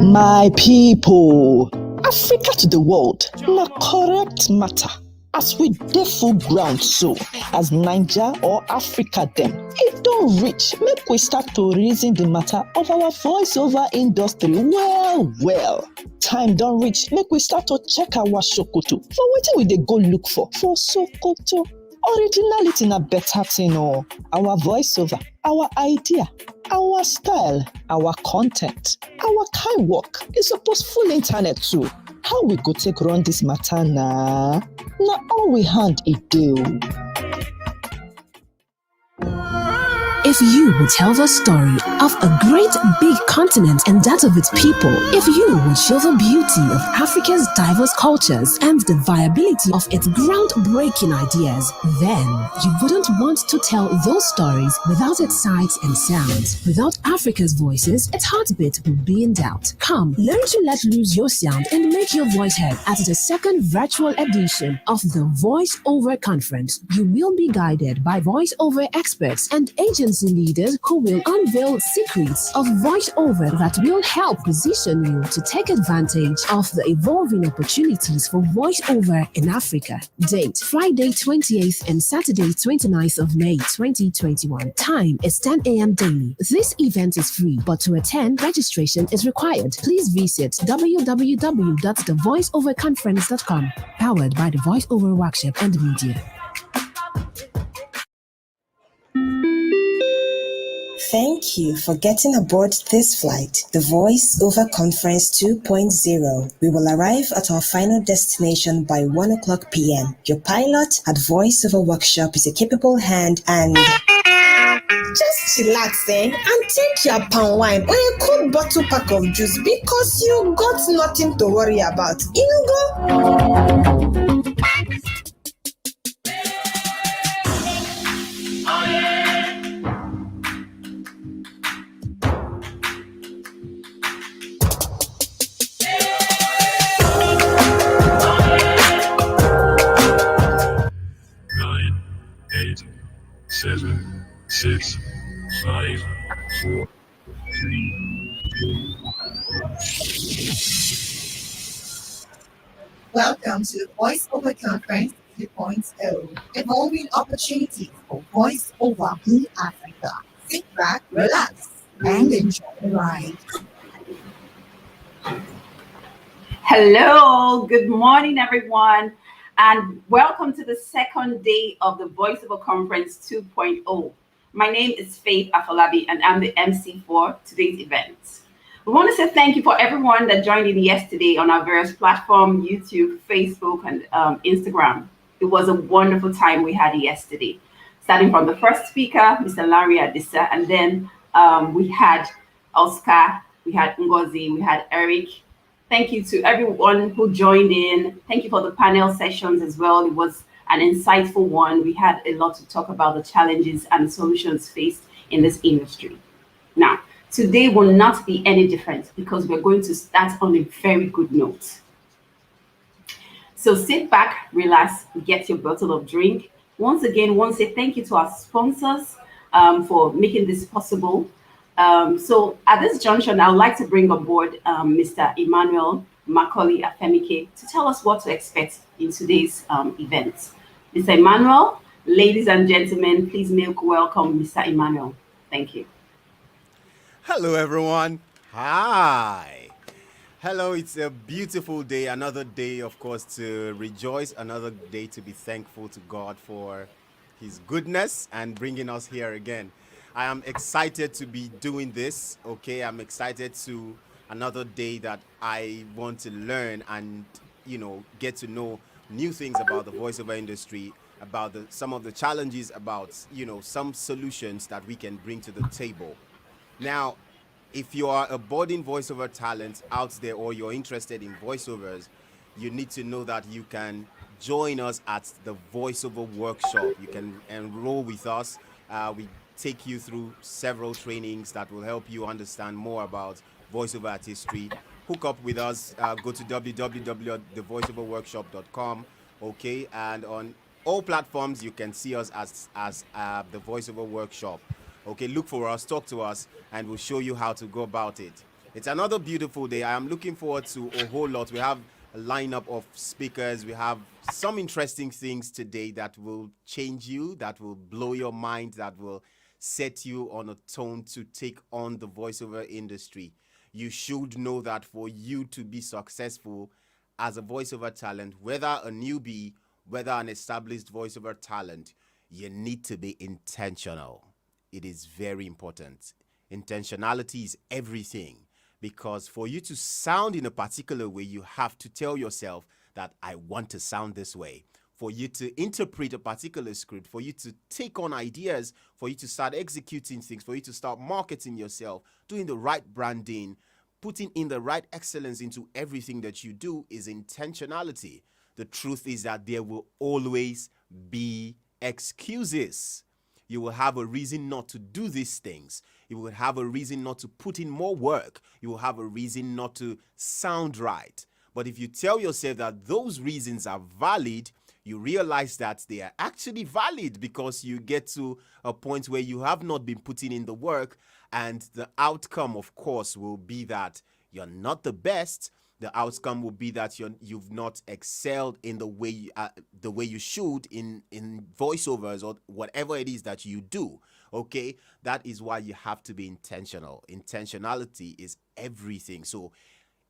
My people, Africa to the world, na correct matter. As we dey full ground so, as Naija or Africa dem, e don reach make we start to reason the matter of our voiceover industry well. Time don reach make we start to check our Sokoto for wetin we dey go look for Sokoto. Originality na better thing o. Our voiceover, our idea, our style, our content, our kind work e suppose full internet too. How we go take run dis matter na? Na all we hand e dey o. If you would tell the story of a great big continent and that of its people, if you would show the beauty of Africa's diverse cultures and the viability of its groundbreaking ideas, then you wouldn't want to tell those stories without its sights and sounds. Without Africa's voices, its heartbeat would be in doubt. Come, learn to let loose your sound and make your voice heard at the second virtual edition of the Voiceover Conference. You will be guided by voiceover experts and agency leaders who will unveil secrets of voiceover that will help position you to take advantage of the evolving opportunities for voiceover in Africa. Date: Friday 28th and Saturday 29th of May 2021. Time is 10 a.m. daily. This event is free, but to attend, registration is required. Please visit www.thevoiceoverconference.com. Powered by the Voiceover Workshop and Media. Thank you for getting aboard this flight, the Voiceover Conference 2.0. We will arrive at our final destination by 1 o'clock p.m. Your pilot at Voiceover Workshop is a capable hand and... Just chillax and take your palm wine or a cool bottle pack of juice because you got nothing to worry about. Ingo? 7, 6, 5, 4, 3, 2. Welcome to the Voiceover Conference 2.0, evolving opportunities for voiceover in Africa. Sit back, relax, and enjoy the ride. Hello, good morning, everyone. And welcome to the second day of the Voiceover Conference 2.0. My name is Faith Afolabi, and I'm the MC for today's event. We want to say thank you for everyone that joined in yesterday on our various platforms, YouTube, Facebook, and Instagram. It was a wonderful time we had yesterday. Starting from the first speaker, Mr. Larry Adisa, and then we had Oscar, we had Ngozi, we had Eric. Thank you to everyone who joined in. Thank you for the panel sessions as well. It was an insightful one. We had a lot to talk about the challenges and solutions faced in this industry. Now, today will not be any different because we're going to start on a very good note. So sit back, relax, get your bottle of drink. Once again, want to say thank you to our sponsors for making this possible. So at this junction, I would like to bring on board Mr. Emmanuel Macaulay Afemike to tell us what to expect in today's event. Mr. Emmanuel, ladies and gentlemen, please make welcome Mr. Emmanuel. Thank you. Hello, everyone. Hi. Hello, it's a beautiful day, another day, of course, to rejoice, another day to be thankful to God for his goodness and bringing us here again. I am excited to be doing this, okay? I'm excited to another day that I want to learn and, get to know new things about the voiceover industry, about some of the challenges, about, some solutions that we can bring to the table. Now, if you are a budding voiceover talent out there or you're interested in voiceovers, you need to know that you can join us at the Voiceover Workshop. You can enroll with us. We take you through several trainings that will help you understand more about voiceover artistry. Hook up with us, go to www.thevoiceoverworkshop.com, okay? And on all platforms, you can see us as the Voiceover Workshop. Okay, look for us, talk to us, and we'll show you how to go about it. It's another beautiful day. I am looking forward to a whole lot. We have a lineup of speakers. We have some interesting things today that will change you, that will blow your mind, that will set you on a tone to take on the voiceover industry. You should know that for you to be successful as a voiceover talent, whether a newbie, whether an established voiceover talent, you need to be intentional. It is very important. Intentionality is everything, because for you to sound in a particular way, you have to tell yourself that I want to sound this way. For you to interpret a particular script, for you to take on ideas, for you to start executing things, for you to start marketing yourself, doing the right branding, putting in the right excellence into everything that you do is intentionality. The truth is that there will always be excuses. You will have a reason not to do these things. You will have a reason not to put in more work. You will have a reason not to sound right. But if you tell yourself that those reasons are valid, you realize that they are actually valid, because you get to a point where you have not been putting in the work, and the outcome, of course, will be that you're not the best. The outcome will be that you've not excelled in the way you should in voiceovers or whatever it is that you do. Okay, that is why you have to be intentional. Intentionality is everything. So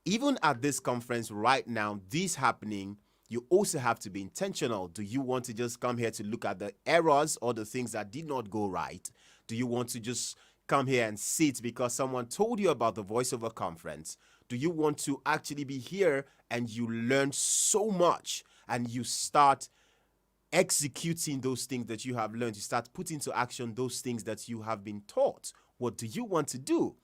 even at this conference right now, this happening, you also have to be intentional. Do you want to just come here to look at the errors or the things that did not go right? Do you want to just come here and sit because someone told you about the voiceover conference? Do you want to actually be here and you learn so much and you start executing those things that you have learned? You start putting into action those things that you have been taught. What do you want to do?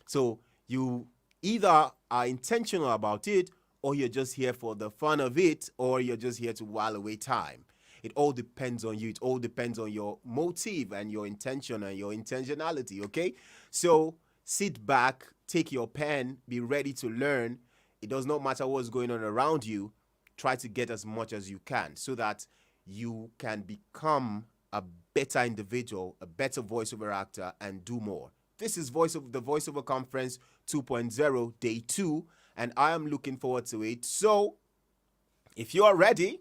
So you either are intentional about it, or you're just here for the fun of it, or you're just here to while away time. It all depends on you. It all depends on your motive and your intention and your intentionality, okay? So sit back, take your pen, be ready to learn. It does not matter what's going on around you. Try to get as much as you can so that you can become a better individual, a better voiceover actor, and do more. This is the Voiceover Conference 2.0, Day 2, and I am looking forward to it. So, if you are ready,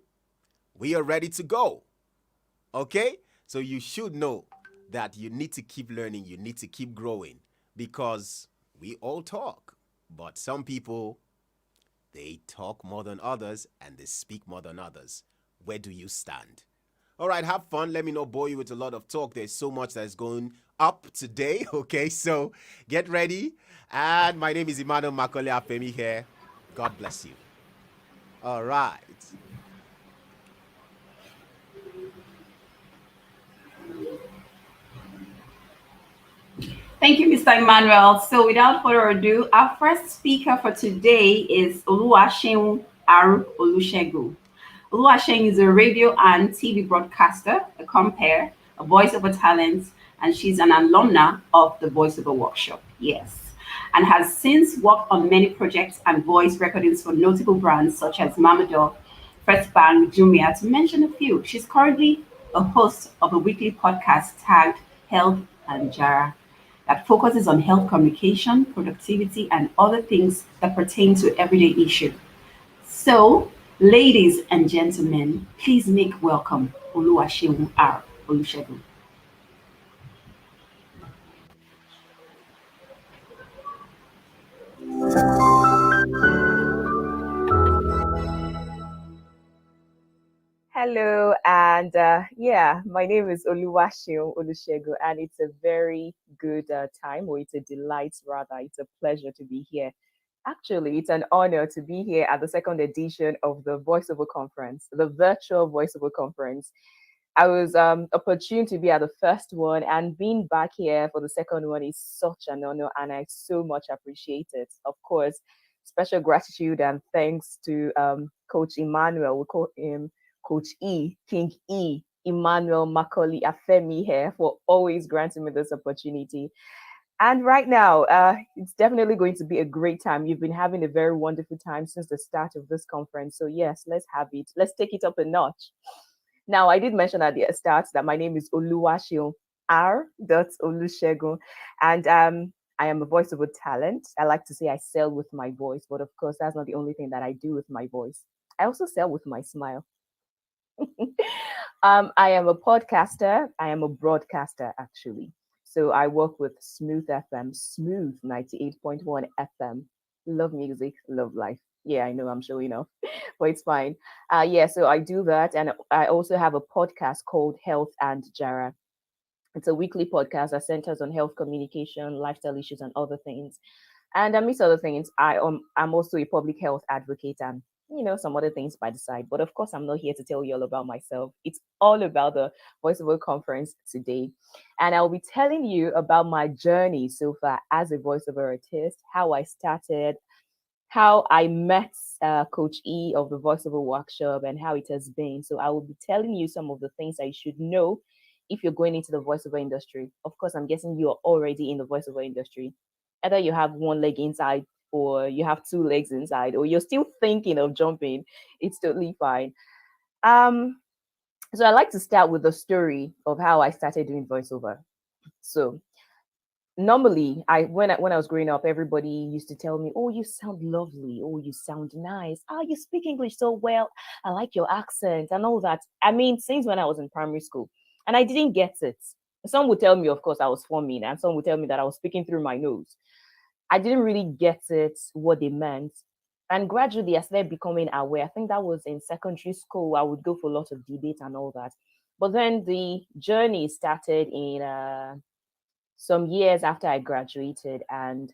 we are ready to go. Okay? So you should know that you need to keep learning, you need to keep growing, because we all talk, but some people, they talk more than others and they speak more than others. Where do you stand? All right, have fun. Let me not bore you with a lot of talk. There's so much that's going up today. Okay, so get ready. And my name is Emmanuel Makole Afemi here. God bless you. All right. Thank you, Mr. Emmanuel. So without further ado, our first speaker for today is Oluwaseun R. Olusegun. Oluwaseun is a radio and TV broadcaster, a compere, a voiceover talent, and she's an alumna of the Voiceover Workshop. Yes. And has since worked on many projects and voice recordings for notable brands such as Mamador, First Bank, Jumia, to mention a few. She's currently a host of a weekly podcast tagged Health and Jara that focuses on health communication, productivity, and other things that pertain to everyday issues. So, ladies and gentlemen, please make welcome Oluwaseun R. Olusegun. Hello, and my name is Oluwaseun Olusegun, and it's a very good time, or it's a delight rather. It's a pleasure to be here. Actually, it's an honor to be here at the second edition of the Voiceover Conference, the virtual Voiceover Conference. I was opportune to be at the first one, and being back here for the second one is such an honor, and I so much appreciate it. Of course, special gratitude and thanks to Coach Emmanuel. We call him Coach E, King E, Emmanuel Macaulay Afemi here, for always granting me this opportunity. And right now, it's definitely going to be a great time. You've been having a very wonderful time since the start of this conference. So yes, let's have it. Let's take it up a notch. Now, I did mention at the start that my name is Oluwaseun R. Olusegun, and I am a voiceover talent. I like to say I sell with my voice, but of course, that's not the only thing that I do with my voice. I also sell with my smile. I am a podcaster. I am a broadcaster, actually. So I work with Smooth FM, Smooth 98.1 FM. Love music, love life. Yeah, I know I'm showing off, but it's fine. Yeah, so I do that. And I also have a podcast called Health and Jara. It's a weekly podcast that centers on health communication, lifestyle issues, and other things. And amidst other things, I'm also a public health advocate and some other things by the side. But of course, I'm not here to tell you all about myself. It's all about the voiceover conference today. And I'll be telling you about my journey so far as a voiceover artist, how I started, how I met Coach E of the voiceover workshop, and how it has been. So I will be telling you some of the things I should know if you're going into the voiceover industry. Of course, I'm guessing you're already in the voiceover industry. Either you have one leg inside, or you have two legs inside, or you're still thinking of jumping. It's totally fine. So I like to start with the story of how I started doing voiceover. So normally when I was growing up, everybody used to tell me, oh, you sound lovely, oh, you sound nice, oh, you speak English so well, I like your accent and all that. I mean, since when I was in primary school, and I didn't get it. Some would tell me, of course, I was forming, and some would tell me that I was speaking through my nose. I didn't really get it, what they meant. And gradually, I started becoming aware. I think that was in secondary school. I would go for a lot of debate and all that. But then the journey started in some years after I graduated, and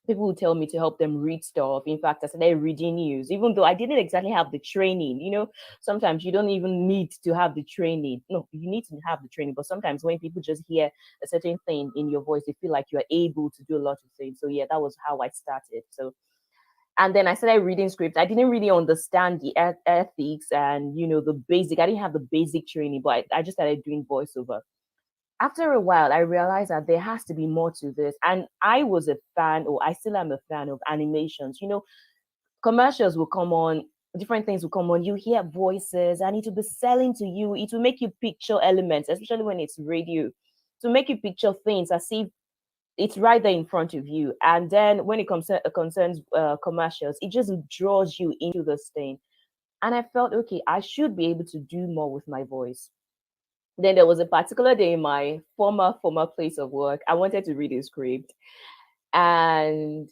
people would tell me to help them read stuff. In fact, I started reading news, even though I didn't exactly have the training. Sometimes you don't even need to have the training. No, you need to have the training. But sometimes when people just hear a certain thing in your voice, they feel like you're able to do a lot of things. So yeah, that was how I started. So, and then I started reading scripts. I didn't really understand the ethics and the basic. I didn't have the basic training, but I just started doing voiceover. After a while, I realized that there has to be more to this. And I was a fan, or I still am a fan of animations. Commercials will come on, different things will come on. You hear voices, and it will be selling to you. It will make you picture elements, especially when it's radio, to make you picture things as if it's right there in front of you. And then when it concerns commercials, it just draws you into this thing. And I felt, okay, I should be able to do more with my voice. Then there was a particular day in my former place of work. I wanted to read a script, and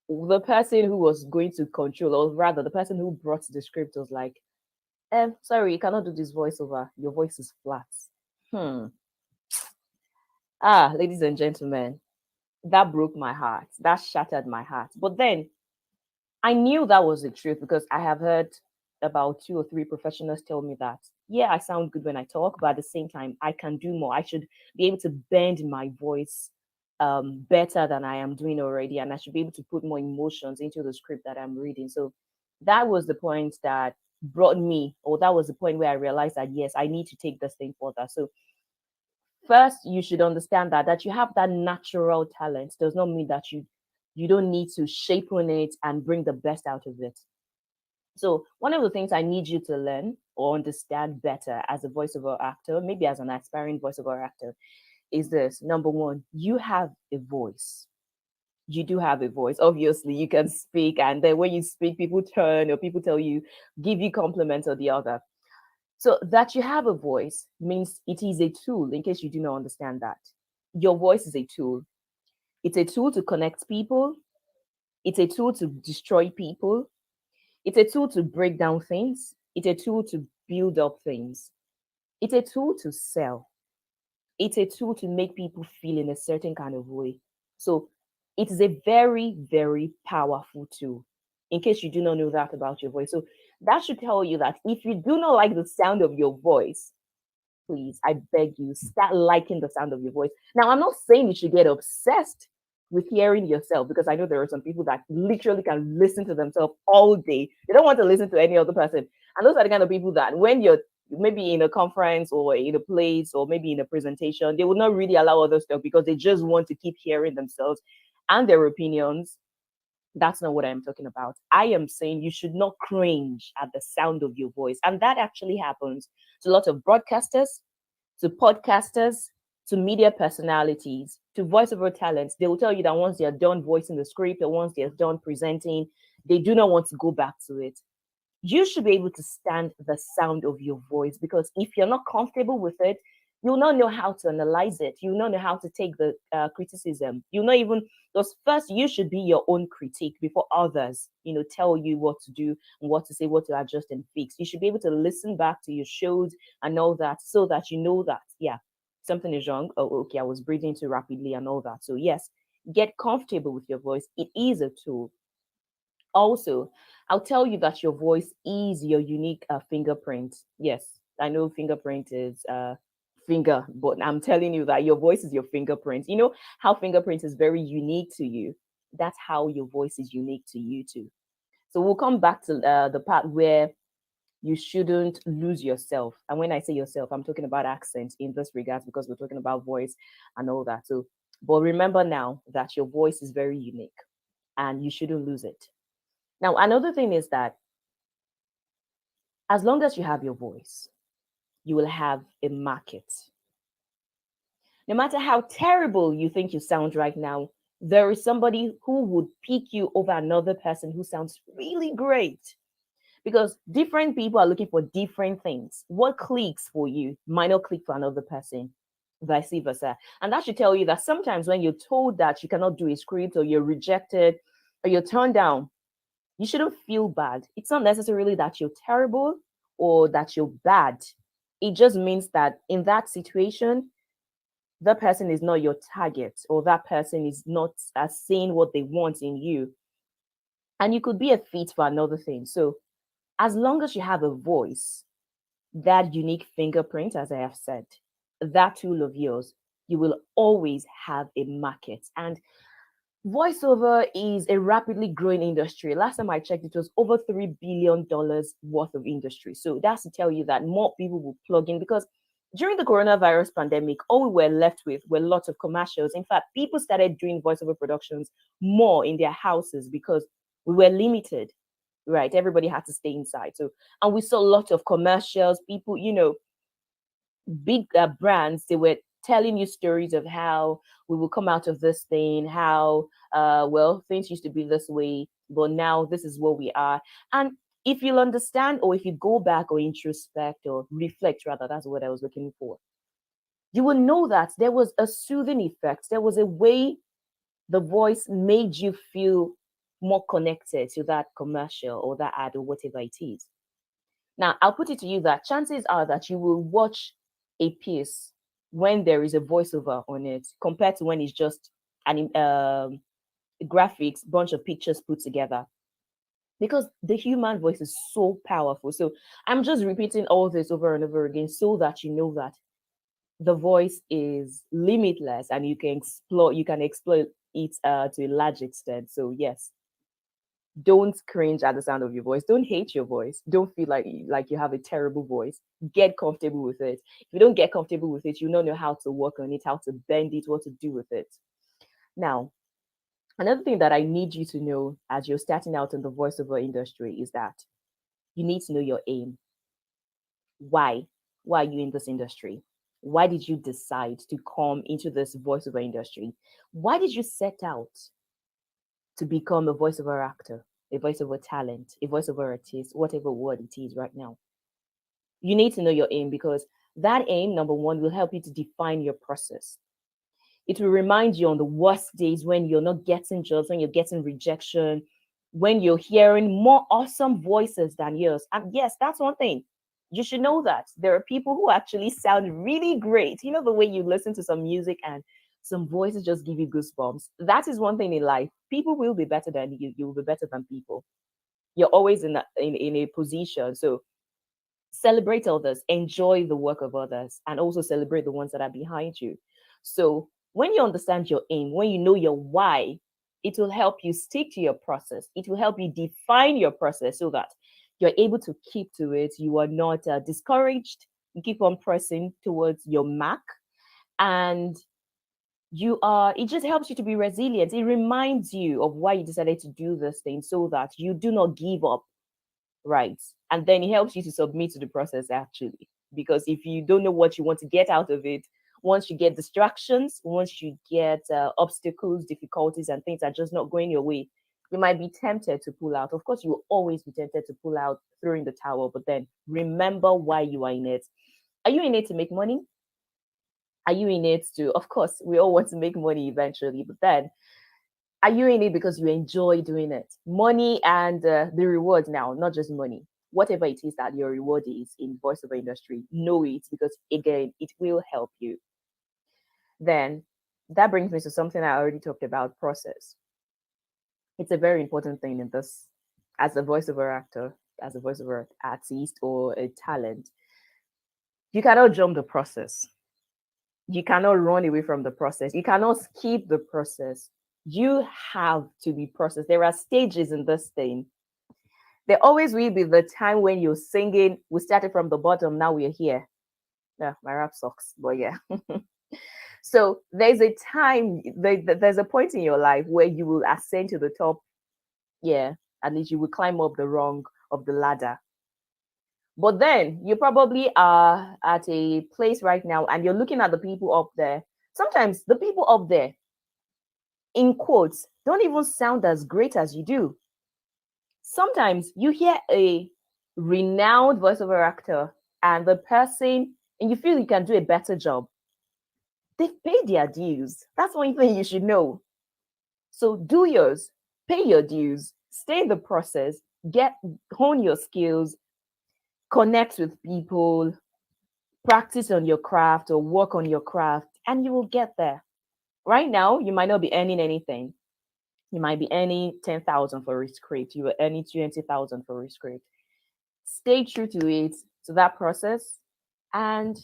the person who was going to control, or rather, the person who brought the script was like, sorry, you cannot do this voiceover. Your voice is flat." Ladies and gentlemen, that broke my heart. That shattered my heart. But then I knew that was the truth, because I have heard about 2 or 3 professionals tell me that, yeah, I sound good when I talk, but at the same time, I can do more. I should be able to bend my voice better than I am doing already. And I should be able to put more emotions into the script that I'm reading. So that was the point that brought me, or that was the point where I realized that, yes, I need to take this thing further. So first, you should understand that you have that natural talent does not mean that you don't need to shape on it and bring the best out of it. So one of the things I need you to learn or understand better as a voiceover actor, maybe as an aspiring voiceover actor, is this. Number one, you have a voice. You do have a voice. Obviously, you can speak, and then when you speak, people turn, or people tell you, give you compliments or the other. So that you have a voice means it is a tool, in case you do not understand that. Your voice is a tool. It's a tool to connect people. It's a tool to destroy people. It's a tool to break down things. It's a tool to build up things. It's a tool to sell. It's a tool to make people feel in a certain kind of way. So it is a very, very powerful tool, in case you do not know that about your voice. So that should tell you that if you do not like the sound of your voice, please, I beg you, start liking the sound of your voice. Now, I'm not saying you should get obsessed with hearing yourself, because I know there are some people that literally can listen to themselves all day. They don't want to listen to any other person. And those are the kind of people that when you're maybe in a conference or in a place or maybe in a presentation, they will not really allow other stuff, because they just want to keep hearing themselves and their opinions. That's not what I'm talking about. I am saying you should not cringe at the sound of your voice. And that actually happens to a lot of broadcasters, to podcasters, to media personalities, to voiceover talents, they will tell you that once they're done voicing the script or once they're done presenting, they do not want to go back to it. You should be able to stand the sound of your voice, because if you're not comfortable with it, you'll not know how to analyze it. You'll not know how to take the criticism. You'll not even, because first you should be your own critique before others, tell you what to do and what to say, what to adjust and fix. You should be able to listen back to your shows and all that, so that you know that, yeah, something is wrong. Oh, okay, I was breathing too rapidly and all that. So yes, get comfortable with your voice. It is a tool. Also, I'll tell you that your voice is your unique fingerprint. Yes, I know fingerprint is finger, but I'm telling you that your voice is your fingerprint. You know how fingerprint is very unique to you. That's how your voice is unique to you too. So we'll come back to the part where you shouldn't lose yourself. And when I say yourself, I'm talking about accent in this regard, because we're talking about voice and all that. So, but remember now that your voice is very unique and you shouldn't lose it. Now, another thing is that as long as you have your voice, you will have a market. No matter how terrible you think you sound right now, there is somebody who would pick you over another person who sounds really great. Because different people are looking for different things. What clicks for you might not click for another person, vice versa. And that should tell you that sometimes when you're told that you cannot do a script, or you're rejected, or you're turned down, you shouldn't feel bad. It's not necessarily that you're terrible or that you're bad. It just means that in that situation, that person is not your target, or that person is not seeing what they want in you. And you could be a fit for another thing. So as long as you have a voice, that unique fingerprint, as I have said, that tool of yours, you will always have a market. And voiceover is a rapidly growing industry. Last time I checked, it was over $3 billion worth of industry. So that's to tell you that more people will plug in, because during the coronavirus pandemic, all we were left with were lots of commercials. In fact, people started doing voiceover productions more in their houses because we were limited, right? Everybody had to stay inside. So, and we saw lots of commercials, people, big brands, they were telling you stories of how we will come out of this thing, how well, things used to be this way, but now this is where we are. And if you'll understand, or if you go back or introspect or reflect, rather, that's what I was looking for, you will know that there was a soothing effect. There was a way the voice made you feel more connected to that commercial or that ad or whatever it is. Now, I'll put it to you that chances are that you will watch a piece when there is a voiceover on it, compared to when it's just an graphics, bunch of pictures put together, because the human voice is so powerful. So I'm just repeating all this over and over again so that you know that the voice is limitless and you can explore it to a large extent. So yes, don't cringe at the sound of your voice. Don't hate your voice. Don't feel like you have a terrible voice. Get comfortable with it. If you don't get comfortable with it, you don't know how to work on it, how to bend it, what to do with it. Now, another thing that I need you to know as you're starting out in the voiceover industry is that you need to know your aim. Why? Why are you in this industry? Why did you decide to come into this voiceover industry? Why did you set out to become a voiceover actor, a voiceover talent, a voiceover artist, whatever word it is right now? You need to know your aim, because that aim, number one, will help you to define your process. It will remind you on the worst days when you're not getting jobs, when you're getting rejection, when you're hearing more awesome voices than yours. And yes, that's one thing. You should know that there are people who actually sound really great. You know, the way you listen to some music and some voices just give you goosebumps. That is one thing in life. People will be better than you. You will be better than people. You're always in a position. So celebrate others, enjoy the work of others, and also celebrate the ones that are behind you. So when you understand your aim, when you know your why, it will help you stick to your process. It will help you define your process so that you're able to keep to it. You are not discouraged. You keep on pressing towards your mark, and it just helps you to be resilient. It reminds you of why you decided to do this thing so that you do not give up, right? And then it helps you to submit to the process, actually, because if you don't know what you want to get out of it, once you get distractions, once you get obstacles, difficulties, and things are just not going your way, you might be tempted to pull out. Of course, you will always be tempted to pull out, throw in the towel, but then remember why you are in it. Are you in it to make money? Are you in it to, of course, we all want to make money eventually, but then are you in it because you enjoy doing it? Money and the reward now, not just money. Whatever it is that your reward is in voiceover industry, know it, because again, it will help you. Then that brings me to something I already talked about, process. It's a very important thing in this, as a voiceover actor, as a voiceover artist, or a talent. You cannot jump the process. You cannot run away from the process. You cannot skip the process. You have to be processed. There are stages in this thing. There always will be the time when you're singing. We started from the bottom, now we're here. Yeah, my rap sucks, but yeah. So there's a time, there's a point in your life where you will ascend to the top. Yeah, at least you will climb up the rung of the ladder. But then you probably are at a place right now and you're looking at the people up there. Sometimes the people up there, in quotes, don't even sound as great as you do. Sometimes you hear a renowned voiceover actor and the person, and you feel you can do a better job. They've paid their dues. That's one thing you should know. So do yours, pay your dues, stay in the process, hone your skills, connect with people, practice on your craft or work on your craft, and you will get there. Right now, you might not be earning anything. You might be earning 10,000 for a script. You were earning 20,000 for a script. Stay true to it, to that process, and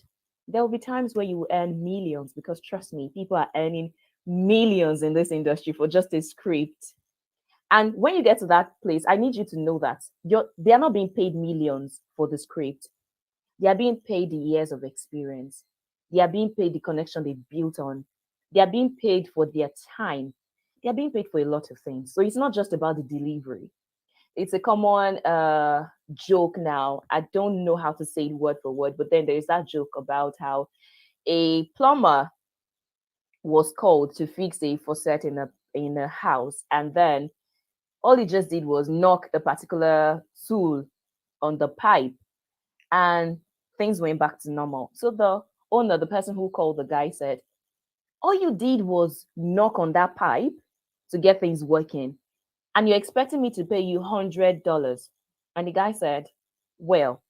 there will be times where you will earn millions, because trust me, people are earning millions in this industry for just a script. And when you get to that place, I need you to know that they are not being paid millions for the script. They are being paid the years of experience. They are being paid the connection they built on. They are being paid for their time. They are being paid for a lot of things. So it's not just about the delivery. It's a common joke now. I don't know how to say it word for word, but then there is that joke about how a plumber was called to fix a faucet in a house, and then all he just did was knock a particular tool on the pipe, and things went back to normal. So the owner, the person who called the guy, said, all you did was knock on that pipe to get things working, and you're expecting me to pay you $100. And the guy said, well,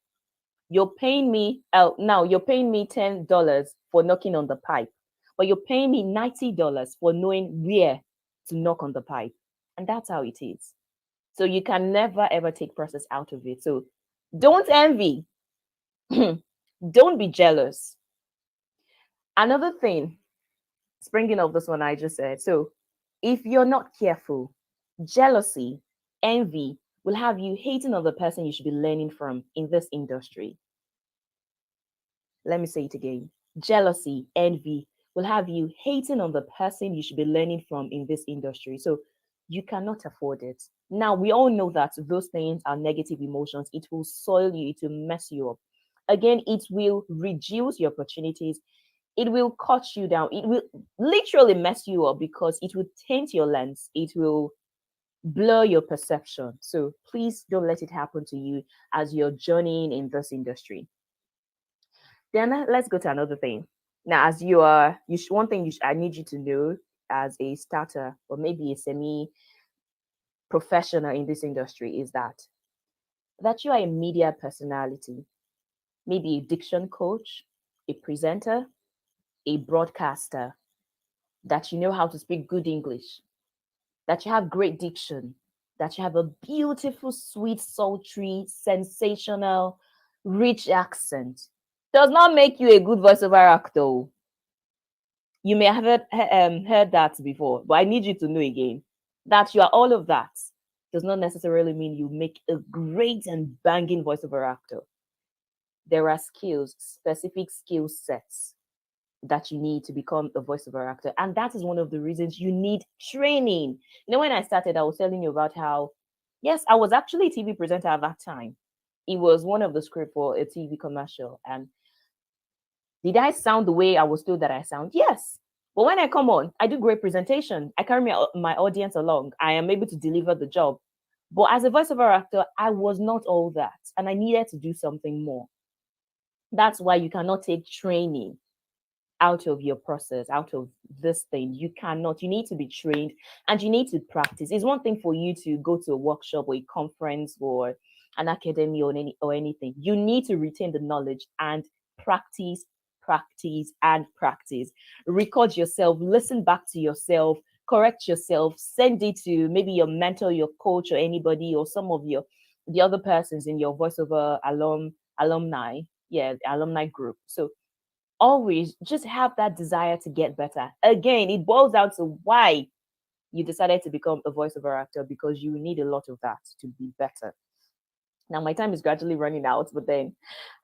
you're paying me now, you're paying me $10 for knocking on the pipe, but you're paying me $90 for knowing where to knock on the pipe. And that's how it is. So you can never ever take process out of it. So don't envy. Don't be jealous. Another thing, springing off this one I just said. So if you're not careful, jealousy, envy will have you hating on the person you should be learning from in this industry. Let me say it again. Jealousy, envy will have you hating on the person you should be learning from in this industry. So you cannot afford it. Now, we all know that those things are negative emotions. It will soil you, it will mess you up. Again, it will reduce your opportunities. It will cut you down. It will literally mess you up because it will taint your lens. It will blur your perception. So please don't let it happen to you as you're journeying in this industry. Then let's go to another thing. Now, as you are, one thing I need you to know as a starter or maybe a semi professional in this industry is that you are a media personality, maybe a diction coach, a presenter, a broadcaster, that you know how to speak good English, that you have great diction, that you have a beautiful, sweet, sultry, sensational, rich accent. Does not make you a good voiceover actor. You may have heard that before, but I need you to know again that you are all of that does not necessarily mean you make a great and banging voiceover actor. There are skills, specific skill sets that you need to become a voiceover actor. And that is one of the reasons you need training. You know, when I started, I was telling you about how, yes, I was actually a TV presenter at that time. It was one of the script for a TV commercial. And Did I sound the way I was told that I sound? Yes. But when I come on, I do great presentation. I carry my audience along. I am able to deliver the job. But as a voiceover actor, I was not all that. And I needed to do something more. That's why you cannot take training out of your process, out of this thing. You cannot. You need to be trained and you need to practice. It's one thing for you to go to a workshop or a conference or an academy or anything. You need to retain the knowledge and practice, practice, and practice. Record yourself, listen back to yourself, correct yourself, send it to maybe your mentor, your coach, or anybody, or some of the other persons in your voiceover alumni, yeah, alumni group. So always just have that desire to get better. Again, it boils down to why you decided to become a voiceover actor, because you need a lot of that to be better. Now, my time is gradually running out, but then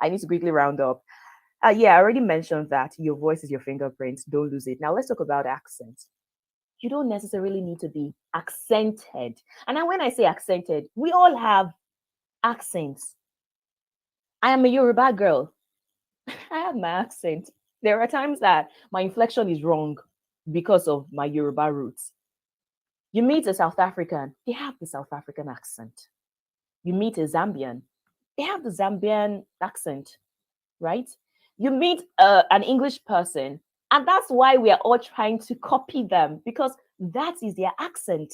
I need to quickly round up. Yeah, I already mentioned that your voice is your fingerprint. Don't lose it. Now, let's talk about accent. You don't necessarily need to be accented. And now, when I say accented, we all have accents. I am a Yoruba girl. I have my accent. There are times that my inflection is wrong because of my Yoruba roots. You meet a South African, they have the South African accent. You meet a Zambian, they have the Zambian accent, right? You meet an English person, and that's why we are all trying to copy them, because that is their accent.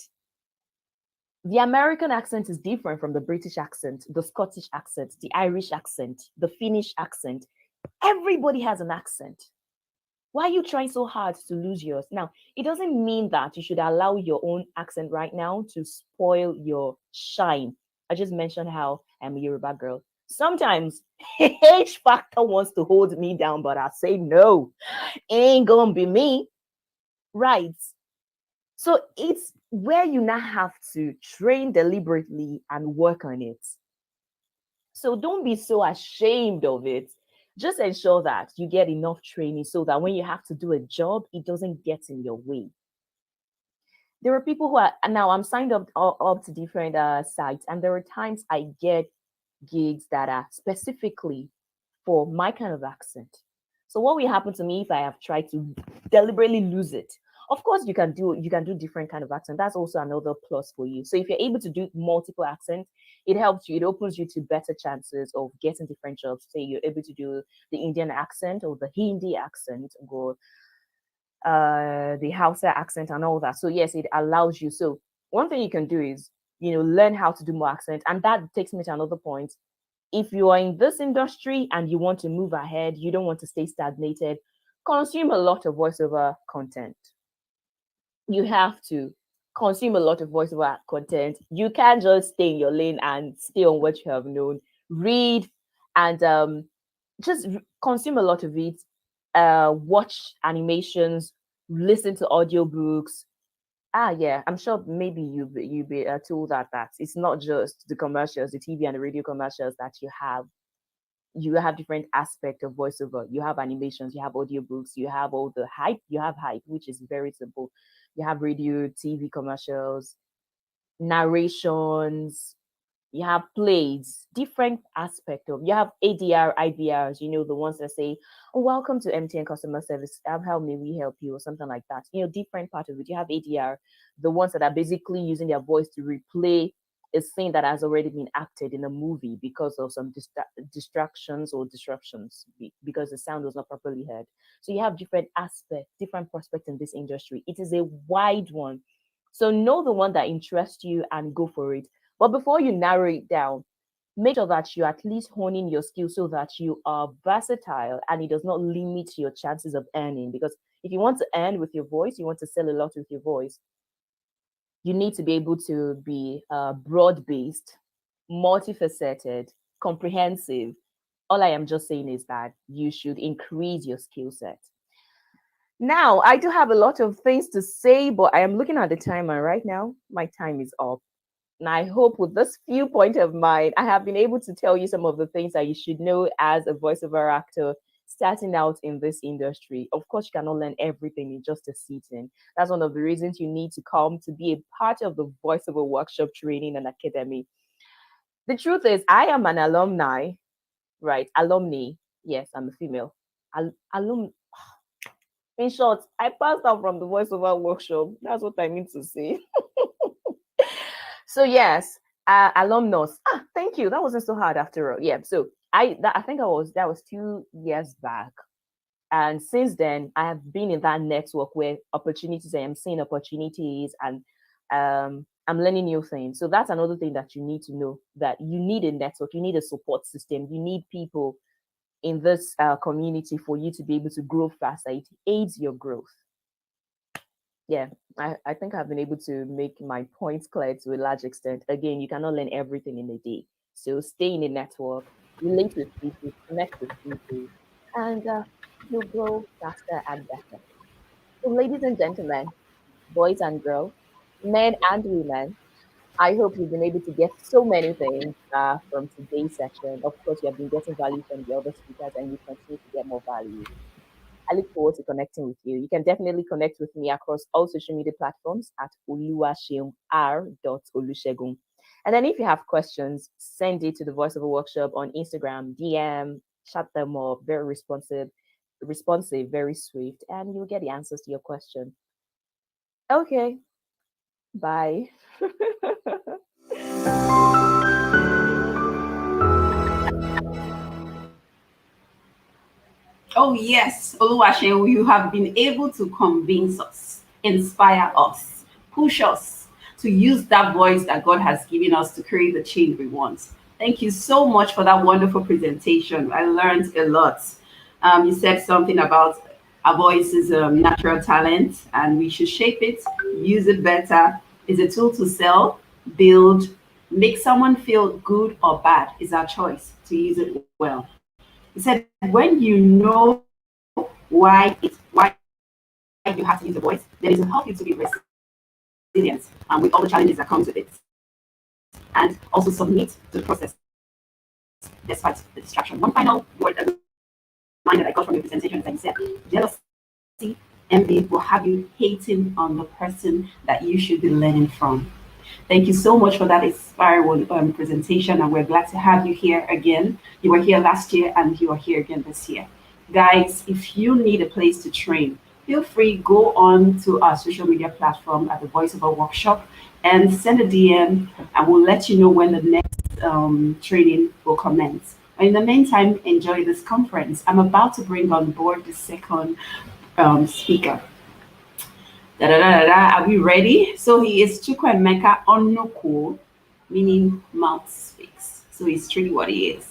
The American accent is different from the British accent, the Scottish accent, the Irish accent, the Finnish accent. Everybody has an accent. Why are you trying so hard to lose yours? Now, it doesn't mean that you should allow your own accent right now to spoil your shine. I just mentioned how I'm a Yoruba girl. Sometimes H factor wants to hold me down, but I say no, ain't gonna be me. Right. So it's where you now have to train deliberately and work on it. So don't be so ashamed of it. Just ensure that you get enough training so that when you have to do a job, it doesn't get in your way. There are people who are now, I'm signed up to different sites, and there are times I get gigs that are specifically for my kind of accent. So what will happen to me if I have tried to deliberately lose it? Of course, you can do different kind of accent. That's also another plus for you. So if you're able to do multiple accents, it helps you. It opens you to better chances of getting different jobs. Say you're able to do the Indian accent or the Hindi accent or the Hausa accent and all that. So yes, it allows you. So one thing you can do is learn how to do more accent, and that takes me to another point. If you are in this industry and you want to move ahead, you don't want to stay stagnated, consume a lot of voiceover content. You have to consume a lot of voiceover content. You can't just stay in your lane and stay on what you have known. Read and just consume a lot of it. Watch animations, listen to audiobooks. Yeah, I'm sure maybe you be told that it's not just the commercials, the TV and the radio commercials that you have. You have different aspects of voiceover. You have animations, you have audiobooks, you have all the hype. You have hype, which is very simple. You have radio, TV commercials, narrations, you have plays, different aspect of. You have ADR, IVRs, the ones that say, "Oh, welcome to MTN customer service. How may we help you?" or something like that. Different part of it. You have ADR, the ones that are basically using their voice to replay a scene that has already been acted in a movie because of some distractions or disruptions, because the sound was not properly heard. So you have different aspects, different prospects in this industry. It is a wide one. So know the one that interests you and go for it. But before you narrow it down, make sure that you're at least honing your skills so that you are versatile and it does not limit your chances of earning. Because if you want to earn with your voice, you want to sell a lot with your voice, you need to be able to be broad-based, multifaceted, comprehensive. All I am just saying is that you should increase your skill set. Now, I do have a lot of things to say, but I am looking at the timer right now. My time is up. And I hope with this viewpoint of mine, I have been able to tell you some of the things that you should know as a voiceover actor starting out in this industry. Of course, you cannot learn everything in just a sitting. That's one of the reasons you need to come to be a part of the voiceover workshop training and academy. The truth is, I am an alumni, right? Alumni. Yes, I'm a female. alum. In short, I passed out from the voiceover workshop. That's what I mean to say. So yes, alumnus. Thank you. That wasn't so hard after all. Yeah. So I think that was 2 years back. And since then, I have been in that network where opportunities, I am seeing opportunities, and I'm learning new things. So that's another thing that you need to know, that you need a network, you need a support system, you need people in this community for you to be able to grow faster. It aids your growth. Yeah, I think I've been able to make my points clear to a large extent. Again, you cannot learn everything in a day. So stay in a network, relate with people, connect with people, and you'll grow faster and better. So, ladies and gentlemen, boys and girls, men and women, I hope you've been able to get so many things from today's session. Of course, you have been getting value from the other speakers, and you continue to get more value. I look forward to connecting with you. You can definitely connect with me across all social media platforms at oluwaseun.r.olusegun. And then if you have questions, send it to the Voiceover Workshop on Instagram, DM, chat them up, very responsive, very swift, and you'll get the answers to your question. Okay, bye. Oh, yes, Oluwaseun, you have been able to convince us, inspire us, push us to use that voice that God has given us to create the change we want. Thank you so much for that wonderful presentation. I learned a lot. You said something about our voice is a natural talent and we should shape it, use it better. It's a tool to sell, build, make someone feel good or bad. It's our choice to use it well. He said, when you know why you have to use the voice, then it will help you to be resilient with all the challenges that comes with it, and also submit to the process despite the distraction. One final word that line that I got from your presentation is that you said, jealousy, envy will have you hating on the person that you should be learning from. Thank you so much for that inspiring presentation, and we're glad to have you here again. You were here last year, and you are here again this year. Guys, if you need a place to train, feel free, go on to our social media platform at the Voiceover Workshop and send a DM, and we'll let you know when the next training will commence. In the meantime, enjoy this conference. I'm about to bring on board the second speaker. Are we ready? So he is Chukwuemeka Onuku, meaning mouth speaks. So he's truly what he is.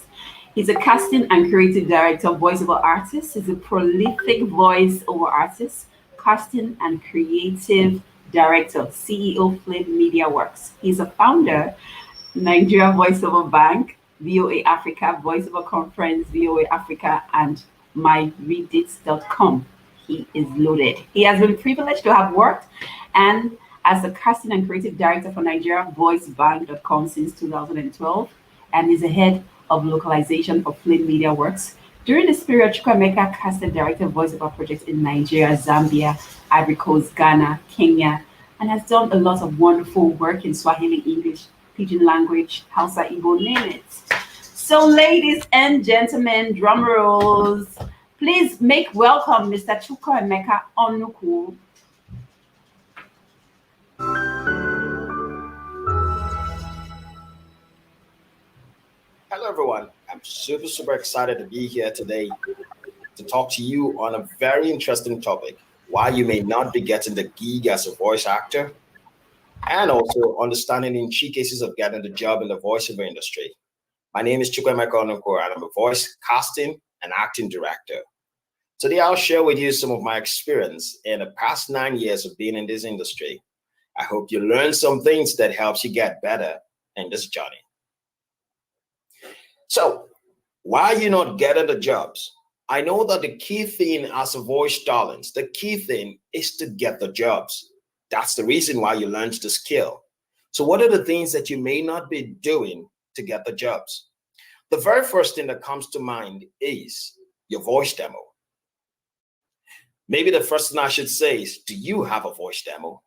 He's a casting and creative director, voiceover artist. He's a prolific voiceover artist, casting and creative director, CEO Flame Media Works. He's a founder, Nigeria Voiceover Bank, VOA Africa, Voiceover Conference, VOA Africa, and myreadits.com. He is loaded. He has been privileged to have worked and as a casting and creative director for Nigeria VoiceBank.com since 2012, and is the head of localization for Flame Media Works. During this period, Chukwuemeka casted director voiceover projects in Nigeria, Zambia, Ivory Coast, Ghana, Kenya, and has done a lot of wonderful work in Swahili, English, Pidgin language, Hausa, Igbo, name it. So, ladies and gentlemen, drum rolls. Please make welcome Mr. Chukwuemeka Onuku. Hello, everyone. I'm super excited to be here today to talk to you on a very interesting topic, why you may not be getting the gig as a voice actor, and also understanding in key cases of getting the job in the voiceover industry. My name is Chukwuemeka Onuku, and I'm a voice casting and acting director. Today, I'll share with you some of my experience in the past 9 years of being in this industry. I hope you learn some things that helps you get better in this journey. So, why are you not getting the jobs? I know that the key thing as a voice talent, the key thing is to get the jobs. That's the reason why you learned the skill. So what are the things that you may not be doing to get the jobs? The very first thing that comes to mind is your voice demo. Maybe the first thing I should say is, do you have a voice demo?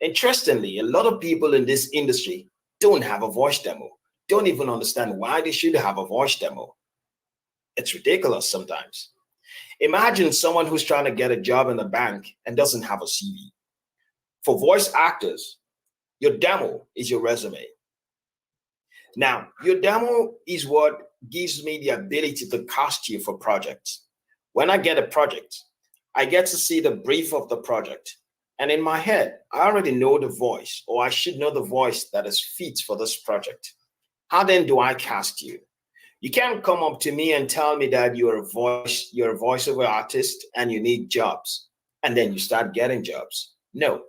Interestingly, a lot of people in this industry don't have a voice demo, don't even understand why they should have a voice demo. It's ridiculous sometimes. Imagine someone who's trying to get a job in the bank and doesn't have a CV. For voice actors, your demo is your resume. Now, your demo is what gives me the ability to cast you for projects. When I get a project, I get to see the brief of the project. And in my head, I already know the voice, or I should know the voice that is fit for this project. How then do I cast you? You can't come up to me and tell me that you're a voiceover artist and you need jobs, and then you start getting jobs. No,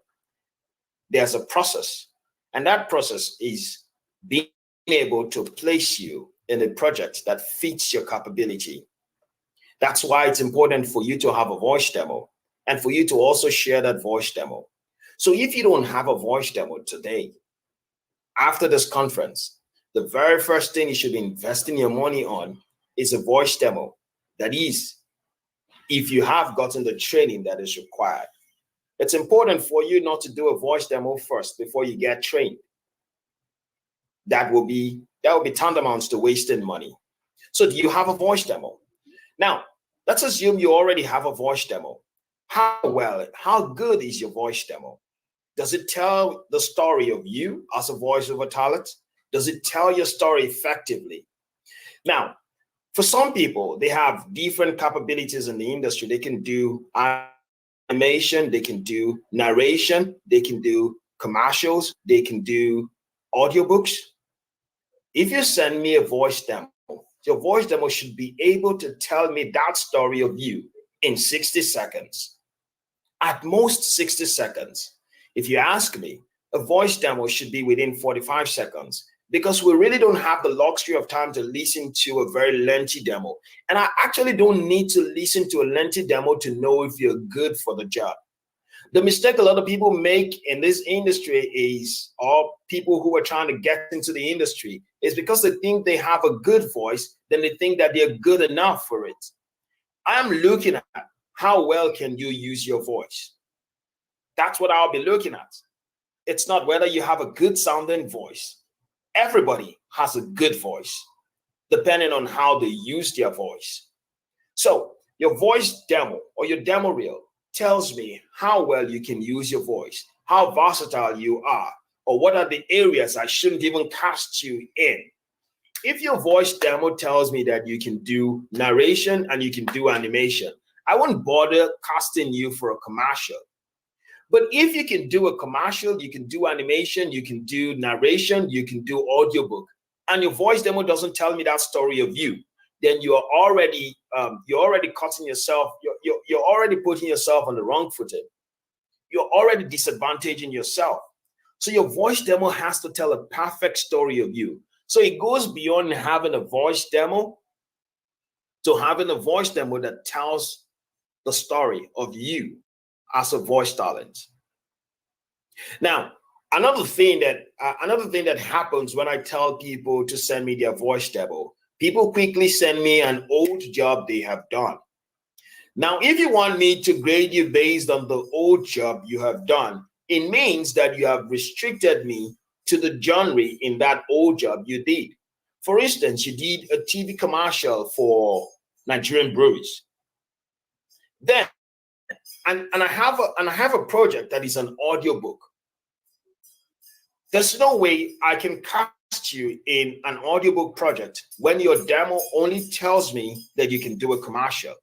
there's a process, and that process is being able to place you in a project that fits your capability. That's why it's important for you to have a voice demo and for you to also share that voice demo. So if you don't have a voice demo today, after this conference, the very first thing you should be investing your money on is a voice demo. That is, if you have gotten the training that is required. It's important for you not to do a voice demo first before you get trained. That will be tantamount to wasting money. So do you have a voice demo? Now, let's assume you already have a voice demo. How good is your voice demo? Does it tell the story of you as a voiceover talent? Does it tell your story effectively? Now, for some people, they have different capabilities in the industry. They can do animation, they can do narration, they can do commercials, they can do audiobooks. If you send me a voice demo, your voice demo should be able to tell me that story of you in 60 seconds. At most 60 seconds. If you ask me, a voice demo should be within 45 seconds because we really don't have the luxury of time to listen to a very lengthy demo. And I actually don't need to listen to a lengthy demo to know if you're good for the job. The mistake a lot of people make in this industry is, or people who are trying to get into the industry, is because they think they have a good voice, then they think that they're good enough for it. I'm looking at how well can you use your voice. That's what I'll be looking at. It's not whether you have a good sounding voice. Everybody has a good voice, depending on how they use their voice. So your voice demo or your demo reel tells me how well you can use your voice, how versatile you are, or what are the areas I shouldn't even cast you in. If your voice demo tells me that you can do narration and you can do animation, I won't bother casting you for a commercial. But if you can do a commercial, you can do animation, you can do narration, you can do audiobook, and your voice demo doesn't tell me that story of you, then you're already cutting yourself, you're already putting yourself on the wrong footing. You're already disadvantaging yourself. So your voice demo has to tell a perfect story of you. So it goes beyond having a voice demo to having a voice demo that tells the story of you as a voice talent. Now, another thing that happens when I tell people to send me their voice demo, people quickly send me an old job they have done. Now, if you want me to grade you based on the old job you have done, it means that you have restricted me to the genre in that old job you did. For instance, you did a TV commercial for Nigerian breweries. Then, and I have a project that is an audiobook. There's no way I can cast you in an audiobook project when your demo only tells me that you can do a commercial.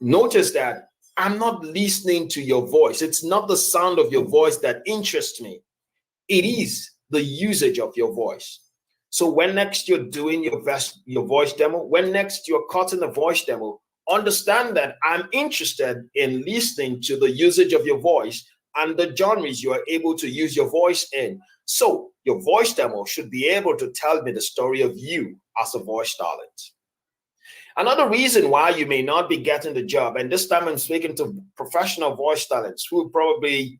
Notice that I'm not listening to your voice. It's not the sound of your voice that interests me. It is the usage of your voice. So when next you're doing your voice demo, when next you're cutting a voice demo, understand that I'm interested in listening to the usage of your voice and the genres you are able to use your voice in. So your voice demo should be able to tell me the story of you as a voice talent. Another reason why you may not be getting the job, and this time I'm speaking to professional voice talents who probably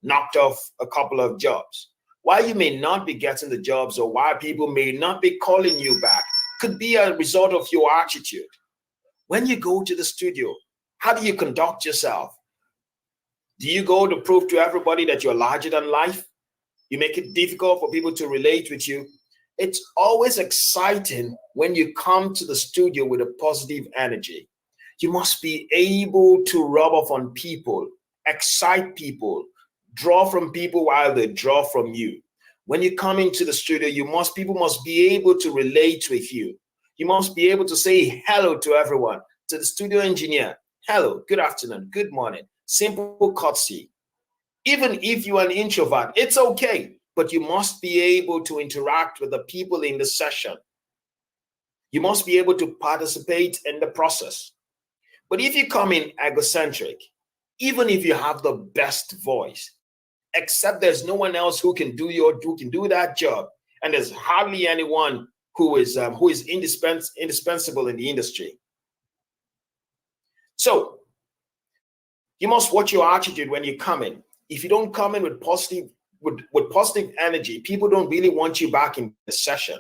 knocked off a couple of jobs. Why you may not be getting the jobs or why people may not be calling you back could be a result of your attitude. When you go to the studio, how do you conduct yourself? Do you go to prove to everybody that you're larger than life? You make it difficult for people to relate with you. It's always exciting when you come to the studio with a positive energy. You must be able to rub off on people, excite people, draw from people while they draw from you. When you come into the studio, people must be able to relate with you. You must be able to say hello to everyone, to the studio engineer. Hello, good afternoon, good morning. Simple courtesy. Even if you're an introvert, it's okay, but you must be able to interact with the people in the session. You must be able to participate in the process. But if you come in egocentric, even if you have the best voice, except there's no one else who can do that job, and there's hardly anyone who is indispensable in the industry. So you must watch your attitude when you come in. If you don't come in with positive energy, people don't really want you back in the session,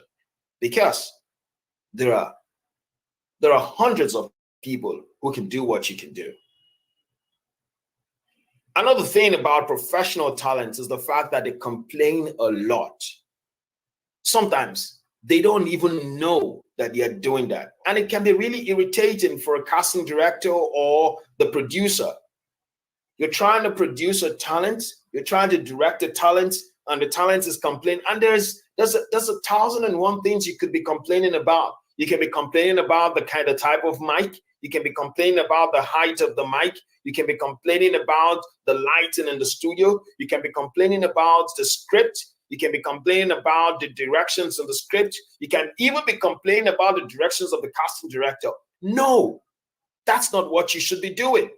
because there are hundreds of people who can do what you can do. Another thing about professional talents is the fact that they complain a lot. Sometimes they don't even know that they are doing that. And it can be really irritating for a casting director or the producer. You're trying to produce a talent, you're trying to direct a talent, and the talent is complaining. And there's 1,001 things you could be complaining about. You can be complaining about the type of mic. You can be complaining about the height of the mic. You can be complaining about the lighting in the studio. You can be complaining about the script. You can be complaining about the directions in the script. You can even be complaining about the directions of the casting director. No, that's not what you should be doing.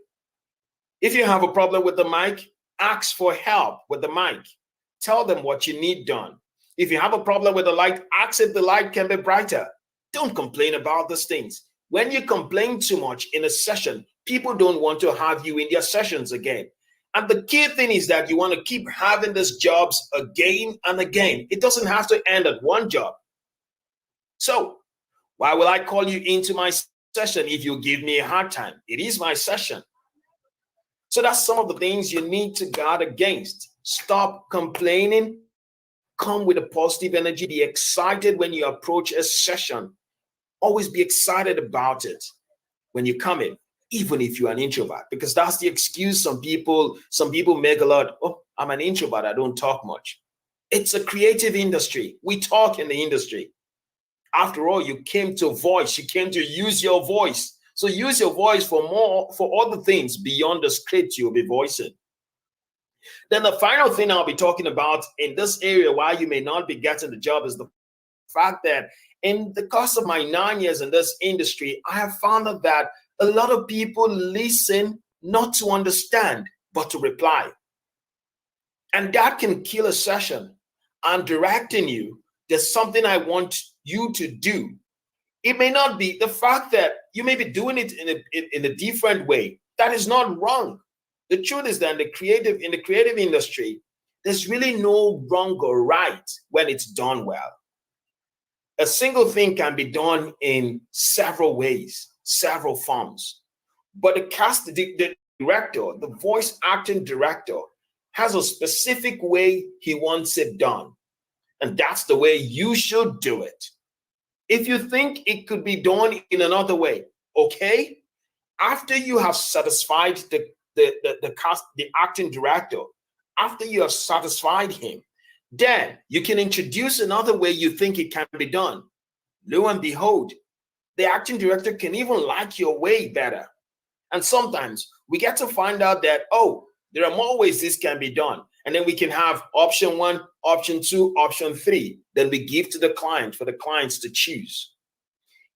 If you have a problem with the mic, ask for help with the mic. Tell them what you need done. If you have a problem with the light, ask if the light can be brighter. Don't complain about these things. When you complain too much in a session, people don't want to have you in their sessions again. And the key thing is that you want to keep having these jobs again and again. It doesn't have to end at one job. So why will I call you into my session if you give me a hard time? It is my session. So that's some of the things you need to guard against. Stop complaining. Come with a positive energy. Be excited when you approach a session. Always be excited about it when you come in, even if you're an introvert, because that's the excuse some people make a lot. Oh, I'm an introvert, I don't talk much. It's a creative industry. We talk in the industry. After all, you came to voice, you came to use your voice. So use your voice for other things beyond the script you'll be voicing. Then the final thing I'll be talking about in this area, why you may not be getting the job, is the fact that in the course of my 9 years in this industry, I have found out that a lot of people listen not to understand, but to reply. And that can kill a session. I'm directing you. There's something I want you to do. It may not be the fact that you may be doing it in a different way. That is not wrong. The truth is that in the creative industry, there's really no wrong or right when it's done well. A single thing can be done in several ways, several forms. But the director, the voice acting director, has a specific way he wants it done. And that's the way you should do it. If you think it could be done in another way, okay? After you have satisfied the acting director, after you have satisfied him, then you can introduce another way you think it can be done. Lo and behold, the acting director can even like your way better. And sometimes we get to find out that, oh, there are more ways this can be done. And then we can have option 1, option 2, option 3. Then we give to the client for the clients to choose.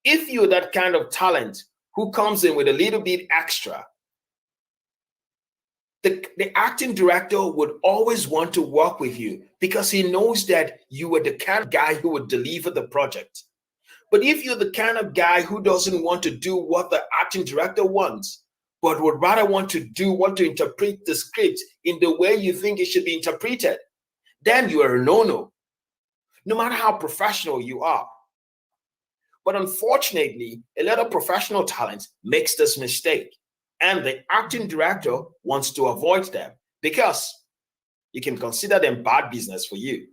If you're that kind of talent who comes in with a little bit extra, the acting director would always want to work with you because he knows that you are the kind of guy who would deliver the project. But if you're the kind of guy who doesn't want to do what the acting director wants, but would rather want to interpret the script in the way you think it should be interpreted, then you are a no-no, no matter how professional you are. But unfortunately, a lot of professional talent makes this mistake. And the acting director wants to avoid them because you can consider them bad business for you.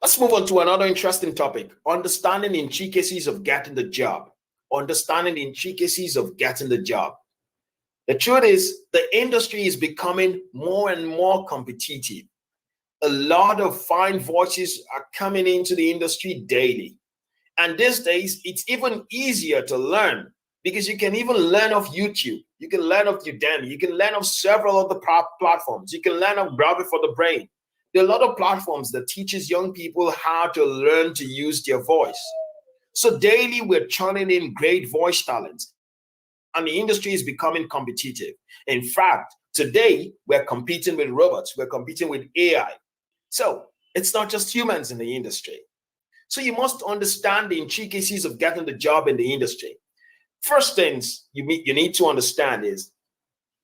Let's move on to another interesting topic: understanding the intricacies of getting the job. Understanding the intricacies of getting the job. The truth is, the industry is becoming more and more competitive. A lot of fine voices are coming into the industry daily. And these days, it's even easier to learn because you can even learn off YouTube. You can learn off Udemy. You can learn off several of the platforms. You can learn off Bravo for the Brain. There are a lot of platforms that teaches young people how to learn to use their voice. So daily, we're churning in great voice talents, and the industry is becoming competitive. In fact, today, we're competing with robots. We're competing with AI. So it's not just humans in the industry. So you must understand the intricacies of getting the job in the industry. First things you need to understand is,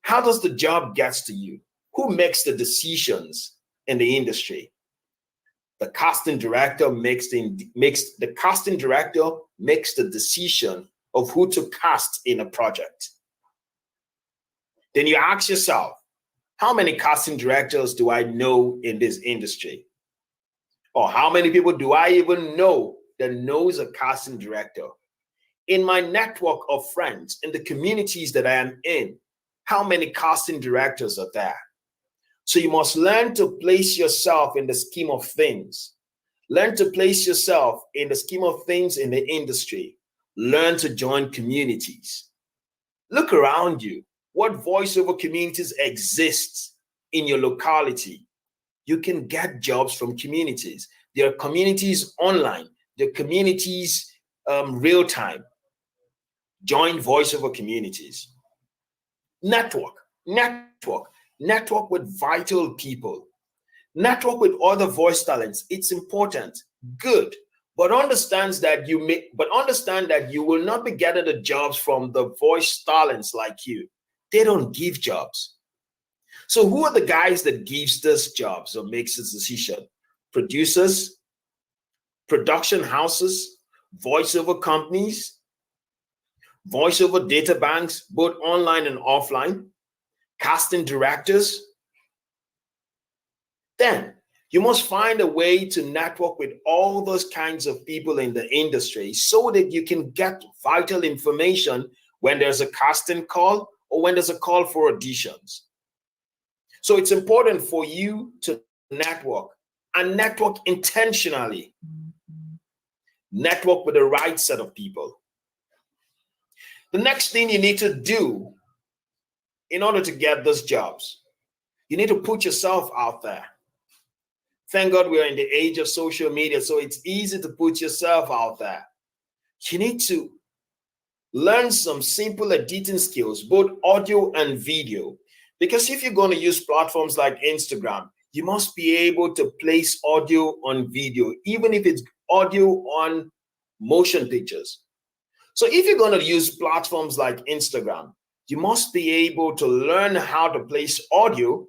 how does the job get to you? Who makes the decisions in the industry? The casting director makes the decision of who to cast in a project. Then you ask yourself, how many casting directors do I know in this industry? Or how many people do I even know that knows a casting director? In my network of friends, in the communities that I am in, how many casting directors are there? So you must learn to place yourself in the scheme of things. Learn to place yourself in the scheme of things in the industry. Learn to join communities. Look around you. What voiceover communities exist in your locality? You can get jobs from communities. There are communities online. There are communities real time. Join voiceover communities. Network with vital people. Network with other voice talents. It's important, good, but understand that you will not be getting the jobs from the voice talents like you. They don't give jobs. So who are the guys that gives this jobs or makes this decision? Producers, production houses, voiceover companies, voiceover data banks, both online and offline, casting directors. Then you must find a way to network with all those kinds of people in the industry so that you can get vital information when there's a casting call or when there's a call for auditions. So it's important for you to network and network intentionally. Network with the right set of people. The next thing you need to do in order to get those jobs, you need to put yourself out there. Thank God we're in the age of social media, so it's easy to put yourself out there. You need to learn some simple editing skills, both audio and video. Because if you're going to use platforms like Instagram, you must be able to place audio on video, even if it's audio on motion pictures. So if you're going to use platforms like Instagram, you must be able to learn how to place audio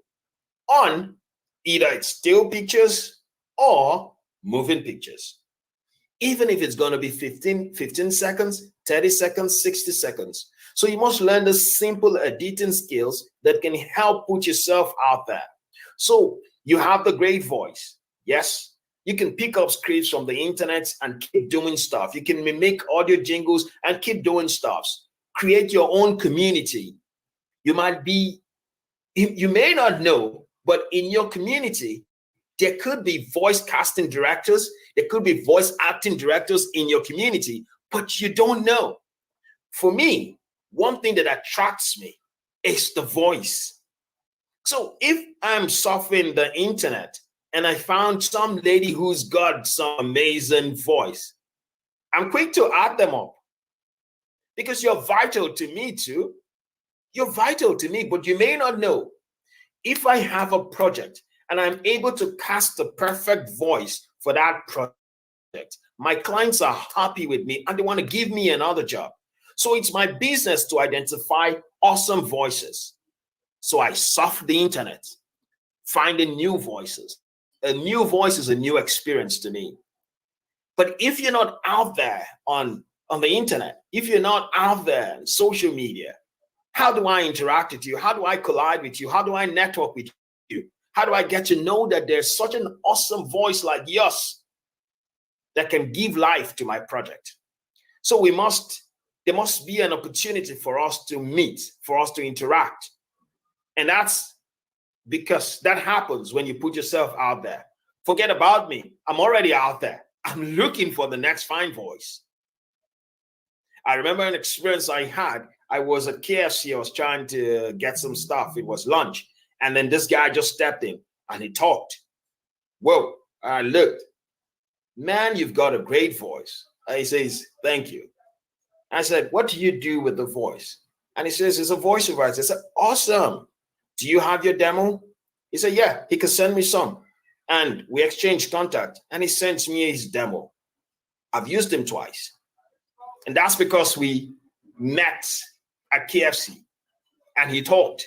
on either it's still pictures or moving pictures. Even if it's going to be 15 seconds, 30 seconds, 60 seconds. So you must learn the simple editing skills that can help put yourself out there. So you have the great voice. Yes, you can pick up scripts from the internet and keep doing stuff. You can make audio jingles and keep doing stuff. Create your own community. You may not know, but in your community, there could be voice casting directors. There could be voice acting directors in your community, but you don't know. For me, one thing that attracts me is the voice. So if I'm surfing the internet and I found some lady who's got some amazing voice, I'm quick to add them up because you're vital to me too. You're vital to me, but you may not know. If I have a project and I'm able to cast the perfect voice for that project, my clients are happy with me and they want to give me another job. So it's my business to identify awesome voices. So I surf the internet, finding new voices. A new voice is a new experience to me. But if you're not out there on the internet, if you're not out there on social media, how do I interact with you? How do I collide with you? How do I network with you? How do I get to know that there's such an awesome voice like yours that can give life to my project. So there must be an opportunity for us to meet, for us to interact. And that's because that happens when you put yourself out there. Forget about me. I'm already out there. I'm looking for the next fine voice. I remember an experience I had. I was at KFC. I was trying to get some stuff. It was lunch. And then this guy just stepped in and he talked. Whoa, I looked. Man, you've got a great voice. And he says, thank you. I said, what do you do with the voice? And he says, it's a voiceover artist. I said, awesome. Do you have your demo? He said, yeah, he can send me some. And we exchanged contact and he sent me his demo. I've used him twice. And that's because we met at KFC and he talked.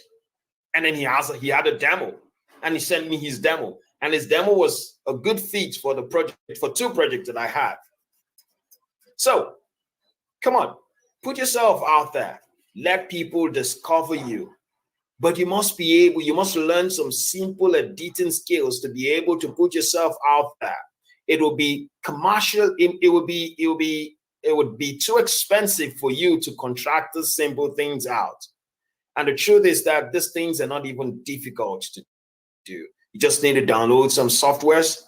And then he had a demo and he sent me his demo. And his demo was a good fit for the project, for two projects that I had. So come on, put yourself out there. Let people discover you. But you must learn some simple editing skills to be able to put yourself out there. It will be commercial. It would be too expensive for you to contract these simple things out. And the truth is that these things are not even difficult to do. You just need to download some softwares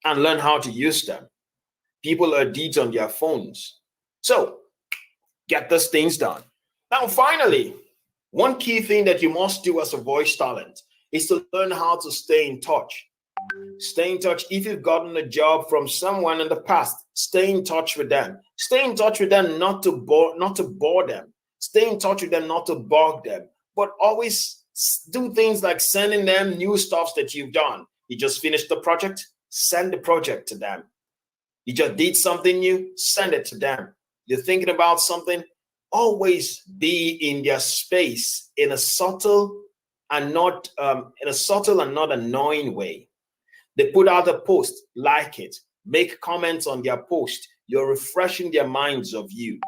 and learn how to use them. People edit on their phones. So get these things done. Now, finally, one key thing that you must do as a voice talent is to learn how to stay in touch. Stay in touch. If you've gotten a job from someone in the past, stay in touch with them. Stay in touch with them not to bore them. Stay in touch with them not to bug them, but always do things like sending them new stuff that you've done. You just finished the project, send the project to them. You just did something new, send it to them. You're thinking about something, always be in their space in a subtle and not annoying way. They put out a post, like it, make comments on their post. You're refreshing their minds of you.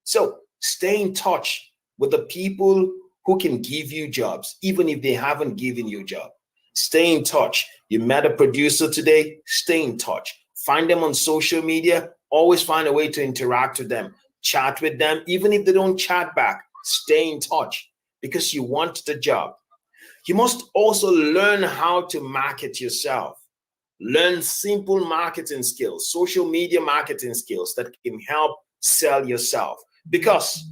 So stay in touch with the people who can give you jobs, even if they haven't given you a job. Stay in touch. You met a producer today, stay in touch. Find them on social media. Always find a way to interact with them. Chat with them. Even if they don't chat back, stay in touch because you want the job. You must also learn how to market yourself. Learn simple marketing skills, social media marketing skills that can help sell yourself. Because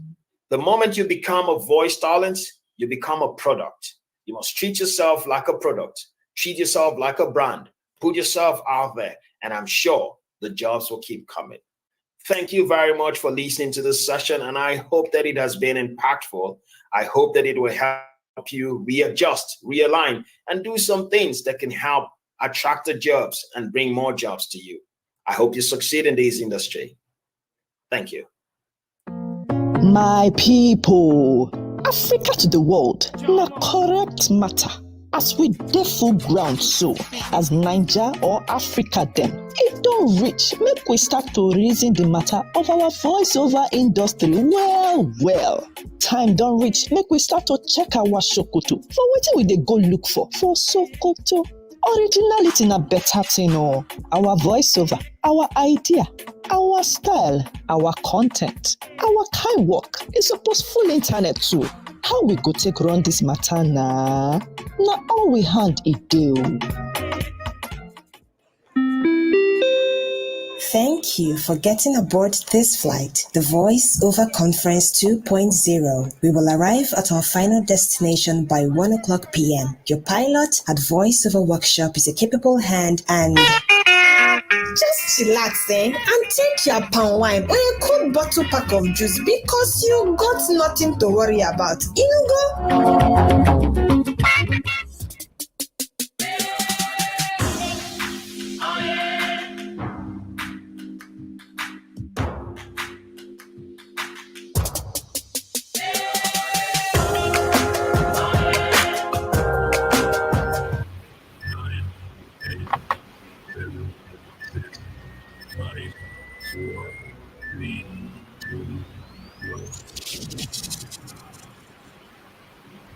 the moment you become a voice talent, you become a product. You must treat yourself like a product. Treat yourself like a brand. Put yourself out there, and I'm sure the jobs will keep coming. Thank you very much for listening to this session, and I hope that it has been impactful. I hope that it will help you readjust, realign, and do some things that can help attract the jobs and bring more jobs to you. I hope you succeed in this industry. Thank you. My people, Africa to the world, na correct matter. As we dey full ground so, as Naija or Africa dem, it don't reach, make we start to reason the matter of our voiceover industry well. Time don't reach, make we start to check our Sokoto for wetin we dey go look for Sokoto. Originality na better thing o. Our voiceover, our idea, our style, our content, our kind work is supposed full internet too. How we go take run this matter na? Na all we hand it do. Thank you for getting aboard this flight, the Voice Over Conference 2.0. We will arrive at our final destination by 1:00 p.m. Your pilot at Voiceover Workshop is a capable hand and... Just relax and take your palm wine or a cool bottle pack of juice because you got nothing to worry about. Ingo?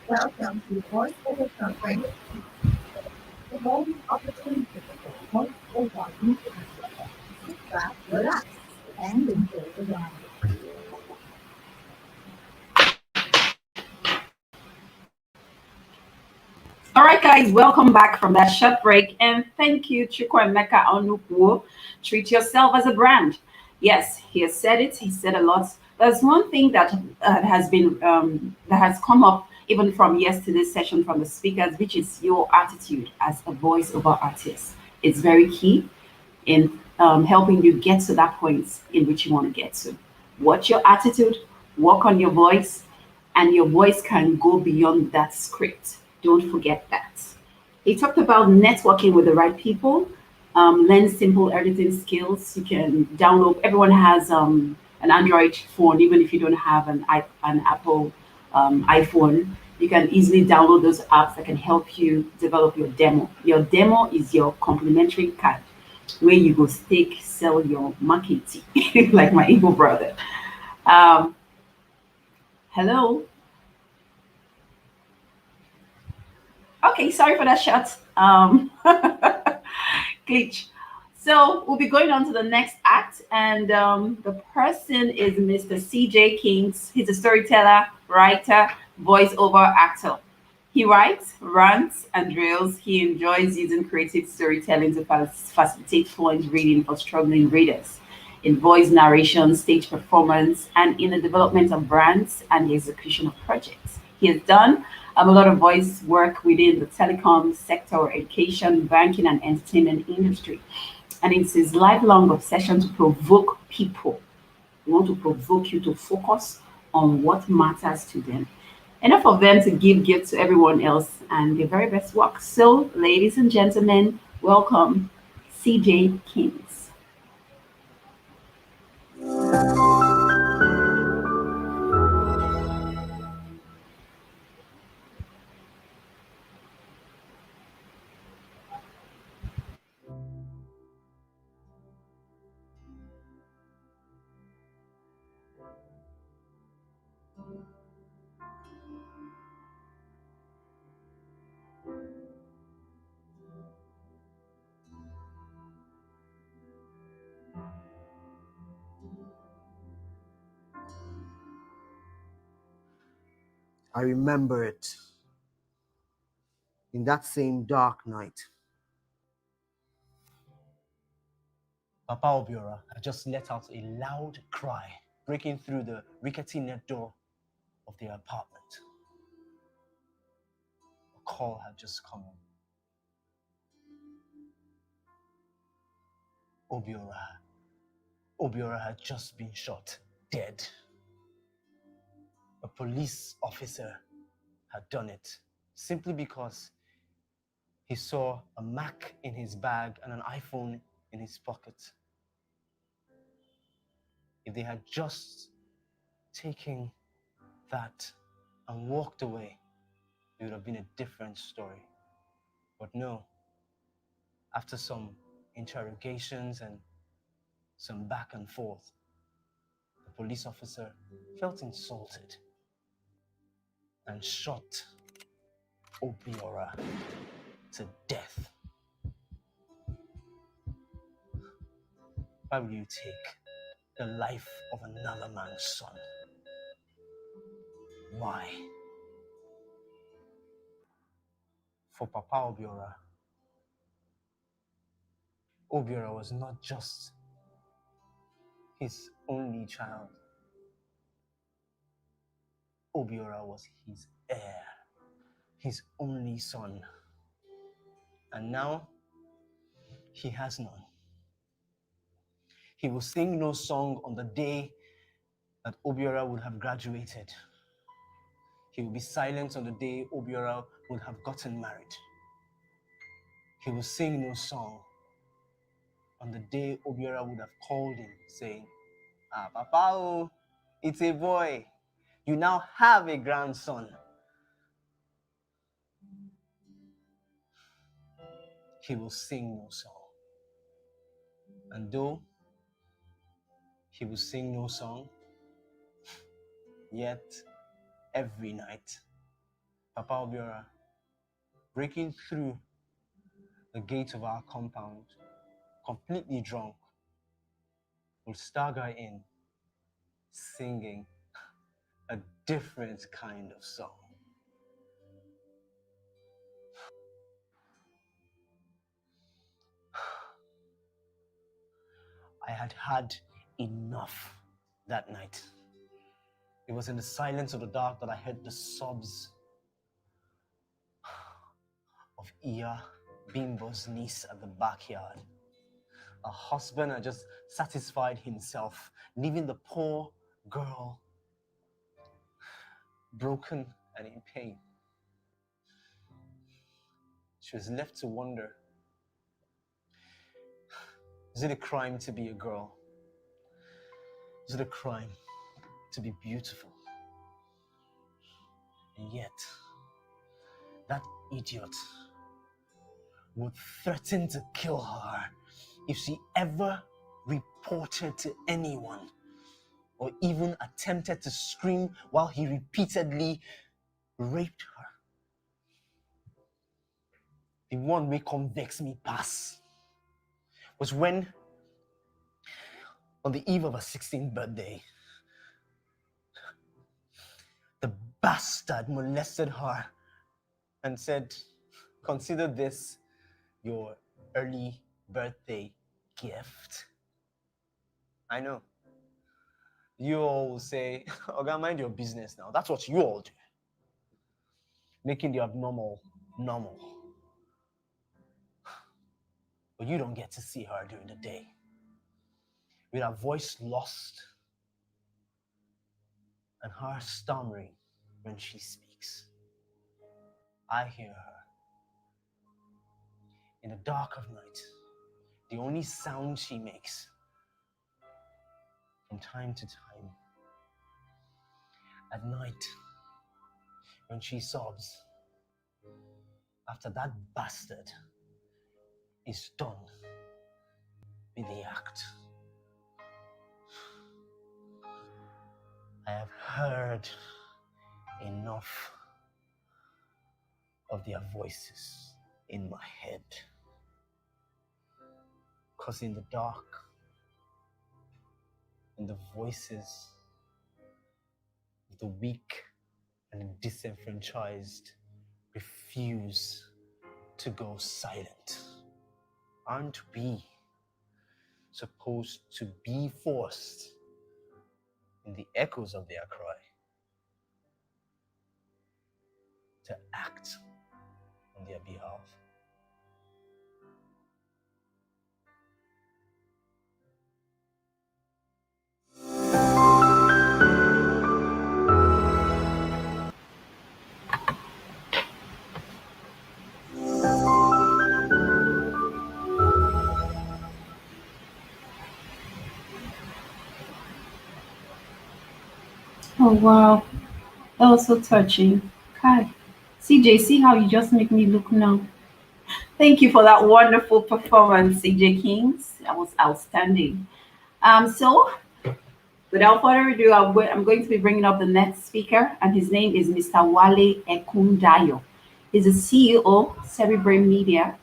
Welcome to Voiceover Conference evolving opportunities for voiceover influencers. Sit back, relax, and enjoy the ride. All right, guys, welcome back from that short break. And thank you, Chukwuemeka Onukwu. Treat yourself as a brand. Yes, he has said it. He said a lot. There's one thing that that has come up even from yesterday's session from the speakers, which is your attitude as a voiceover artist. It's very key in helping you get to that point in which you want to get to. What's your attitude? Work on your voice, and your voice can go beyond that script. Don't forget that. He talked about networking with the right people, learn simple editing skills. You can download, everyone has an Android phone, even if you don't have an Apple iPhone. You can easily download those apps that can help you develop your demo. Your demo is your complimentary card where you go stake, sell your marketing, like my Igbo brother. Um, hello. Okay, sorry for that shot. Glitch. So we'll be going on to the next act, and the person is Mr. C.J. Kings. He's a storyteller, writer, voiceover actor. He writes, rants, and drills. He enjoys using creative storytelling to facilitate fluent reading for struggling readers in voice narration, stage performance, and in the development of brands and the execution of projects. He has done a lot of voice work within the telecom sector, education, banking, and entertainment industry. And it's his lifelong obsession to provoke people. We want to provoke you to focus on what matters to them. Enough of them to give gifts to everyone else and their very best work. So, ladies and gentlemen, welcome CJ Kings. I remember it. In that same dark night, Papa Obiora had just let out a loud cry, breaking through the rickety net door of their apartment. A call had just come in. Obiora had just been shot, dead. A police officer had done it simply because he saw a Mac in his bag and an iPhone in his pocket. If they had just taken that and walked away, it would have been a different story. But no, after some interrogations and some back and forth, the police officer felt insulted and shot Obiora to death. Why would you take the life of another man's son? Why? For Papa Obiora was not just his only child. Obiora was his heir, his only son. And now he has none. He will sing no song on the day that Obiora would have graduated. He will be silent on the day Obiora would have gotten married. He will sing no song on the day Obiora would have called him, saying, Papa, oh, it's a boy. You now have a grandson. He will sing no song. And though he will sing no song, yet every night, Papa Obiora, breaking through the gate of our compound, completely drunk, will stagger in, singing a different kind of song. I had had enough that night. It was in the silence of the dark that I heard the sobs of Iya, Bimbo's niece at the backyard. A husband had just satisfied himself, leaving the poor girl broken and in pain. She was left to wonder, is it a crime to be a girl? Is it a crime to be beautiful? And yet, that idiot would threaten to kill her if she ever reported to anyone or even attempted to scream while he repeatedly raped her. The one way convex me pass was when, on the eve of her 16th birthday, the bastard molested her and said, consider this your early birthday gift. I know. You all will say, Oga, mind your business now. That's what you all do. Making the abnormal normal. But you don't get to see her during the day. With her voice lost and her stammering when she speaks. I hear her. In the dark of night, the only sound she makes from time to time. At night, when she sobs, after that bastard is done with the act. I have heard enough of their voices in my head. Because in the dark, and the voices of the weak and disenfranchised refuse to go silent. Aren't we supposed to be forced in the echoes of their cry to act on their behalf? Oh, wow. That was so touching. Kai. CJ, see how you just make me look now? Thank you for that wonderful performance, CJ Kings. That was outstanding. So, without further ado, I'm going to be bringing up the next speaker, and his name is Mr. Wale Ekundayo. He's the CEO, Cerebrain Media.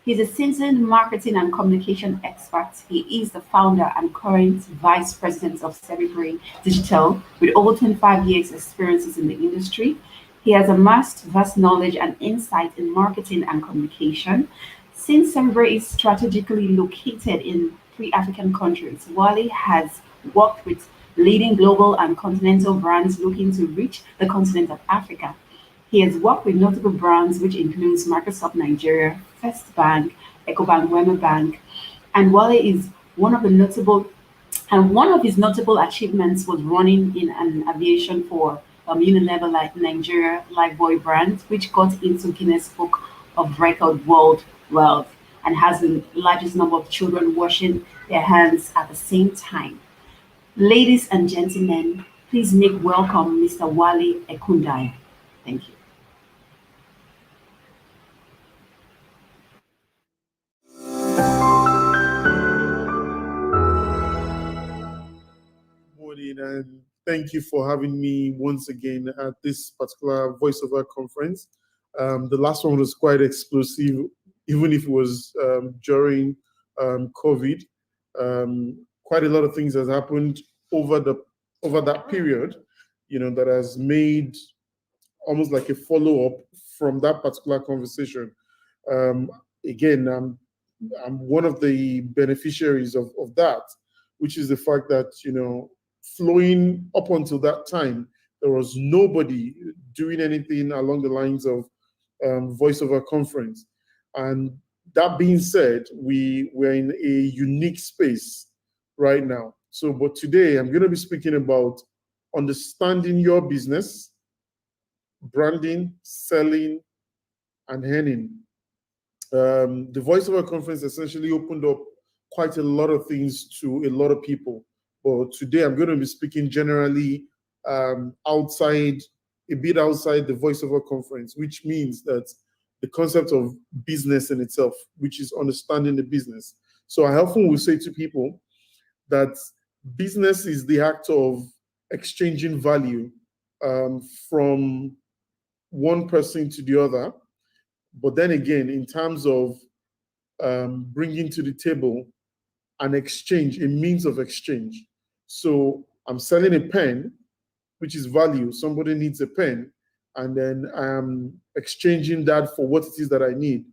He's a seasoned marketing and communication expert. He is the founder and current vice president of Cerebrain Digital with over 25 years experiences in the industry. He has amassed vast knowledge and insight in marketing and communication. Since Cerebrain is strategically located in 3 African countries, Wale has worked with leading global and continental brands looking to reach the continent of Africa. He has worked with notable brands which includes Microsoft Nigeria, First Bank, EcoBank, Wema Bank, and Wale is one of his notable achievements was running in an aviation for Unilever like Nigeria Lifebuoy brand, which got into Guinness Book of Record World Wealth and has the largest number of children washing their hands at the same time. Ladies and gentlemen, please make welcome Mr. Wale Ekundayo. Thank you. Morning, and thank you for having me once again at this particular voiceover conference. The last one was quite explosive. even if it was during COVID. Quite a lot of things has happened over that period, that has made almost like a follow-up from that particular conversation. Again, I'm one of the beneficiaries of that, which is the fact that, flowing up until that time, there was nobody doing anything along the lines of voiceover conference. And that being said, we're in a unique space right now. So, but today I'm going to be speaking about understanding your business, branding, selling, and earning. The voiceover conference essentially opened up quite a lot of things to a lot of people. But today I'm going to be speaking generally outside the voiceover conference, which means that the concept of business in itself, which is understanding the business. So I often will say to people that business is the act of exchanging value from one person to the other. But then again, in terms of bringing to the table an exchange, a means of exchange. So I'm selling a pen, which is value. Somebody needs a pen, and then I'm exchanging that for what it is that I need.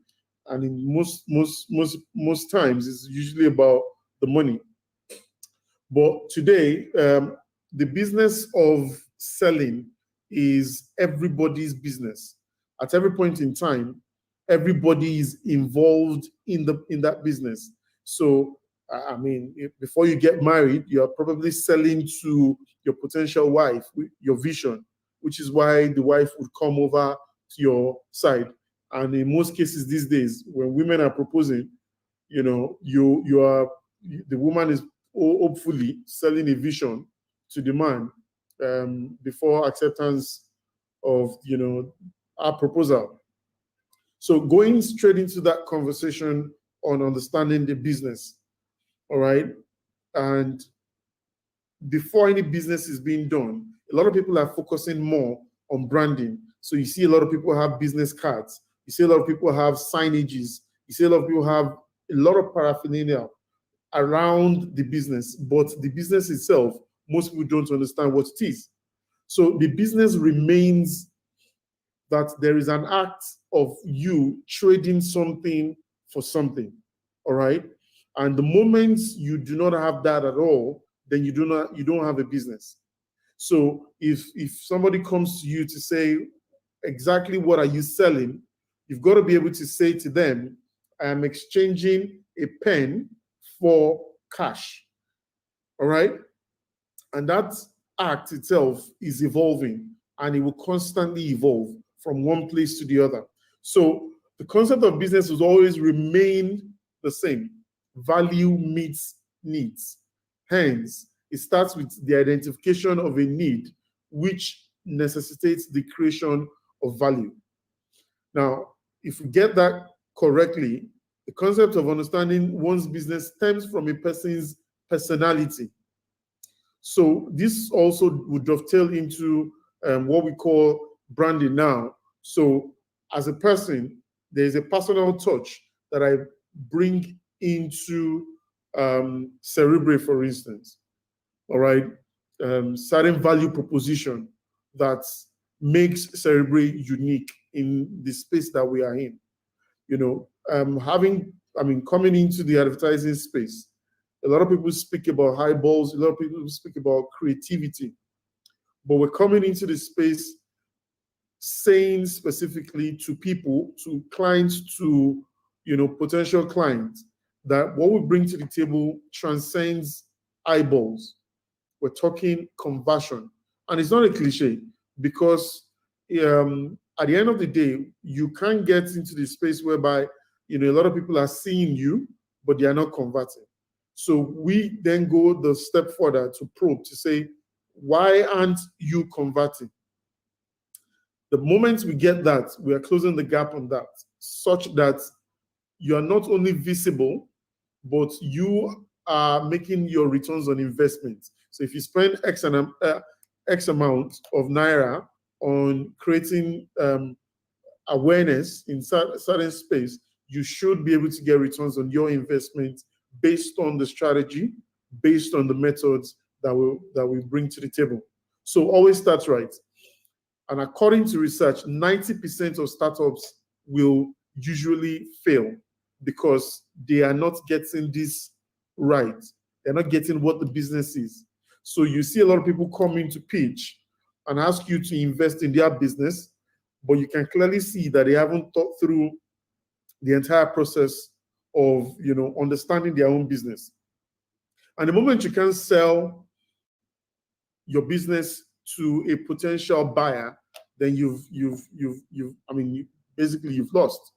And in most times, it's usually about the money. But today, the business of selling is everybody's business. At every point in time, everybody is involved in that business. So, I mean, before you get married, you're probably selling to your potential wife your vision, which is why the wife would come over to your side. And in most cases these days, when women are proposing, the woman is hopefully selling a vision to the man before acceptance of our proposal. So going straight into that conversation on understanding the business, all right? And before any business is being done, a lot of people are focusing more on branding. So you see a lot of people have business cards. You see a lot of people have signages. You see a lot of people have a lot of paraphernalia around the business, but the business itself, most people don't understand what it is. So the business remains that there is an act of you trading something for something, all right? And the moment you do not have that at all, then you don't have a business. So if somebody comes to you to say, exactly what are you selling, you've got to be able to say to them, I am exchanging a pen for cash, all right? And that act itself is evolving, and it will constantly evolve from one place to the other. So the concept of business has always remained the same. Value meets needs. Hence, it starts with the identification of a need, which necessitates the creation of value. Now, if we get that correctly, the concept of understanding one's business stems from a person's personality. So this also would dovetail into what we call branding now. So as a person, there's a personal touch that I bring into Cerebre, for instance. All right, certain value proposition that makes Cerebre unique in the space that we are in. Coming into the advertising space, a lot of people speak about high balls, a lot of people speak about creativity, but we're coming into the space saying specifically to people, to clients, to potential clients, that what we bring to the table transcends eyeballs. We're talking conversion. And it's not a cliche, because at the end of the day, you can't get into the space whereby a lot of people are seeing you, but they are not converting. So we then go the step further to probe, to say, why aren't you converting? The moment we get that, we are closing the gap on that, such that you are not only visible, but you are making your returns on investment. So if you spend X amount of Naira on creating awareness in certain space, you should be able to get returns on your investment based on the strategy, based on the methods that we bring to the table. So always start right. And according to research, 90% of startups will usually fail because they are not getting this right. They're not getting what the business is. So you see a lot of people come in to pitch and ask you to invest in their business, but you can clearly see that they haven't thought through the entire process of, you know, understanding their own business. And the moment you can sell your business to a potential buyer, then basically you've lost.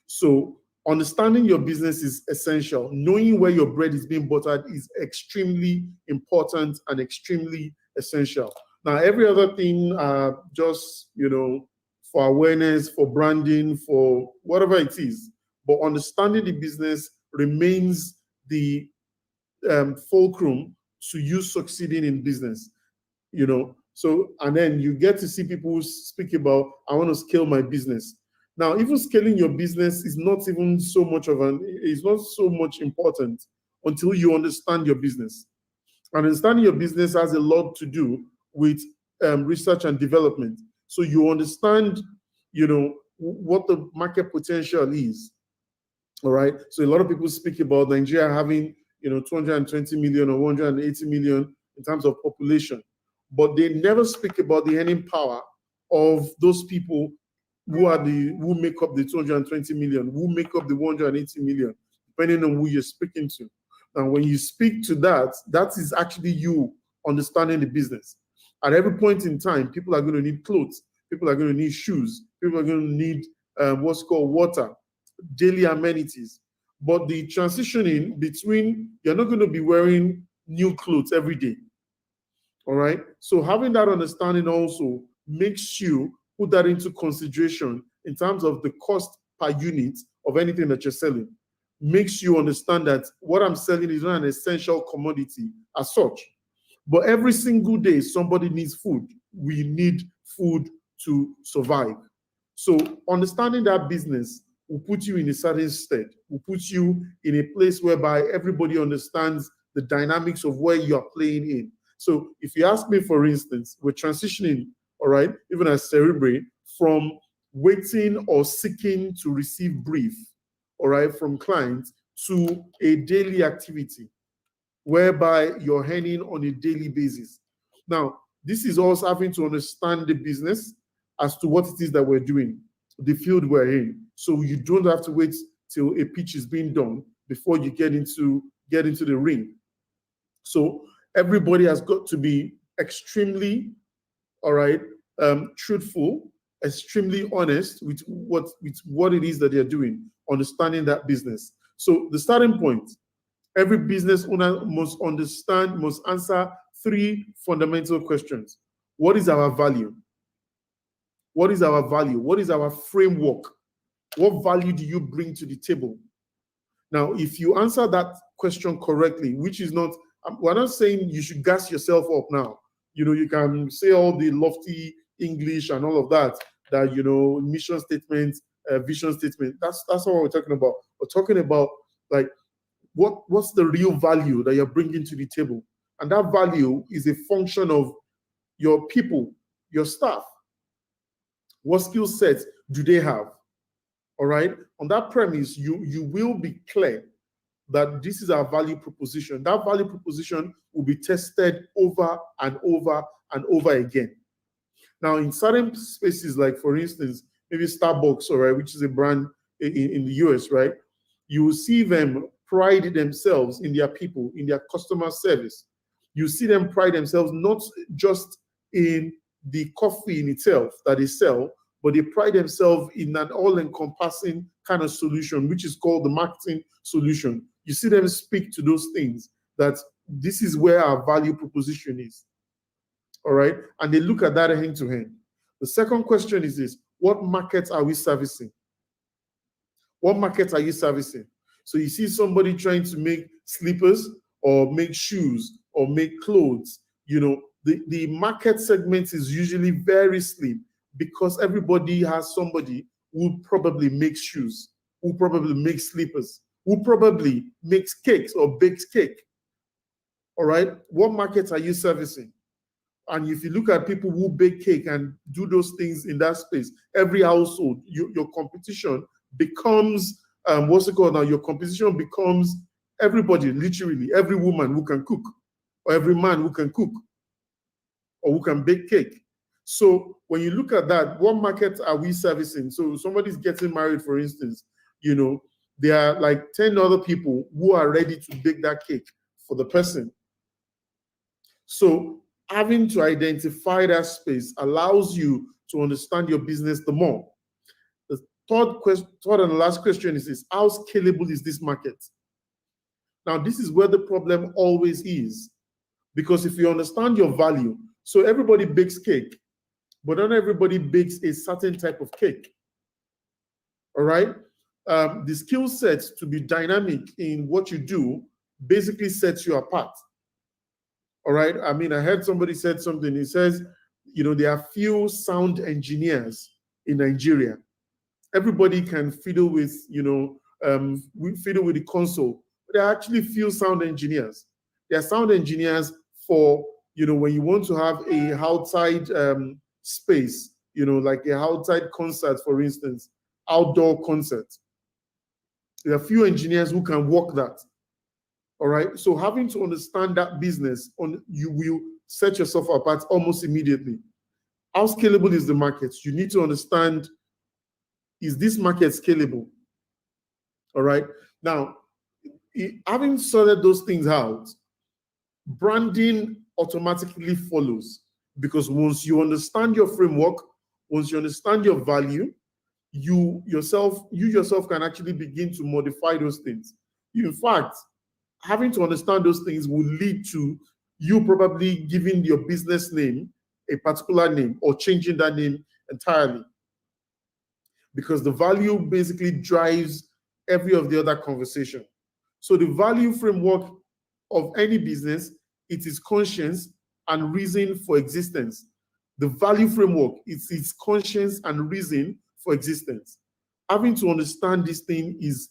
So understanding your business is essential. Knowing where your bread is being buttered is extremely important and extremely essential. Now, every other thing, just, you know, for awareness, for branding, for whatever it is, but understanding the business remains the fulcrum to you succeeding in business, you know. So, and then you get to see people speak about, I want to scale my business. Now, even scaling your business is not even so much it's not so much important until you understand your business. And understanding your business has a lot to do with research and development. So you understand, you know, what the market potential is. All right. So a lot of people speak about Nigeria having, you know, 220 million or 180 million in terms of population, but they never speak about the earning power of those people who make up the 220 million, who make up the 180 million, depending on who you're speaking to. And when you speak to that, that is actually you understanding the business. At every point in time, people are going to need clothes, people are going to need shoes, people are going to need what's called water, daily amenities. But the transitioning between, you're not going to be wearing new clothes every day. All right. So having that understanding also makes you put that into consideration in terms of the cost per unit of anything that you're selling. Makes you understand that what I'm selling is not an essential commodity as such. But every single day, somebody needs food. We need food to survive. So understanding that business will put you in a certain state, will put you in a place whereby everybody understands the dynamics of where you are playing in. So if you ask me, for instance, we're transitioning, all right, even as Cerebre, from waiting or seeking to receive brief, all right, from clients to a daily activity whereby you're earning on a daily basis. Now, this is also having to understand the business as to what it is that we're doing, the field we're in. So you don't have to wait till a pitch is being done before you get into the ring. So everybody has got to be extremely, all right, truthful, extremely honest with what it is that they're doing, understanding that business. So the starting point, every business owner must answer 3 fundamental questions. What is our value? What is our value? What is our framework? What value do you bring to the table? Now, if you answer that question correctly, which is not, we're not saying you should gas yourself up now. You know, you can say all the lofty English and all of that, you know, mission statement, vision statement. That's not what we're talking about. We're talking about, like, what's the real value that you're bringing to the table? And that value is a function of your people, your staff. What skill sets do they have? All right. On that premise, you will be clear that this is our value proposition. That value proposition will be tested over and over and over again. Now, in certain spaces, like for instance, maybe Starbucks, all right, which is a brand in the US, right? You will see them pride themselves in their people, in their customer service. You see them pride themselves not just in the coffee in itself that they sell, but they pride themselves in an all-encompassing kind of solution, which is called the marketing solution. You see them speak to those things, that this is where our value proposition is. All right? And they look at that hand to hand. The second question is this: what markets are we servicing? What markets are you servicing? So you see somebody trying to make slippers or make shoes or make clothes, you know, the market segment is usually very slim because everybody has somebody who probably makes shoes. who probably makes slippers, who probably makes cakes or bakes cake. All right, what markets are you servicing? And if you look at people who bake cake and do those things in that space, every household, your competition becomes, what's it called now? Your competition becomes everybody, literally, every woman who can cook, or every man who can cook, or who can bake cake. So when you look at that, what market are we servicing? So somebody's getting married, for instance, you know, there are like 10 other people who are ready to bake that cake for the person. So having to identify that space allows you to understand your business the more. The third and last question is how scalable is this market? Now, this is where the problem always is, because if you understand your value, so everybody bakes cake, but not everybody bakes a certain type of cake. All right? The skill set to be dynamic in what you do basically sets you apart. All right? I mean, I heard somebody said something. He says, you know, there are few sound engineers in Nigeria. Everybody can fiddle with, you know, fiddle with the console. But there are actually few sound engineers. There are sound engineers for, you know, when you want to have a outside space, you know, like a outside concert, for instance, outdoor concert. There are few engineers who can work that. All right. So having to understand that business, you will set yourself apart almost immediately. How scalable is the market? You need to understand, is this market scalable? All right. Now, having sorted those things out, branding automatically follows, because once you understand your framework, once you understand your value, you yourself can actually begin to modify those things. In fact, having to understand those things will lead to you probably giving your business name a particular name or changing that name entirely, because the value basically drives every of the other conversation. So the value framework of any business, it is conscience and reason for existence. The value framework, it's its conscience and reason for existence. Having to understand this thing is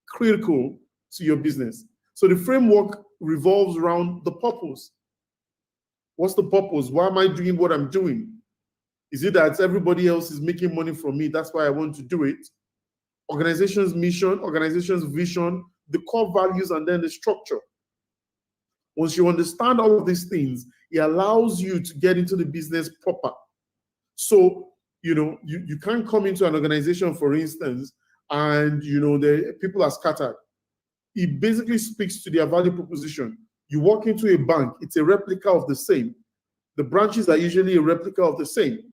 critical to your business. So the framework revolves around the purpose. What's the purpose? Why am I doing what I'm doing? Is it that everybody else is making money from me? That's why I want to do it. Organization's mission, organization's vision, the core values, and then the structure. Once you understand all of these things, it allows you to get into the business proper. So, you know, you can't come into an organization, for instance, and, you know, the people are scattered. It basically speaks to their value proposition. You walk into a bank, it's a replica of the same. The branches are usually a replica of the same.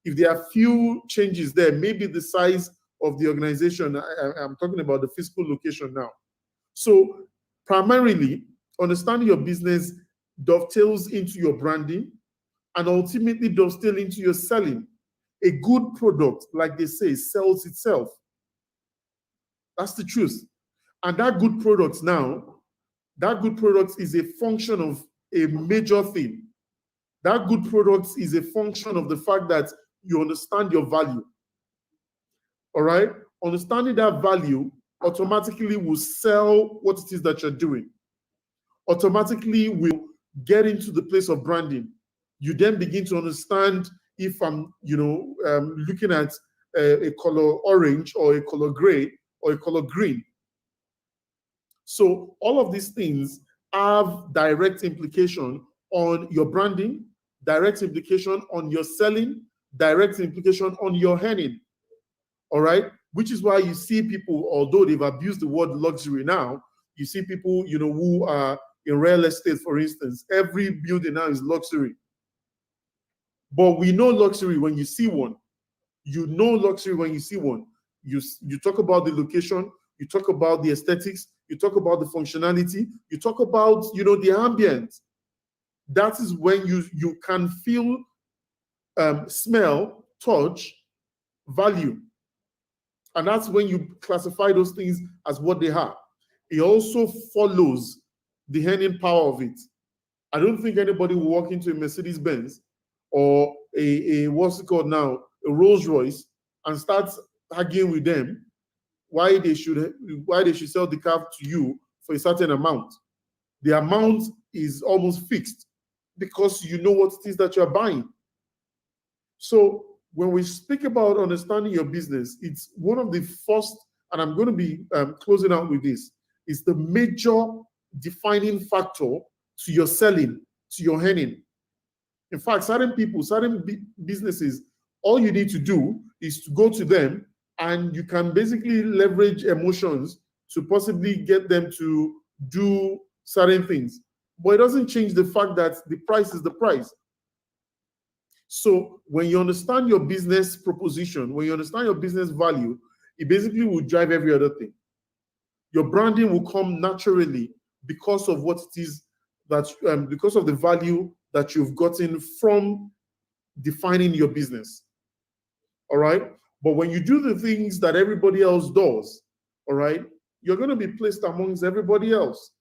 If there are few changes there, maybe the size of the organization, I'm talking about the physical location now. So primarily, understanding your business dovetails into your branding and ultimately dovetails into your selling. A good product, like they say, sells itself. That's the truth. And that good product now, that good product is a function of a major thing. That good product is a function of the fact that you understand your value. All right? Understanding that value automatically will sell what it is that you're doing. Automatically will get into the place of branding. You then begin to understand if I'm, you know, looking at a color orange or a color gray or a color green. So all of these things have direct implication on your branding, direct implication on your selling, direct implication on your earning. All right? Which is why you see people, although they've abused the word luxury now, you see people, you know, who are in real estate, for instance. Every building now is luxury. But we know luxury when you see one. You know luxury when you see one. You talk about the location, you talk about the aesthetics, you talk about the functionality, you talk about, you know, the ambient. That is when you can feel, smell, touch, value. And that's when you classify those things as what they are. It also follows the earning power of it. I don't think anybody will walk into a Mercedes-Benz or a what's it called now, a Rolls-Royce, and start arguing with them why they should sell the car to you for a certain amount. The amount is almost fixed because you know what it is that you're buying. So when we speak about understanding your business, it's one of the first, and I'm going to be closing out with this, is the major defining factor to your selling, to your earning. In fact, certain people, certain businesses, all you need to do is to go to them and you can basically leverage emotions to possibly get them to do certain things. But it doesn't change the fact that the price is the price. So when you understand your business proposition, when you understand your business value, it basically will drive every other thing. Your branding will come naturally because of what it is that, because of the value that you've gotten from defining your business. All right. But when you do the things that everybody else does, all right, you're going to be placed amongst everybody else.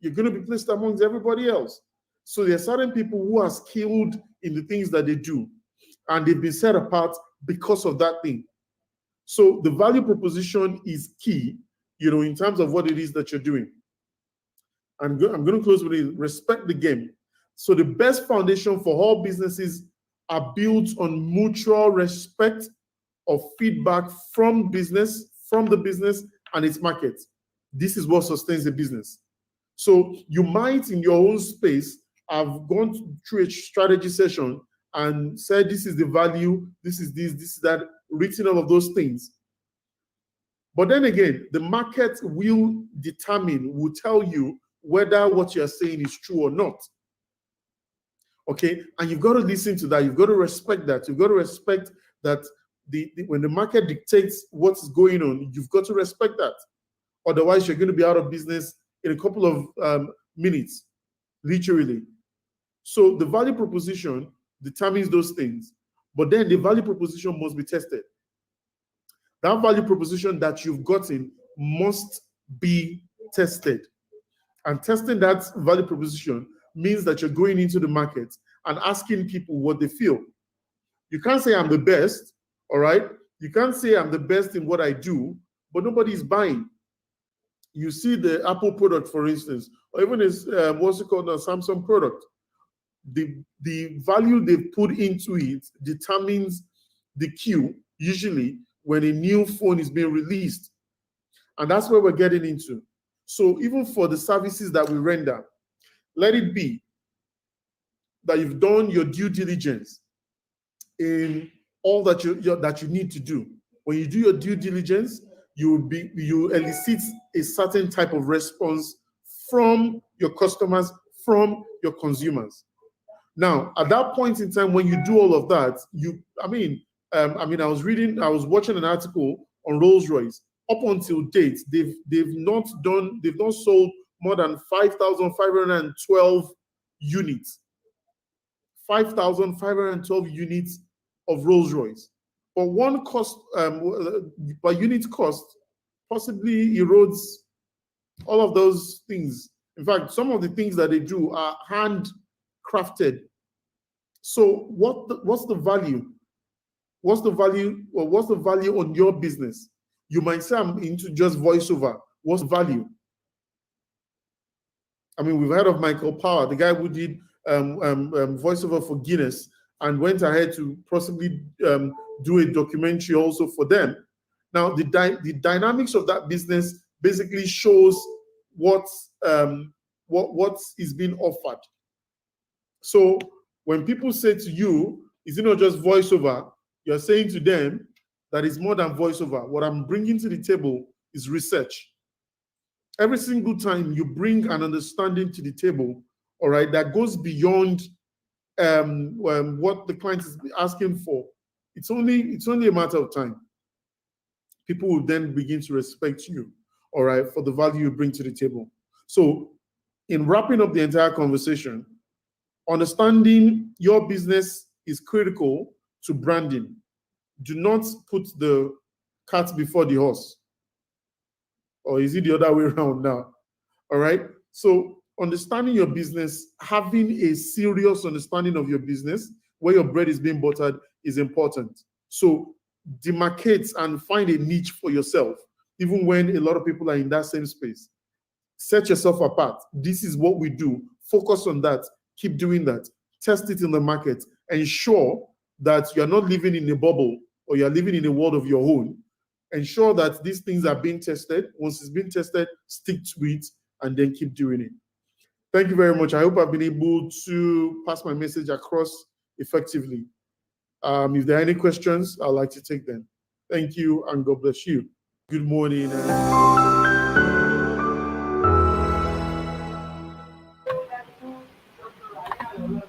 You're going to be placed amongst everybody else. So there are certain people who are skilled in the things that they do, and they've been set apart because of that thing. So the value proposition is key, you know, in terms of what it is that you're doing. I'm going to close with it. Respect the game. So the best foundation for all businesses are built on mutual respect of feedback from the business and its market. This is what sustains the business. So you might, in your own space, have gone through a strategy session and said, this is the value, this is this is that, written all of those things. But then again, the market will tell you whether what you're saying is true or not. Okay, and you've got to listen to that. You've got to respect that. You've got to respect that when the market dictates what's going on, you've got to respect that. Otherwise, you're going to be out of business in a couple of minutes, literally. So the value proposition determines those things, but then the value proposition must be tested. That value proposition that you've gotten must be tested. And testing that value proposition means that you're going into the market and asking people what they feel. You can't say I'm the best, all right? You can't say I'm the best in what I do, but nobody's buying. You see the Apple product, for instance, or even what's it called, a Samsung product. The value they put into it determines the queue, usually when a new phone is being released. And that's where we're getting into. So even for the services that we render, let it be that you've done your due diligence in all that you need to do. When you do your due diligence, you elicit a certain type of response from your customers, from your consumers. Now, at that point in time, when you do all of that, I was watching an article on Rolls-Royce. Up until date, they've not sold more than 5,512 units. 5,512 units of Rolls-Royce. But one cost, per unit cost, possibly erodes all of those things. In fact, some of the things that they do are handcrafted. So what's the value? What's the value? Well, what's the value on your business? You might say, I'm into just voiceover. What's value? I mean, we've heard of Michael Power, the guy who did voiceover for Guinness and went ahead to possibly do a documentary also for them. Now, the dynamics of that business basically shows what is being offered. So when people say to you, is it not just voiceover? You're saying to them that it's more than voiceover. What I'm bringing to the table is research. Every single time you bring an understanding to the table, all right, that goes beyond what the client is asking for, it's only a matter of time. People will then begin to respect you, all right, for the value you bring to the table. So in wrapping up the entire conversation, understanding your business is critical to branding. Do not put the cart before the horse. Or is it the other way around now? All right. So understanding your business, having a serious understanding of your business, where your bread is being buttered, is important. So demarcate and find a niche for yourself. even when a lot of people are in that same space. Set yourself apart. This is what we do. Focus on that. Keep doing that. Test it in the market. Ensure that you're not living in a bubble or you're living in a world of your own. Ensure that these things are being tested. Once it's been tested, stick to it and then keep doing it. Thank you very much. I hope I've been able to pass my message across effectively. If there are any questions, I'd like to take them. Thank you and God bless you. Good morning.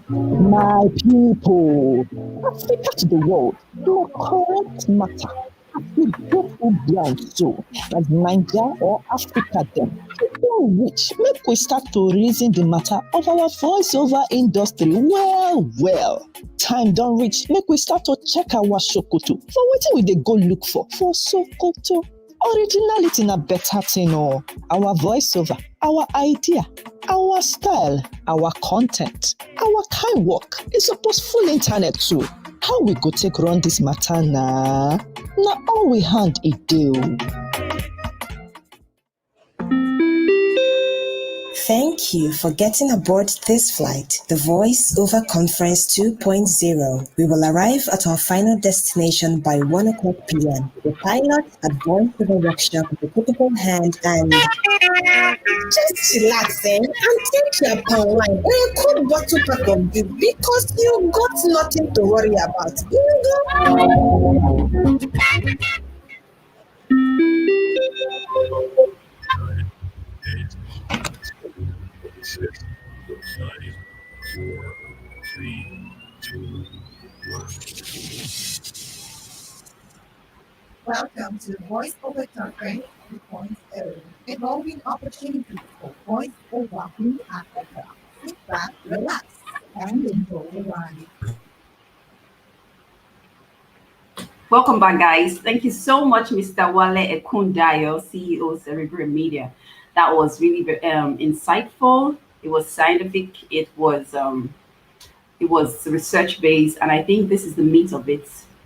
My people, Africa to the world, do correct matter. As we go full ground so, as Niger or Africa them, don't reach, make we start to reason the matter of our voiceover industry well. Time don't reach, make we start to check our Sokoto. For wetin we dey go look for Sokoto. Originality na better thing o. Our voiceover, our idea, our style, our content, our kind work is supposed full internet too. How we go take run this matter na? Na all we hand it do. Thank you for getting aboard this flight, the Voice Over Conference 2.0. We will arrive at our final destination by 1 o'clock p.m. The pilot at Voiceover Workshop with a typical hand and just relaxing and take your palm wine or a cold bottle pack of beer because you got nothing to worry about. Six, 5, 4, 3, 2, 1. Welcome to the Voiceover Conference 2.0, evolving opportunities for voiceover in Africa. Sit back, relax, and enjoy the ride. Welcome back, guys. Thank you so much, Mr. Wale Ekundayo, CEO of Cerebral Media. That was really insightful. It was scientific. It was research based, and I think this is the meat of it.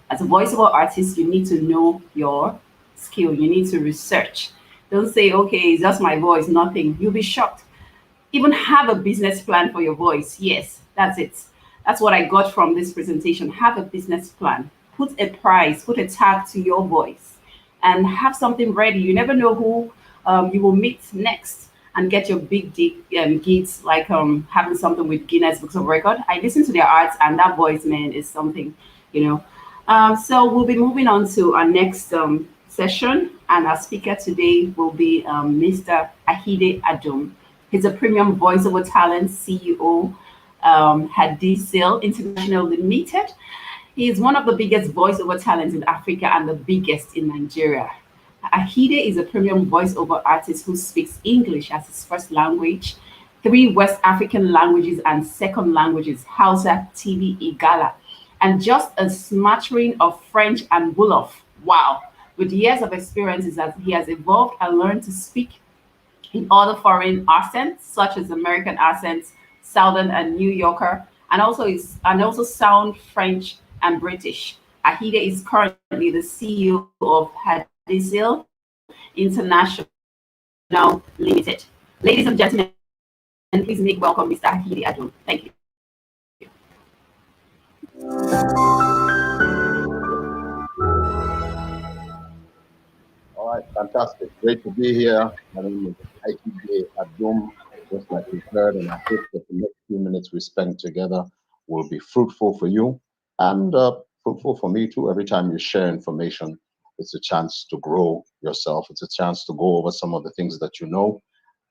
As a voiceover artist, you need to know your skill. You need to research. Don't say, okay, it's just my voice, nothing. You'll be shocked. Even have a business plan for your voice. Yes, that's it. That's what I got from this presentation. Have a business plan. Put a price, put a tag to your voice, and have something ready. You never know who you will meet next and get your big gigs, like having something with Guinness Books of Record. I listen to their arts, and that voice, man, is something, So we'll be moving on to our next session, and our speaker today will be Mr. Ayode Adom. He's a premium voiceover talent CEO, Hadisel International Limited. He is one of the biggest voiceover talents in Africa and the biggest in Nigeria. Ayode is a premium voiceover artist who speaks English as his first language, 3 West African languages and second languages, Hausa, TV, Igala, and just a smattering of French and Wolof. Wow. With years of experiences, as he has evolved and learned to speak in other foreign accents, such as American accents, Southern and New Yorker, and also sound French and British. Ayode is currently the CEO of Hadisel International Limited. Ladies and gentlemen, please make welcome Mr. Ayode Adom. Thank you. All right, fantastic. Great to be here. My name is Ayode Adom, just like we heard, and I hope that the next few minutes we spend together will be fruitful for you and fruitful for me too. Every time you share information, it's a chance to grow yourself. It's a chance to go over some of the things that you know,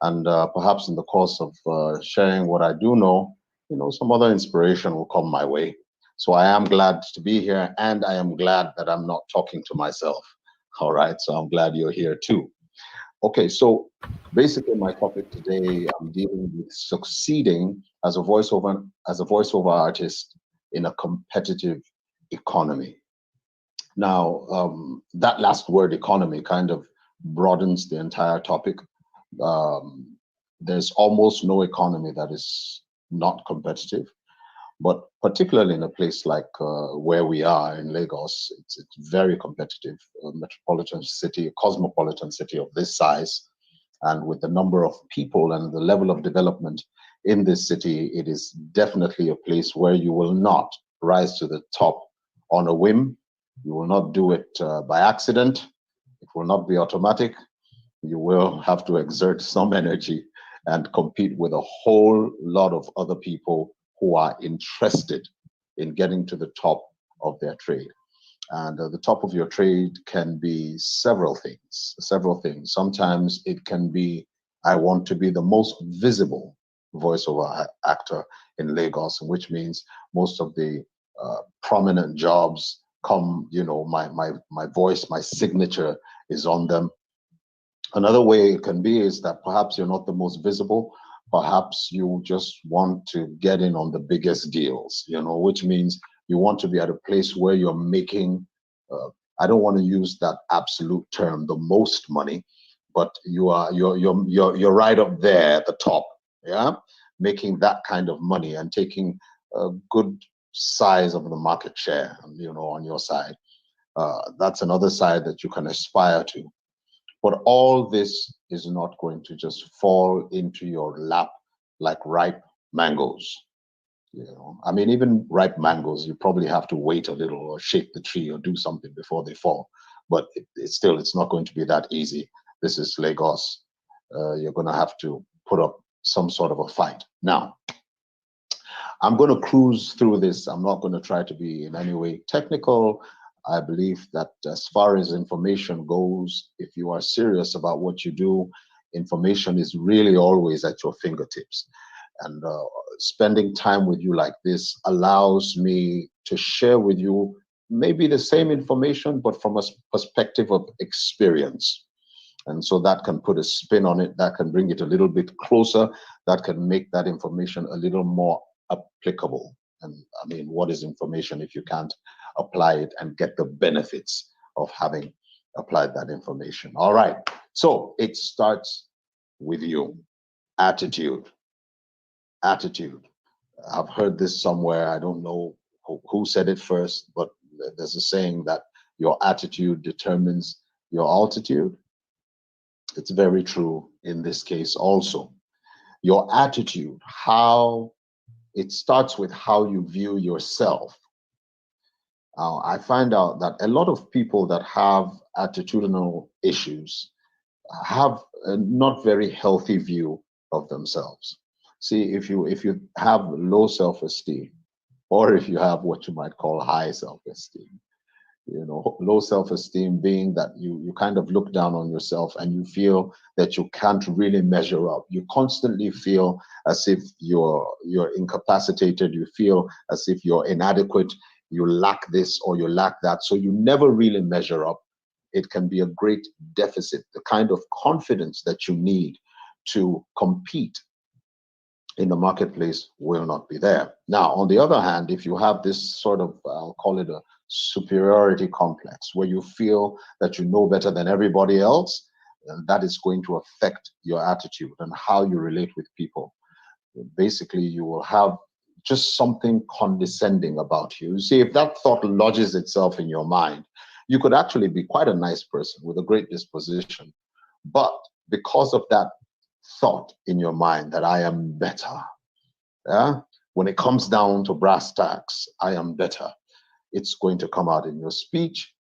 and perhaps in the course of sharing what I do know, some other inspiration will come my way. So I am glad to be here, and I am glad that I'm not talking to myself. All right, so I'm glad you're here too. Okay, so basically my topic today, I'm dealing with succeeding as a voiceover artist in a competitive economy. Now, that last word, economy, kind of broadens the entire topic. There's almost no economy that is not competitive. But particularly in a place like where we are in Lagos, it's very competitive. A metropolitan city, a cosmopolitan city of this size, and with the number of people and the level of development in this city, it is definitely a place where you will not rise to the top on a whim. You will not do it by accident. It will not be automatic. You will have to exert some energy and compete with a whole lot of other people who are interested in getting to the top of their trade. And the top of your trade can be several things, Sometimes it can be, I want to be the most visible voiceover actor in Lagos, which means most of the prominent jobs come, my voice, my signature is on them. Another way it can be is that perhaps you're not the most visible. Perhaps you just want to get in on the biggest deals, which means you want to be at a place where you're making, I don't want to use that absolute term, the most money, but you're right up there at the top, yeah, making that kind of money and taking a good size of the market share, on your side. That's another side that you can aspire to. But all this is not going to just fall into your lap like ripe mangoes. I mean, even ripe mangoes, you probably have to wait a little or shake the tree or do something before they fall. But it's not going to be that easy. This is Lagos. You're going to have to put up some sort of a fight. Now, I'm going to cruise through this. I'm not going to try to be in any way technical. I believe that as far as information goes, if you are serious about what you do, information is really always at your fingertips. And spending time with you like this allows me to share with you maybe the same information, but from a perspective of experience. And so that can put a spin on it, that can bring it a little bit closer, that can make that information a little more applicable. And I mean, what is information if you can't apply it and get the benefits of having applied that information? All right, so it starts with you. Attitude. I've heard this somewhere. I don't know who said it first, but there's a saying that your attitude determines your altitude. It's very true in this case also. Your attitude, it starts with how you view yourself. I find out that a lot of people that have attitudinal issues have a not very healthy view of themselves. See, if you have low self-esteem, or if you have what you might call high self-esteem, low self-esteem being that you kind of look down on yourself and you feel that you can't really measure up. You constantly feel as if you're incapacitated. You feel as if you're inadequate. You lack this or you lack that. So you never really measure up. It can be a great deficit. The kind of confidence that you need to compete in the marketplace will not be there. Now, on the other hand, if you have this sort of, I'll call it a superiority complex, where you feel that you know better than everybody else, that is going to affect your attitude and how you relate with people. Basically, you will have just something condescending about you. See, if that thought lodges itself in your mind, you could actually be quite a nice person with a great disposition. But because of that thought in your mind that I am better, yeah, when it comes down to brass tacks, I am better, it's going to come out in your speech.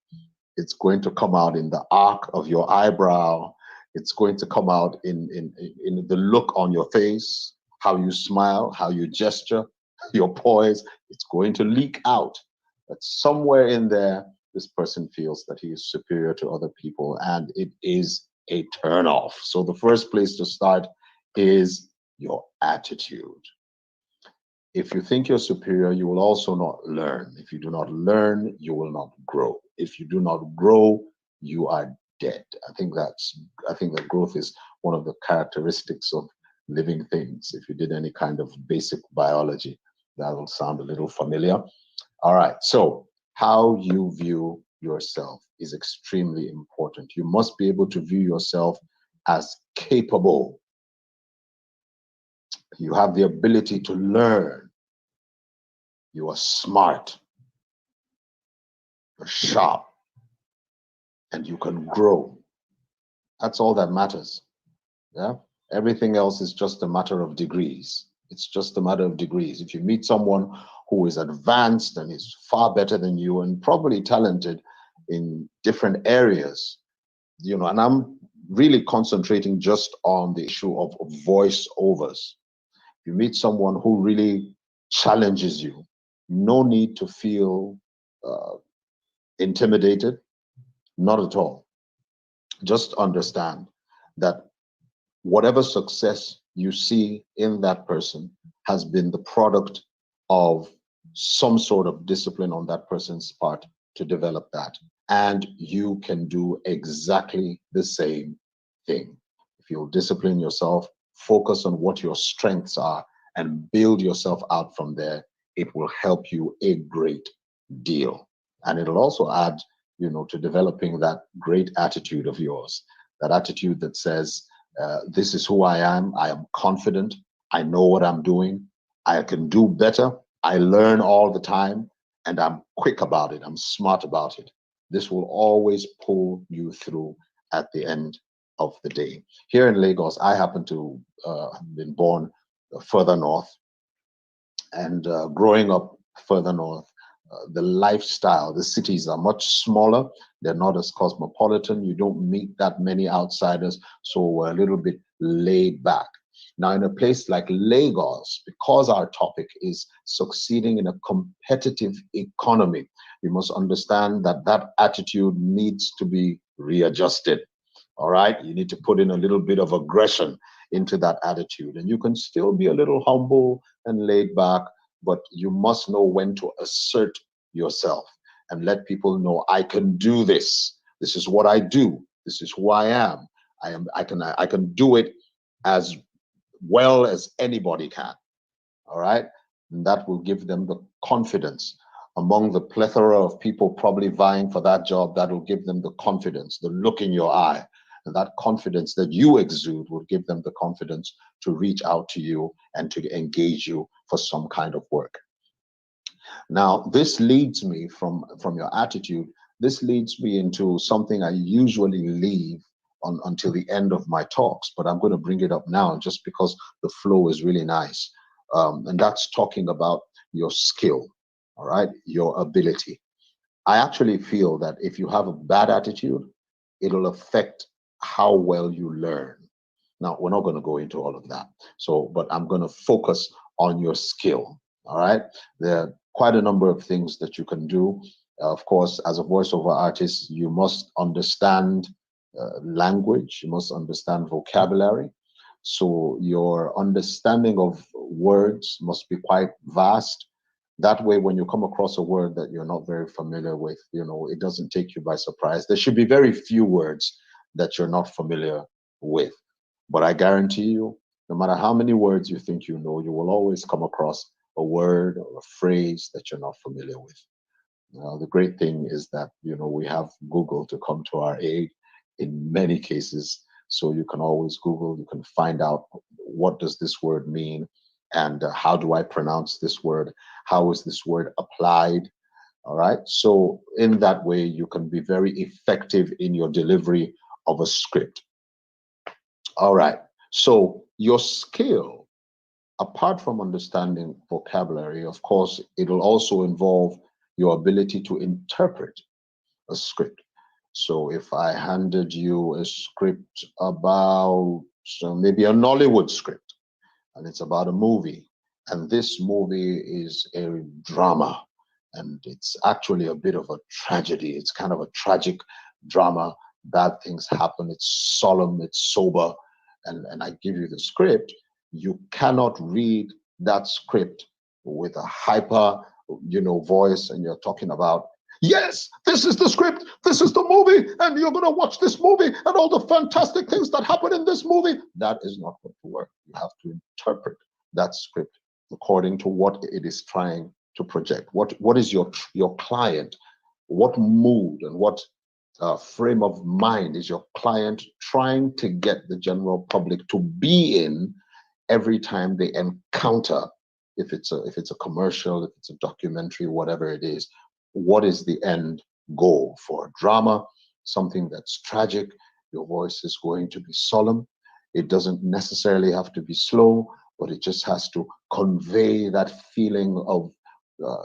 It's going to come out in the arc of your eyebrow. It's going to come out in the look on your face, how you smile, how you gesture, your poise. It's going to leak out that somewhere in there, this person feels that he is superior to other people, and it is a turnoff. So the first place to start is your attitude. If you think you're superior, you will also not learn. If you do not learn, you will not grow. If you do not grow, you are dead. I think that growth is one of the characteristics of living things. If you did any kind of basic biology, that will sound a little familiar. All right, so how you view yourself is extremely important. You must be able to view yourself as capable. You have the ability to learn. you are smart, you're sharp, and you can grow. That's all that matters. Yeah. Everything else is just a matter of degrees. It's just a matter of degrees. If you meet someone who is advanced and is far better than you and probably talented in different areas, you know, and I'm really concentrating just on the issue of voiceovers. If you meet someone who really challenges you, no need to feel intimidated, not at all. Just understand that whatever success you see in that person has been the product of some sort of discipline on that person's part to develop that. And you can do exactly the same thing. If you'll discipline yourself, focus on what your strengths are, and build yourself out from there, it will help you a great deal. And it'll also add, you know, to developing that great attitude of yours, that attitude that says, this is who I am confident, I know what I'm doing, I can do better, I learn all the time, and I'm quick about it, I'm smart about it. This will always pull you through at the end of the day. Here in Lagos, I happen to have been born further north, and growing up further north, the lifestyle, the cities are much smaller. They're not as cosmopolitan. You don't meet that many outsiders, so we're a little bit laid back. Now, in a place like Lagos, because our topic is succeeding in a competitive economy, you must understand that that attitude needs to be readjusted. All right, you need to put in a little bit of aggression into that attitude, and you can still be a little humble and laid back, but you must know when to assert yourself and let people know, I can do this. This is what I do. This is who I am. I can do it as well as anybody can. All right, and that will give them the confidence. Among the plethora of people probably vying for that job, that will give them the confidence, the look in your eye. And that confidence that you exude will give them the confidence to reach out to you and to engage you for some kind of work. Now, this leads me from your attitude, this leads me into something I usually leave until the end of my talks, but I'm going to bring it up now just because the flow is really nice. And that's talking about your skill, all right, your ability. I actually feel that if you have a bad attitude, it'll affect how well you learn. Now, we're not going to go into all of that. So, but I'm going to focus on your skill. All right. There are quite a number of things that you can do. Of course, as a voiceover artist, you must understand language, you must understand vocabulary. So your understanding of words must be quite vast. That way, when you come across a word that you're not very familiar with, you know, it doesn't take you by surprise. There should be very few words that you're not familiar with. But I guarantee you, no matter how many words you think you know, you will always come across a word or a phrase that you're not familiar with. Now, the great thing is that, you know, we have Google to come to our aid in many cases. So you can always Google, you can find out what does this word mean, and how do I pronounce this word? How is this word applied? All right. So in that way, you can be very effective in your delivery of a script. All right. So your skill, apart from understanding vocabulary, of course, it'll also involve your ability to interpret a script. So if I handed you a script about maybe a Nollywood script, and it's about a movie, and this movie is a drama, and it's actually a bit of a tragedy. It's kind of a tragic drama. Bad things happen. It's solemn, it's sober, and I give you the script. You cannot read that script with a hyper, you know, voice, and you're talking about, yes, this is the script, this is the movie, and you're going to watch this movie and all the fantastic things that happen in this movie. That is not going to work. You have to interpret that script according to what it is trying to project. What is your client? What mood and what frame of mind is your client trying to get the general public to be in every time they encounter if it's a commercial, if it's a documentary, whatever it is, what is the end goal? For a drama, something that's tragic, your voice is going to be solemn. It doesn't necessarily have to be slow, but it just has to convey that feeling of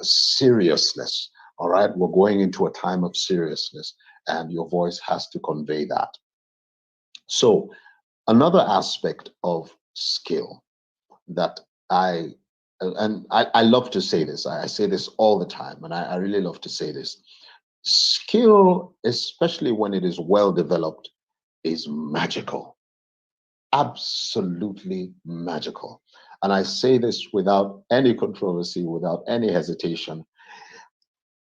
seriousness. All right, we're going into a time of seriousness, and your voice has to convey that. So another aspect of skill that I love to say this, I say this all the time, and I really love to say this. Skill, especially when it is well developed, is magical. Absolutely magical. And I say this without any controversy, without any hesitation.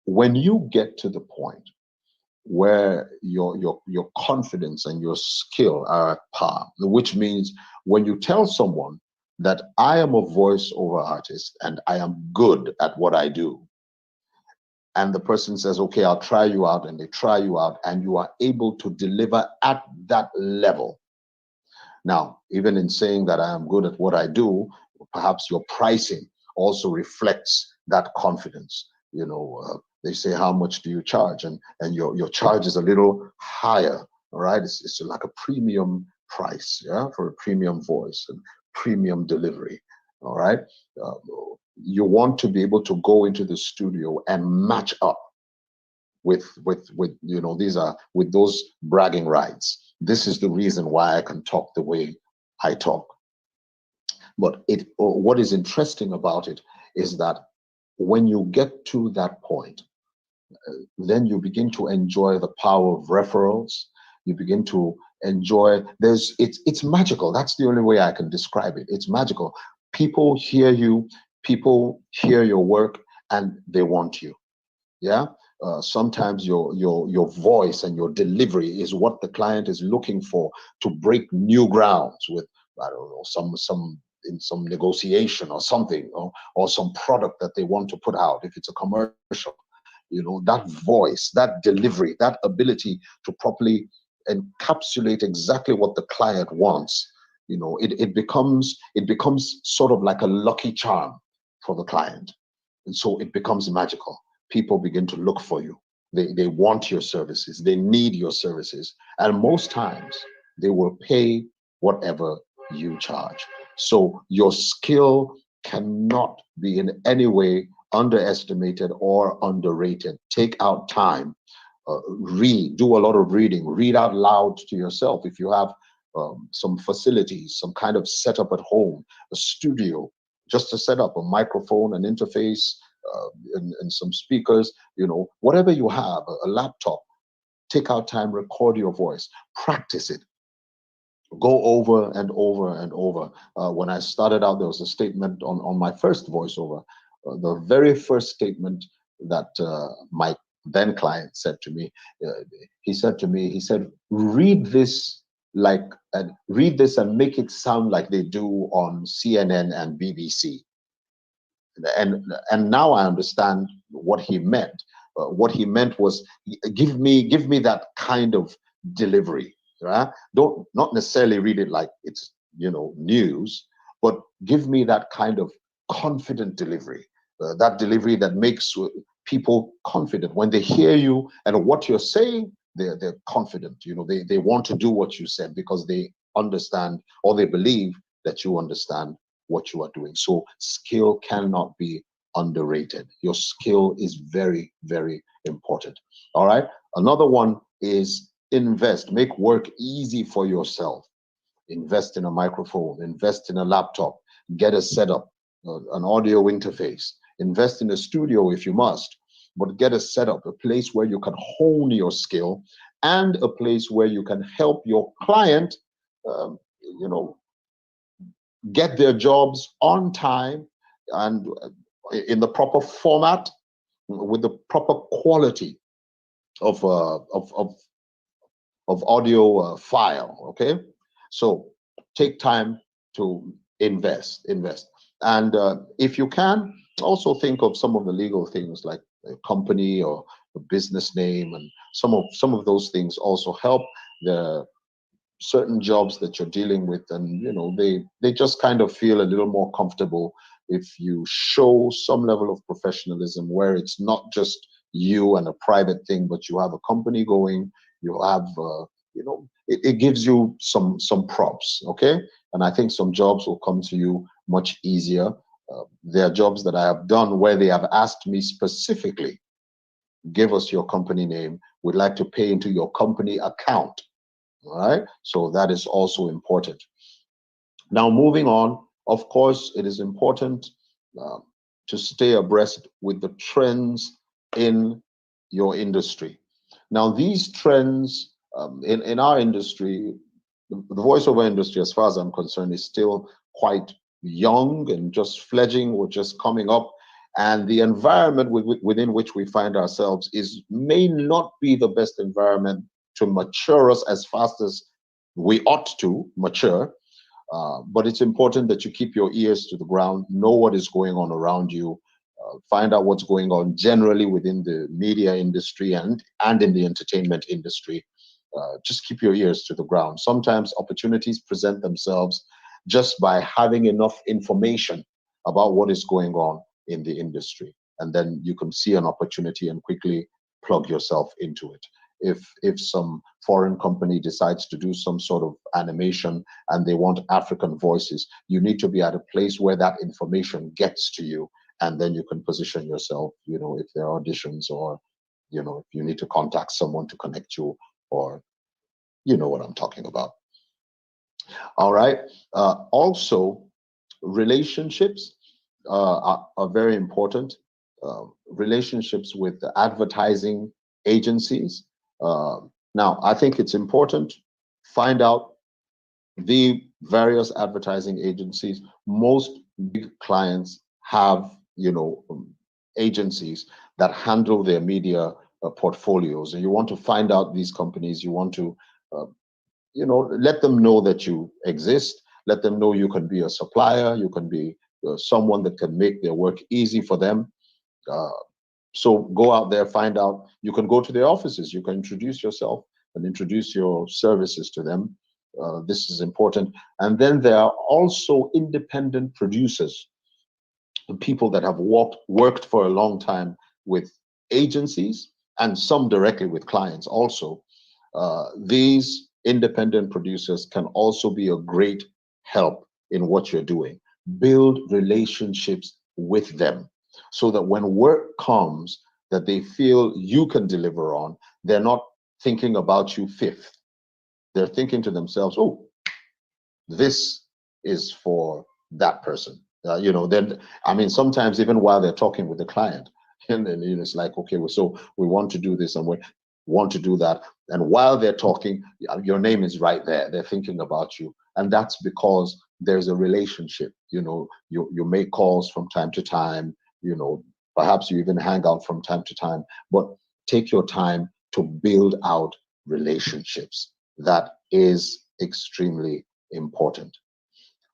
When you get to the point where your confidence and your skill are at par, which means when you tell someone that I am a voiceover artist and I am good at what I do, and the person says, okay, I'll try you out, and they try you out, and you are able to deliver at that level. Now, even in saying that I am good at what I do, perhaps your pricing also reflects that confidence. You know, they say, how much do you charge? And your charge is a little higher, all right? It's like a premium price, yeah, for a premium voice and premium delivery, all right? You want to be able to go into the studio and match up with you know, with those bragging rights. This is the reason why I can talk the way I talk. But what is interesting about it is that when you get to that point, then you begin to enjoy the power of referrals. You begin to enjoy, it's magical. That's the only way I can describe it. It's magical. People hear you, people hear your work, and they want you. Yeah. Sometimes your voice and your delivery is what the client is looking for to break new grounds with, I don't know, some negotiation or something, or some product that they want to put out. If it's a commercial, you know, that voice, that delivery, that ability to properly encapsulate exactly what the client wants, you know, it becomes sort of like a lucky charm for the client, and so it becomes magical. People begin to look for you. They want your services. They need your services. And most times they will pay whatever you charge. So your skill cannot be in any way underestimated or underrated. Take out time, do a lot of reading, read out loud to yourself. If you have some facilities, some kind of setup at home, a studio, just to set up a microphone, an interface, and some speakers, you know, whatever you have, a laptop, take out time, record your voice, practice it, go over and over and over. When I started out, there was a statement on my first voiceover, the very first statement that my then client said to me, he said, read this and make it sound like they do on CNN and BBC. And now I understand what he meant. What he meant was, give me that kind of delivery. Right? Don't not necessarily read it like it's, you know, news, but give me that kind of confident delivery. That delivery that makes people confident when they hear you and what you're saying. They're confident. You know, they want to do what you said because they understand, or they believe that you understand what you are doing. So skill cannot be underrated. Your skill is very, very important. All right. Another one is invest. Make work easy for yourself. Invest in a microphone. Invest in a laptop. Get a setup, an audio interface. Invest in a studio if you must, but get a setup, a place where you can hone your skill, and a place where you can help your client, you know, get their jobs on time and in the proper format with the proper quality of audio file. Okay, so take time to invest, and if you can, also think of some of the legal things like a company or a business name, and some of those things also help the certain jobs that you're dealing with, and you know, they just kind of feel a little more comfortable if you show some level of professionalism where it's not just you and a private thing, but you have a company going, you have, it gives you some props, okay? And I think some jobs will come to you much easier. There are jobs that I have done where they have asked me specifically, give us your company name. We'd like to pay into your company account. All right. So that is also important. Now, moving on, of course, it is important to stay abreast with the trends in your industry. Now, these trends in our industry, the voiceover industry, as far as I'm concerned, is still quite young and just fledgling or just coming up. And the environment within which we find ourselves may not be the best environment to mature us as fast as we ought to mature. But it's important that you keep your ears to the ground, know what is going on around you, find out what's going on generally within the media industry and in the entertainment industry. Just keep your ears to the ground. Sometimes opportunities present themselves just by having enough information about what is going on in the industry. And then you can see an opportunity and quickly plug yourself into it. If some foreign company decides to do some sort of animation and they want African voices, you need to be at a place where that information gets to you, and then you can position yourself, if there are auditions or, if you need to contact someone to connect you, or you know what I'm talking about. All right. Also, relationships are very important. Relationships with the advertising agencies. Now, I think it's important, find out the various advertising agencies. Most big clients have, agencies that handle their media portfolios. And you want to find out these companies. You want to, let them know that you exist. Let them know you can be a supplier. You can be someone that can make their work easy for them. So go out there, find out. You can go to their offices. You can introduce yourself and introduce your services to them. This is important. And then there are also independent producers, people that have worked for a long time with agencies and some directly with clients also. These independent producers can also be a great help in what you're doing. Build relationships with them so that when work comes that they feel you can deliver on, they're not thinking about you fifth. They're thinking to themselves, oh, this is for that person. Then, sometimes even while they're talking with the client, and then it's like, okay, so we want to do this and we want to do that. And while they're talking, your name is right there. They're thinking about you. And that's because there's a relationship. You make calls from time to time, perhaps you even hang out from time to time, but take your time to build out relationships. That is extremely important.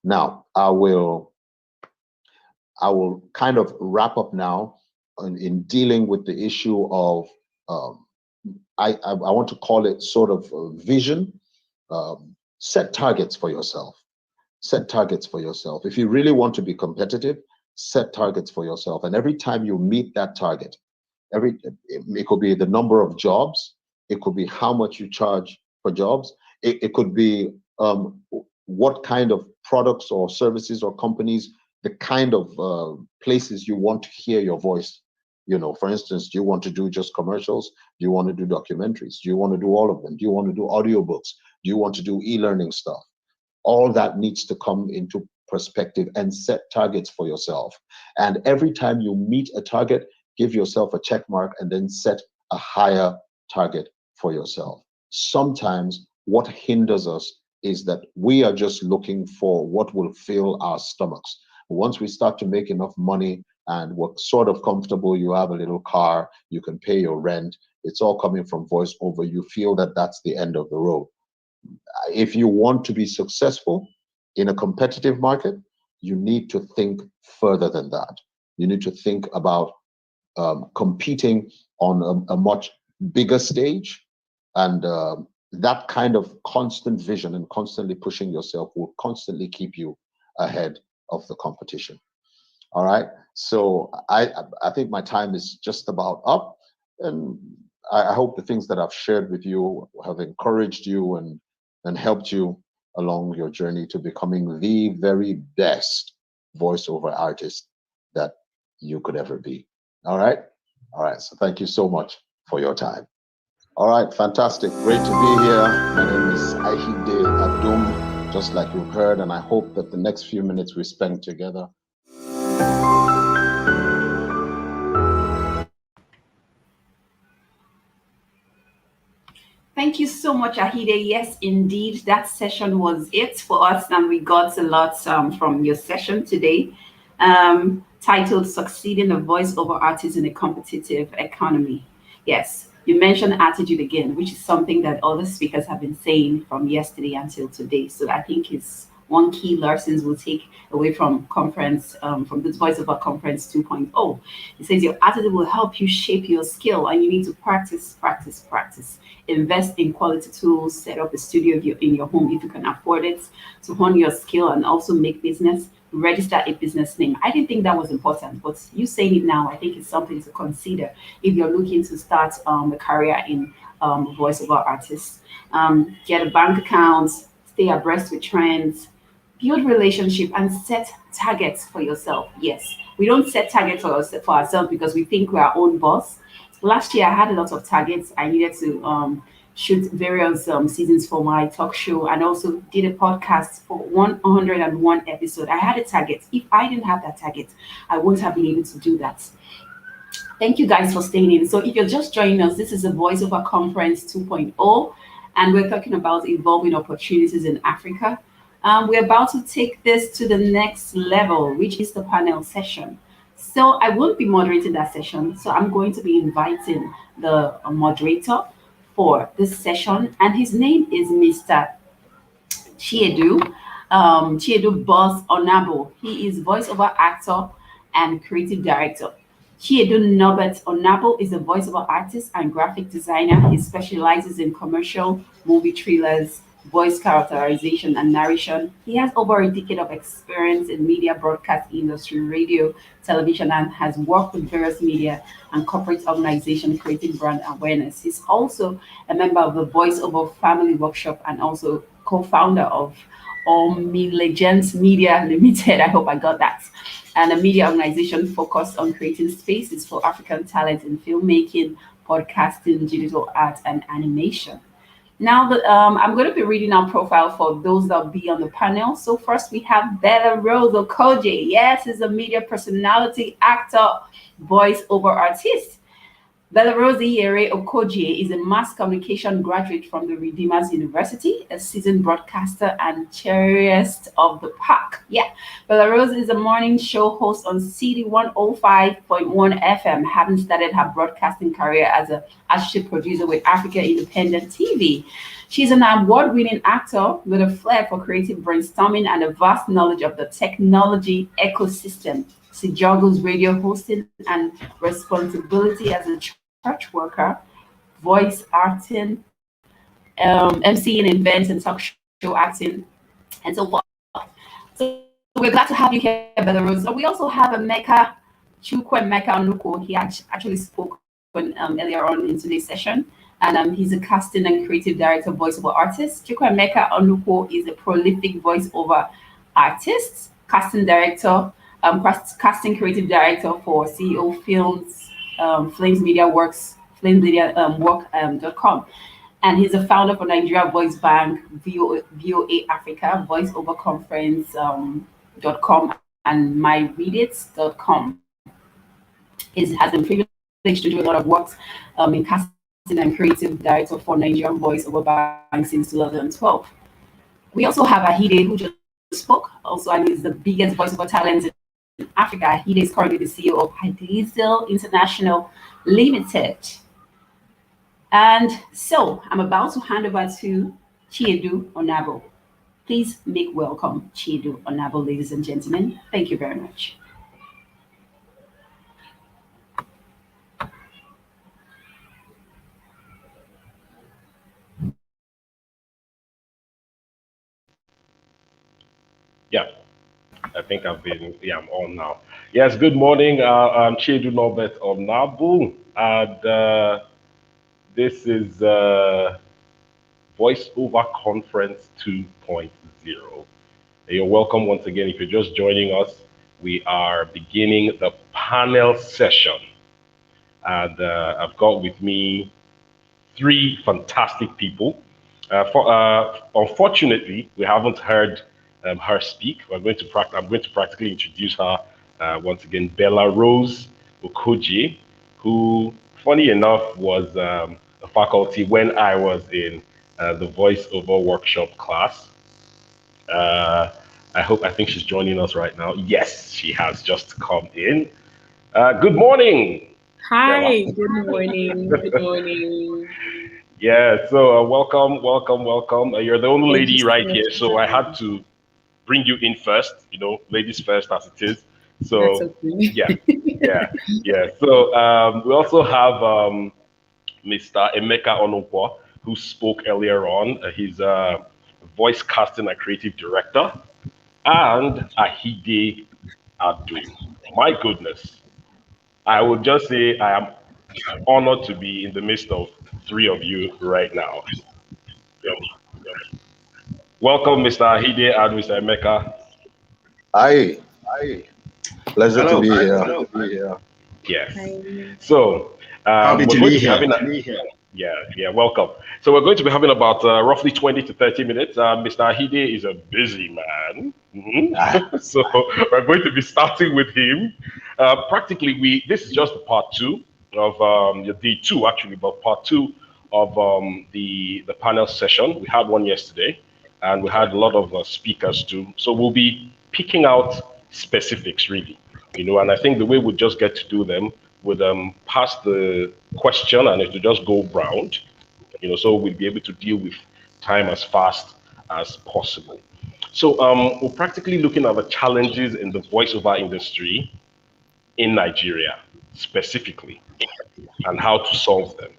Now, I will kind of wrap up now in dealing with the issue of, I want to call it sort of vision. Set targets for yourself. Set targets for yourself. If you really want to be competitive, set targets for yourself. And every time you meet that target, it could be the number of jobs, it could be how much you charge for jobs, it could be what kind of products or services or companies, the kind of places you want to hear your voice. For instance, do you want to do just commercials? Do you want to do documentaries? Do you want to do all of them? Do you want to do audiobooks? Do you want to do e-learning stuff? All that needs to come into perspective and set targets for yourself. And every time you meet a target, give yourself a check mark and then set a higher target for yourself. Sometimes what hinders us is that we are just looking for what will fill our stomachs. Once we start to make enough money and we're sort of comfortable, you have a little car, you can pay your rent, it's all coming from voiceover, you feel that that's the end of the road. If you want to be successful in a competitive market, you need to think further than that. You need to think about competing on a much bigger stage, and that kind of constant vision and constantly pushing yourself will constantly keep you ahead of the competition. All right. So I think my time is just about up, and I hope the things that I've shared with you have encouraged you and helped you along your journey to becoming the very best voiceover artist that you could ever be. All right. All right. So thank you so much for your time. All right. Fantastic. Great to be here. My name is Ayodeji Adum, just like you've heard, and I hope that the next few minutes we spend together. Thank you so much, Ahide. Yes, indeed, that session was it for us, and we got a lot from your session today, titled "Succeeding a Voiceover Artist in a Competitive Economy." Yes, you mentioned attitude again, which is something that other speakers have been saying from yesterday until today. So I think it's one key lessons we'll take away from conference, from this voiceover conference 2.0. It says your attitude will help you shape your skill, and you need to practice, practice, practice. Invest in quality tools, set up a studio in your home if you can afford it, to hone your skill and also make business. Register a business name. I didn't think that was important, but you saying it now, I think it's something to consider if you're looking to start a career in voiceover artists. Get a bank account, stay abreast with trends, build relationship, and set targets for yourself. Yes, we don't set targets for ourselves because we think we're our own boss. Last year, I had a lot of targets. I needed to shoot various seasons for my talk show, and also did a podcast for 101 episode. I had a target. If I didn't have that target, I wouldn't have been able to do that. Thank you guys for staying in. So if you're just joining us, this is a voiceover conference 2.0, and we're talking about evolving opportunities in Africa. We're about to take this to the next level, which is the panel session. So I won't be moderating that session. So I'm going to be inviting the moderator for this session, and his name is Mr. Chiedu, Chiedu Boss Onabo. He is voiceover actor and creative director. Chiedu Norbert Onabo is a voiceover artist and graphic designer. He specializes in commercial, movie trailers, voice characterization, and narration. He has over a decade of experience in media broadcast industry, radio, television, and has worked with various media and corporate organizations creating brand awareness. He's also a member of the Voiceover Family Workshop and also co-founder of Omi Legends Media Limited. I hope I got that. And a media organization focused on creating spaces for African talent in filmmaking, podcasting, digital art, and animation. Now, I'm going to be reading our profile for those that will be on the panel. So first we have Bella Rose Okoje. Yes, is a media personality, actor, voice-over artist. Bella Rose Iyere Okoje is a mass communication graduate from the Redeemers University, a seasoned broadcaster and cheeriest of the pack. Yeah, Bella Rose is a morning show host on CD 105.1 FM, having started her broadcasting career as a associate producer with Africa Independent TV. She's an award-winning actor with a flair for creative brainstorming and a vast knowledge of the technology ecosystem. She juggles radio hosting and responsibility as a church worker, voice acting, emceeing events and talk show acting, and so forth. So we're glad to have you here, Belarus. So we also have Emeka Chukwuemeka Onuko. He actually spoke earlier on in today's session. And he's a casting and creative director, voiceover artist. Chukwuemeka Onuko is a prolific voiceover artist, casting director, casting creative director for CEO Films, Flames Media Works, FlamesMediaWork.com. And he's a founder for Nigeria Voice Bank, VOA Africa, Voiceover Conference.com, and myreadit.com. He has been privileged to do a lot of work in casting and creative director for Nigerian Voiceover Bank since 2012. We also have Ahide, who just spoke, also, and he's the biggest voiceover talent in Africa. Ahide is currently the CEO of Diesel International Limited. And so I'm about to hand over to Chiedu Onabo. Please make welcome Chiedu Onabo, ladies and gentlemen. Thank you very much. Yeah. I think I'm on now. Yes, good morning. I'm Chiedu Norbert of Nabu, and this is Voiceover Conference 2.0. You're welcome once again. If you're just joining us, we are beginning the panel session. And I've got with me three fantastic people. Unfortunately, we haven't heard her speak. I'm going to practically introduce her once again. Bella Rose Okoji, who, funny enough, was a faculty when I was in the voiceover workshop class. I think she's joining us right now. Yes, she has just come in. Good morning. Hi, good morning. Good morning. Yeah, so welcome. You're the only lady right here, so I had to bring you in first, ladies first as it is. So, That's okay. yeah. So we also have Mr. Emeka Onokwa, who spoke earlier on. He's a voice casting and creative director, and Ahide Adu. My goodness, I would just say I am honored to be in the midst of three of you right now. Welcome, Mr. Ahide and Mr. Emeka. Hi. Pleasure Hello. to be here. Yes. Hi. So Happy to be here. Yeah, welcome. So we're going to be having about roughly 20 to 30 minutes. Mr. Ahide is a busy man. So we're going to be starting with him. Practically, this is just part two of day two, actually, but part two of the panel session. We had one yesterday, and we had a lot of speakers too. So we'll be picking out specifics, really. And I think the way we just get to do them would pass the question and it will just go round, so we'll be able to deal with time as fast as possible. So we're practically looking at the challenges in the voiceover industry in Nigeria specifically and how to solve them.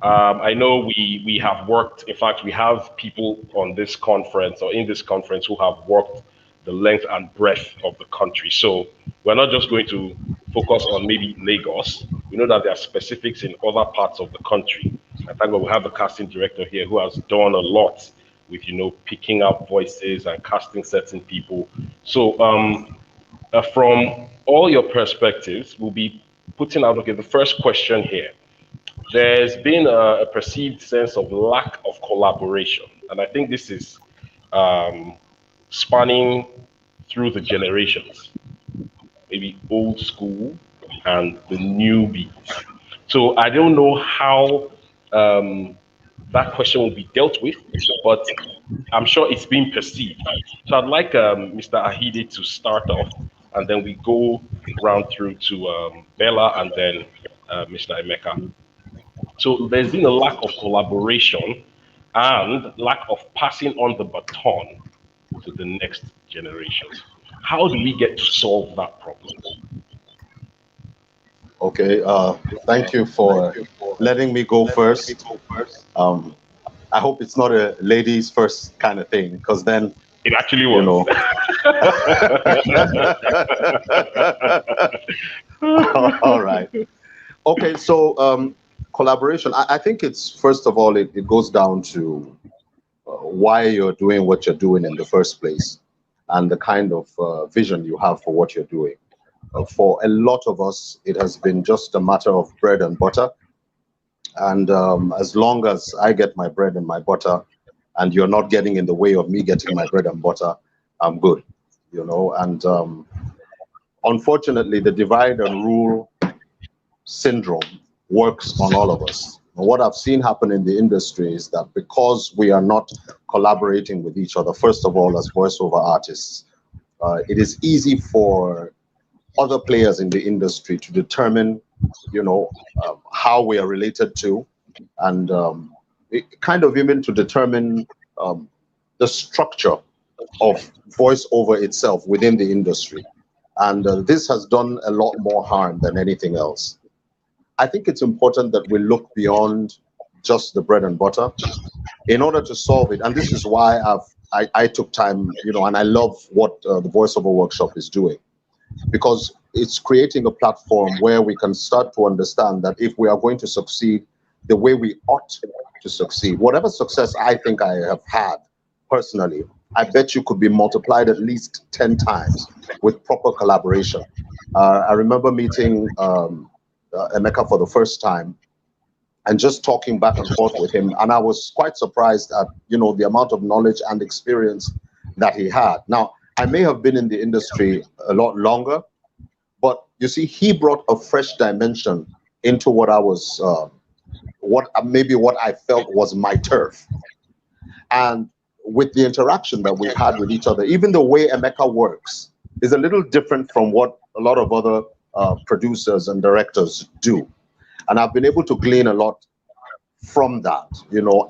I know we have worked, in fact, we have people on this conference or in this conference who have worked the length and breadth of the country. So we're not just going to focus on maybe Lagos. We know that there are specifics in other parts of the country. I think we have the casting director here who has done a lot with, picking up voices and casting certain people. So from all your perspectives, we'll be putting out, the first question here. There's been a perceived sense of lack of collaboration. And I think this is spanning through the generations, maybe old school and the newbies. So I don't know how that question will be dealt with, but I'm sure it's being perceived. So I'd like Mr. Ahide to start off, and then we go round through to Bella and then Mr. Emeka. So there's been a lack of collaboration and lack of passing on the baton to the next generation. How do we get to solve that problem? Okay, thank you for letting me go first. I hope it's not a ladies first kind of thing, because then it actually was. All right. Okay, so collaboration. I think it's, first of all, it goes down to why you're doing what you're doing in the first place, and the kind of vision you have for what you're doing. For a lot of us, it has been just a matter of bread and butter. And as long as I get my bread and my butter, and you're not getting in the way of me getting my bread and butter, I'm good, And unfortunately, the divide and rule syndrome works on all of us. And what I've seen happen in the industry is that because we are not collaborating with each other, first of all, as voiceover artists, it is easy for other players in the industry to determine, how we are related to, and kind of even to determine the structure of voiceover itself within the industry. And this has done a lot more harm than anything else. I think it's important that we look beyond just the bread and butter in order to solve it. And this is why I've I took time, and I love what the voiceover workshop is doing, because it's creating a platform where we can start to understand that if we are going to succeed the way we ought to succeed, whatever success I think I have had personally, I bet you could be multiplied at least 10 times with proper collaboration. I remember meeting Emeka for the first time and just talking back and forth with him. And I was quite surprised at, the amount of knowledge and experience that he had. Now, I may have been in the industry a lot longer, but you see, he brought a fresh dimension into what I was, what I felt was my turf. And with the interaction that we've had with each other, even the way Emeka works is a little different from what a lot of other producers and directors do. And I've been able to glean a lot from that,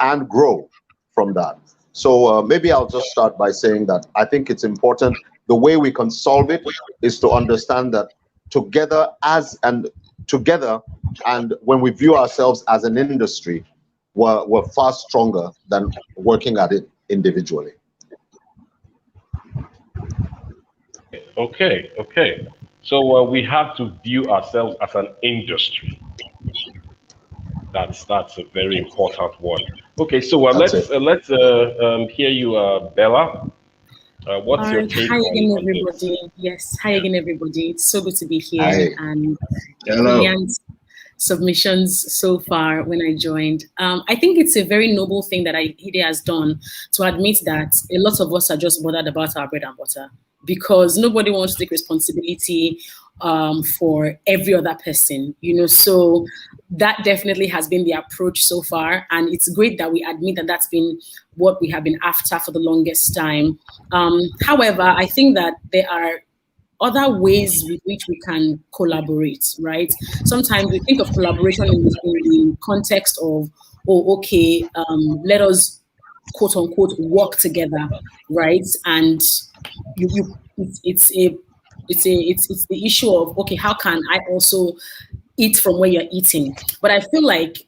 and grow from that. So maybe I'll just start by saying that I think it's important. The way we can solve it is to understand that together and when we view ourselves as an industry, we're far stronger than working at it individually. Okay. So we have to view ourselves as an industry. That's a very important one. Okay, so let's hear you, Bella. What's your take hi again, on everybody. this? Yes, hi again, everybody. It's so good to be here. Hi. And Hello. brilliant submissions so far when I joined. I think it's a very noble thing that Hide has done to admit that a lot of us are just bothered about our bread and butter, because nobody wants to take responsibility for every other person, so that definitely has been the approach so far. And it's great that we admit that that's been what we have been after for the longest time. However, I think that there are other ways with which we can collaborate, right? Sometimes we think of collaboration in the context of, let us quote unquote work together, right? And it's the issue of, okay, how can I also eat from where you're eating? But I feel like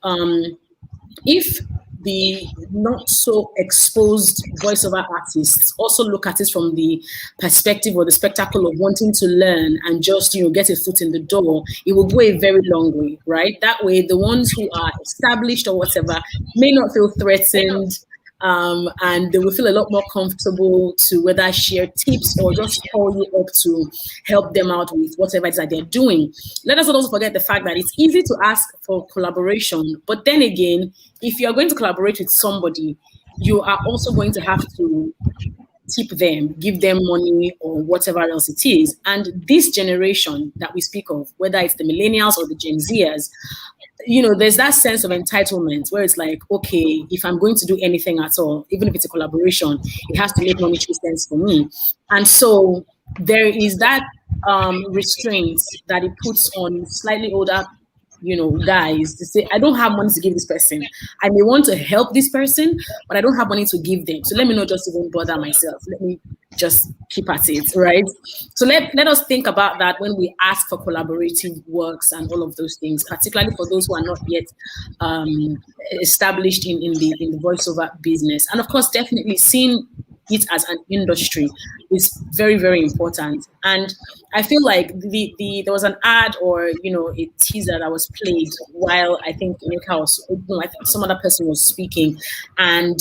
if the not so exposed voiceover artists also look at it from the perspective or the spectacle of wanting to learn and just, get a foot in the door, it will go a very long way, right? That way, the ones who are established or whatever may not feel threatened, and they will feel a lot more comfortable to whether share tips or just call you up to help them out with whatever it is that they're doing. Let us not also forget the fact that it's easy to ask for collaboration, but then again, if you're going to collaborate with somebody, you are also going to have to tip them, give them money or whatever else it is. And this generation that we speak of, whether it's the millennials or the Gen Zers, there's that sense of entitlement where it's like, okay, if I'm going to do anything at all, even if it's a collaboration, it has to make monetary sense for me. And so there is that restraint that it puts on slightly older guys to say, I don't have money to give this person. I may want to help this person, but I don't have money to give them. So let me not just even bother myself. Let me just keep at it, right? So let us think about that when we ask for collaborative works and all of those things, particularly for those who are not yet established in the voiceover business. And of course, definitely seeing it as an industry is very, very important. And I feel like there was an ad or a teaser that was played while I think some other person was speaking, and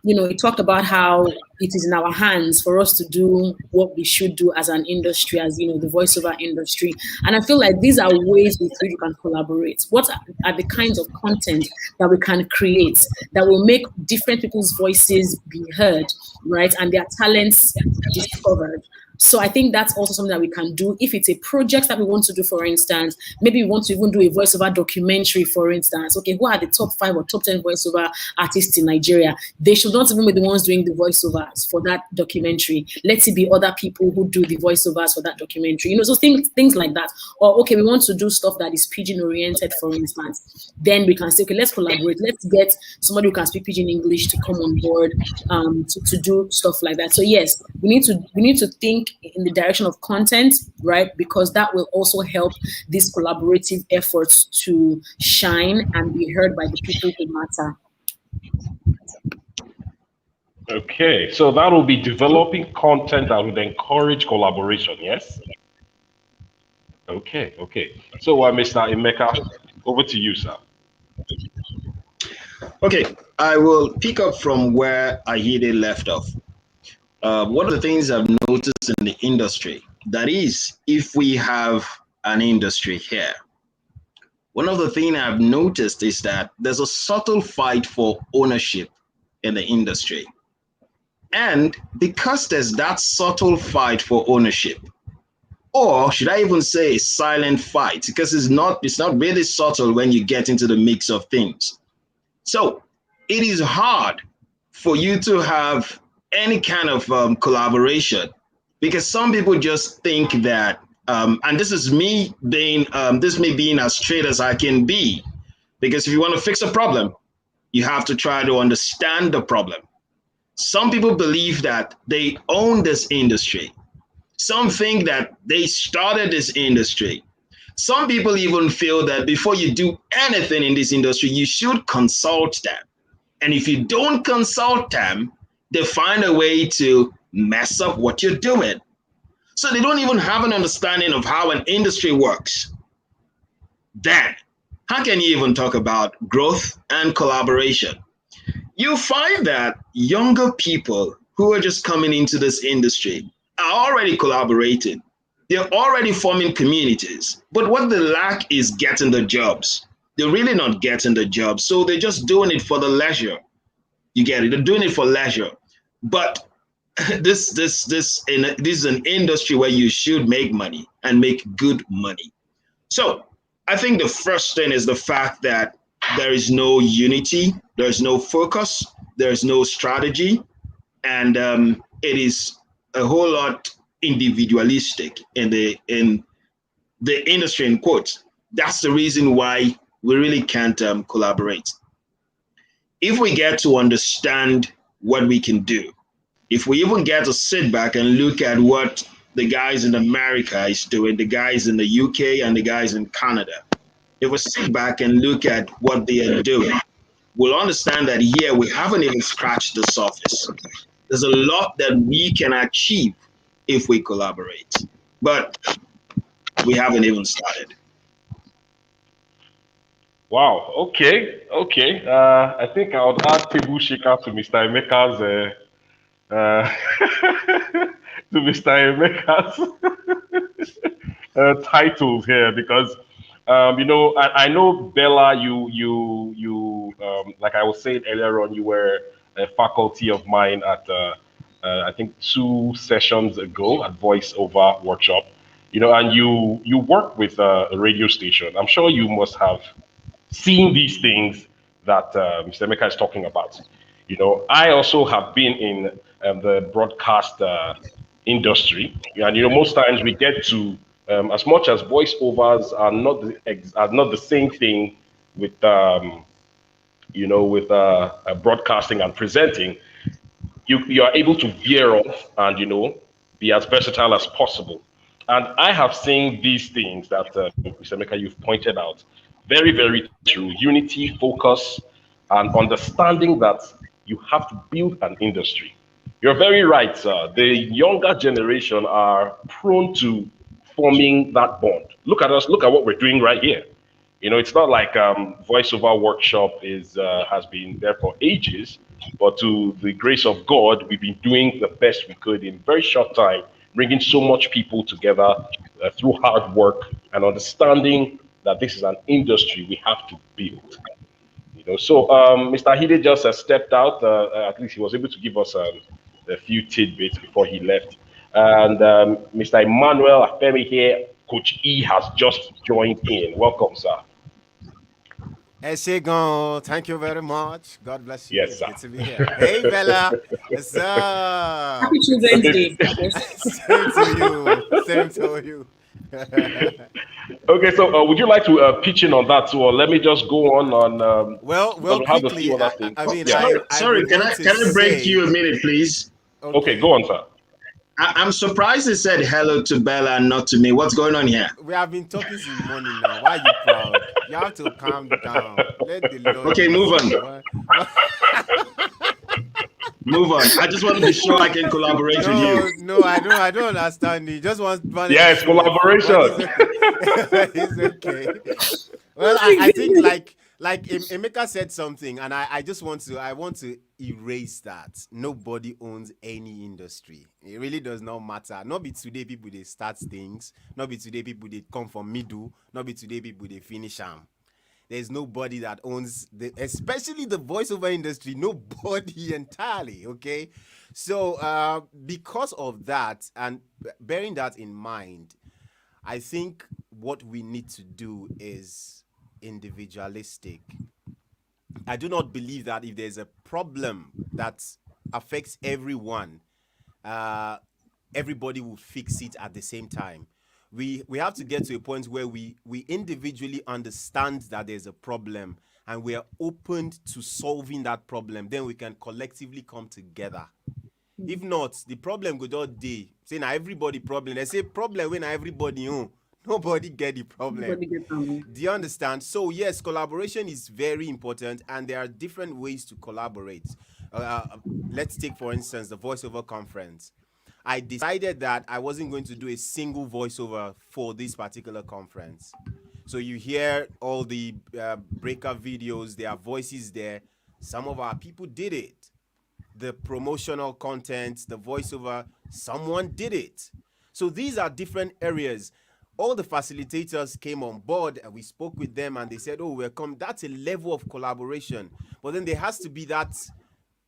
it talked about how it is in our hands for us to do what we should do as an industry, as the voiceover industry. And I feel like these are ways with which we can collaborate. What are the kinds of content that we can create that will make different people's voices be heard, right? And their talents discovered. So I think that's also something that we can do. If it's a project that we want to do, for instance, maybe we want to even do a voiceover documentary, for instance. Okay, who are the top 5 or top 10 voiceover artists in Nigeria? They should not even be the ones doing the voiceovers for that documentary. Let it be other people who do the voiceovers for that documentary. So things like that. Or, okay, we want to do stuff that is pidgin oriented, for instance. Then we can say, okay, let's collaborate. Let's get somebody who can speak pidgin English to come on board to do stuff like that. So yes, we need to think in the direction of content, right? Because that will also help these collaborative efforts to shine and be heard by the people who matter. Okay, so that will be developing content that would encourage collaboration, yes? Okay, okay. So, Mr. Emeka, over to you, sir. Okay, I will pick up from where Ayede left off. One of the things I've noticed in the industry, that is, if we have an industry here, one of the things I've noticed is that there's a subtle fight for ownership in the industry. And because there's that subtle fight for ownership, or should I even say silent fight, because it's not really subtle when you get into the mix of things. So it is hard for you to have any kind of collaboration, because some people just think that, and this is me being as straight as I can be, because if you want to fix a problem, you have to try to understand the problem. Some people believe that they own this industry. Some think that they started this industry. Some people even feel that before you do anything in this industry, you should consult them. And if you don't consult them, they find a way to mess up what you're doing. So they don't even have an understanding of how an industry works. Then, how can you even talk about growth and collaboration? You find that younger people who are just coming into this industry are already collaborating. They're already forming communities. But what they lack is getting the jobs. They're really not getting the jobs. So they're just doing it for the leisure. You get it? They're doing it for leisure. But this is an industry where you should make money and make good money. So I think the first thing is the fact that there is no unity, there's no focus, there's no strategy, and it is a whole lot individualistic in the industry, in quotes. That's the reason why we really can't collaborate. If we get to understand what we can do, if we even get to sit back and look at what the guys in America is doing, the guys in the UK and the guys in Canada, if we sit back and look at what they are doing, we'll understand that here we haven't even scratched the surface. There's a lot that we can achieve if we collaborate, but we haven't even started. Wow. Okay. Okay. I think I would add table shaker to Mr. Emeka's to Mr. Emeka's titles here, because I know, Bella, you like I was saying earlier on, you were a faculty of mine at I think 2 sessions ago at Voiceover Workshop, and you work with a radio station. I'm sure you must have seen these things that Mr. Emeka is talking about. I also have been in the broadcast industry, and most times we get to, as much as voiceovers are not the same thing with broadcasting and presenting, you are able to veer off and be as versatile as possible. And I have seen these things that Mr. Emeka, you've pointed out, very, very true. Unity, focus, and understanding that you have to build an industry. You're very right, sir. The younger generation are prone to forming that bond. Look at us. Look at what we're doing right here. It's not like Voiceover Workshop has been there for ages, but to the grace of God, we've been doing the best we could in a very short time, bringing so much people together through hard work and understanding that this is an industry we have to build. So Mr. Hide just stepped out. At least he was able to give us a few tidbits before he left. And Mr. Emmanuel Afemi here, Coach E, has just joined in. Welcome, sir. Eshegon, thank you very much. God bless you. Yes, sir. Good to be here. Hey, Bella. What's up? Happy Children's Day. Same to you. Same to you. Okay, so would you like to pitch in on that too, or let me just go on? Well, quickly. Sorry, can I break you a minute, please? Okay, go on, sir. I'm surprised he said hello to Bella and not to me. What's going on here? We have been talking since morning now. Why are you proud? You have to calm down. Let the Lord. Okay, move on. Move on. I just want to be sure I can collaborate with you. No, I don't understand. You just want Yes, collaboration. It's okay. Well, I think like Emeka said something, and I just want to erase that. Nobody owns any industry. It really does not matter. Not be today people they start things. Not be today people they come from middle. Not be today people they finish them. There's nobody that owns especially the voiceover industry. Nobody entirely. Okay, so because of that and bearing that in mind, I think what we need to do is individualistic. I do not believe that if there's a problem that affects everyone, everybody will fix it at the same time. We have to get to a point where we individually understand that there's a problem and we are open to solving that problem. Then we can collectively come together. If not, the problem go all day. Say now everybody problem. They say problem when everybody own. Nobody get the problem. Do you understand? So yes, collaboration is very important, and there are different ways to collaborate. Let's take, for instance, the voiceover conference. I decided that I wasn't going to do a single voiceover for this particular conference. So you hear all the breaker videos, there are voices there. Some of our people did it. The promotional content, the voiceover, someone did it. So these are different areas. All the facilitators came on board and we spoke with them and they said, oh, welcome. That's a level of collaboration. But then there has to be that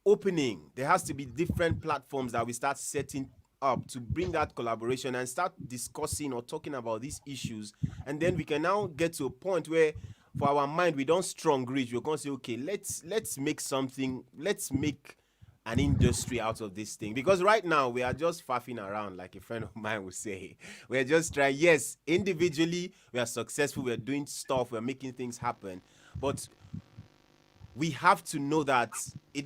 opening. There has to be different platforms that we start setting up to bring that collaboration and start discussing or talking about these issues. And then we can now get to a point where for our mind, we don't strong reach. We're going to say, okay, let's make something, let's make an industry out of this thing. Because right now we are just faffing around, like a friend of mine would say. We're just trying, yes, individually we are successful, we're doing stuff, we're making things happen. But we have to know that it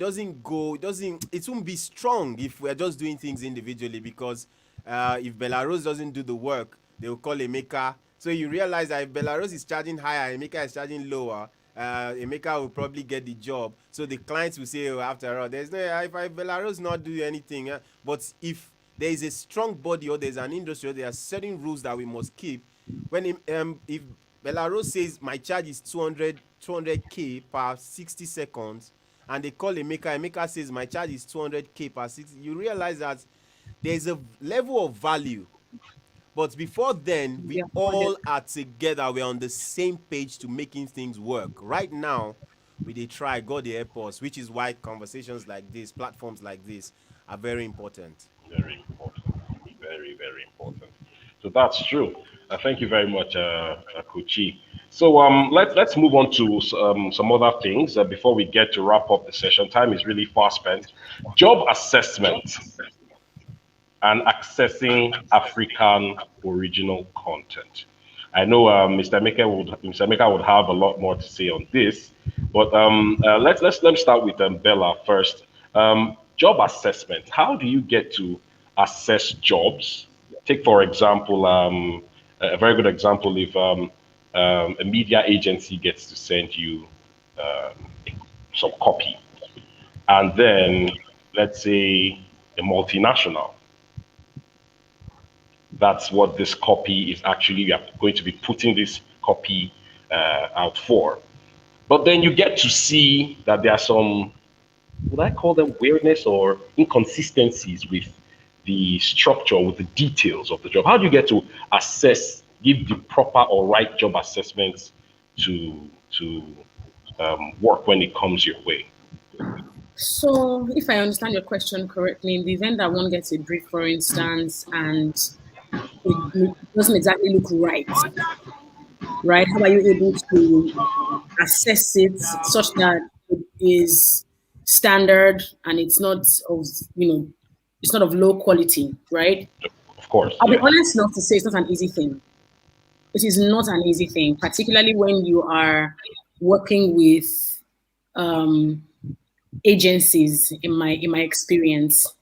won't be strong if we're just doing things individually, because if Belarus doesn't do the work, they will call Emeka. So you realize that if Belarus is charging higher, Emeka is charging lower, Emeka will probably get the job. So the clients will say, oh, after all, there's no, if Belarus not do anything. But if there is a strong body or there's an industry, or there are certain rules that we must keep. When if Belarus says my charge is 200K per 60 seconds, and they call Emeka says my charge is 200K per 60, you realize that there's a level of value. But before then, we all are together. We're on the same page to making things work. Right now, we try, God the airports, which is why conversations like this, platforms like this, are very important. Very important. Very, very important. So that's true. Thank you very much, Kochi. So let's move on to some other things before we get to wrap up the session. Time is really fast spent. Job assessment and accessing African original content. I know Mr. Emeka would have a lot more to say on this, but let me start with Bella first. Job assessment. How do you get to assess jobs? Take, for example, a very good example, if a media agency gets to send you some copy, and then let's say a multinational, that's what this copy is actually, you are going to be putting this copy out for. But then you get to see that there are some, would I call them weirdness or inconsistencies with the structure, with the details of the job? How do you get to assess, give the proper or right job assessments to work when it comes your way? So if I understand your question correctly, in the event that one gets a brief, for instance, and it doesn't exactly look right? How are you able to assess it such that it is standard and it's not of, it's not of low quality, right? Of course. I'll be honest enough to say it's not an easy thing. It is not an easy thing, particularly when you are working with agencies, in my experience,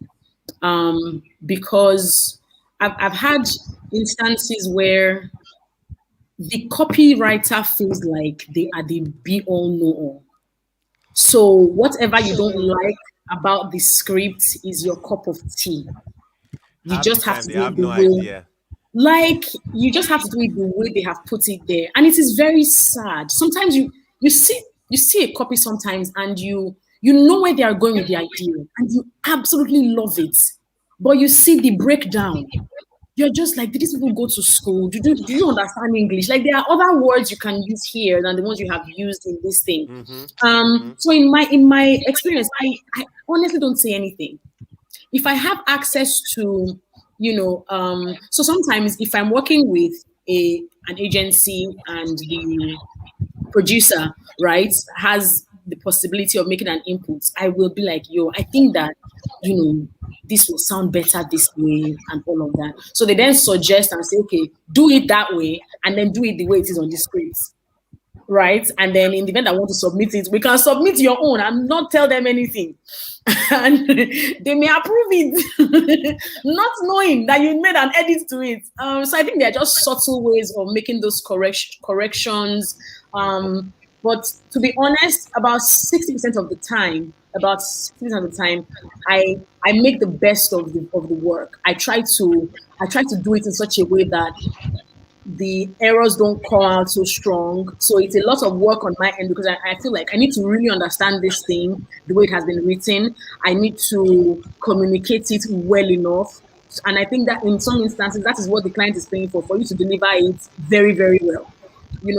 because I've had instances where the copywriter feels like they are the be all know all. So whatever you don't like about the script is your cup of tea. You Half the just have time to they do have it the no way, idea. like you just have to do it the way they have put it there, and it is very sad. Sometimes you see a copy sometimes, and you know where they are going with the idea, and you absolutely love it, but you see the breakdown. You're just like, did these people go to school? Do you understand English? Like there are other words you can use here than the ones you have used in this thing. So in my experience, I honestly don't say anything. If I have access to, so sometimes if I'm working with an agency and the producer, right, has the possibility of making an input, I will be like, yo, I think that, this will sound better this way and all of that. So they then suggest and say, okay, do it that way and then do it the way it is on the script. Right. And then in the event I want to submit it, we can submit your own and not tell them anything. And they may approve it, not knowing that you made an edit to it. So I think there are just subtle ways of making those corrections. But to be honest, about 60% of the time, I make the best of the work. I try to do it in such a way that the errors don't come out so strong. So it's a lot of work on my end because I feel like I need to really understand this thing the way it has been written. I need to communicate it well enough. And I think that in some instances, that is what the client is paying for you to deliver it very, very well.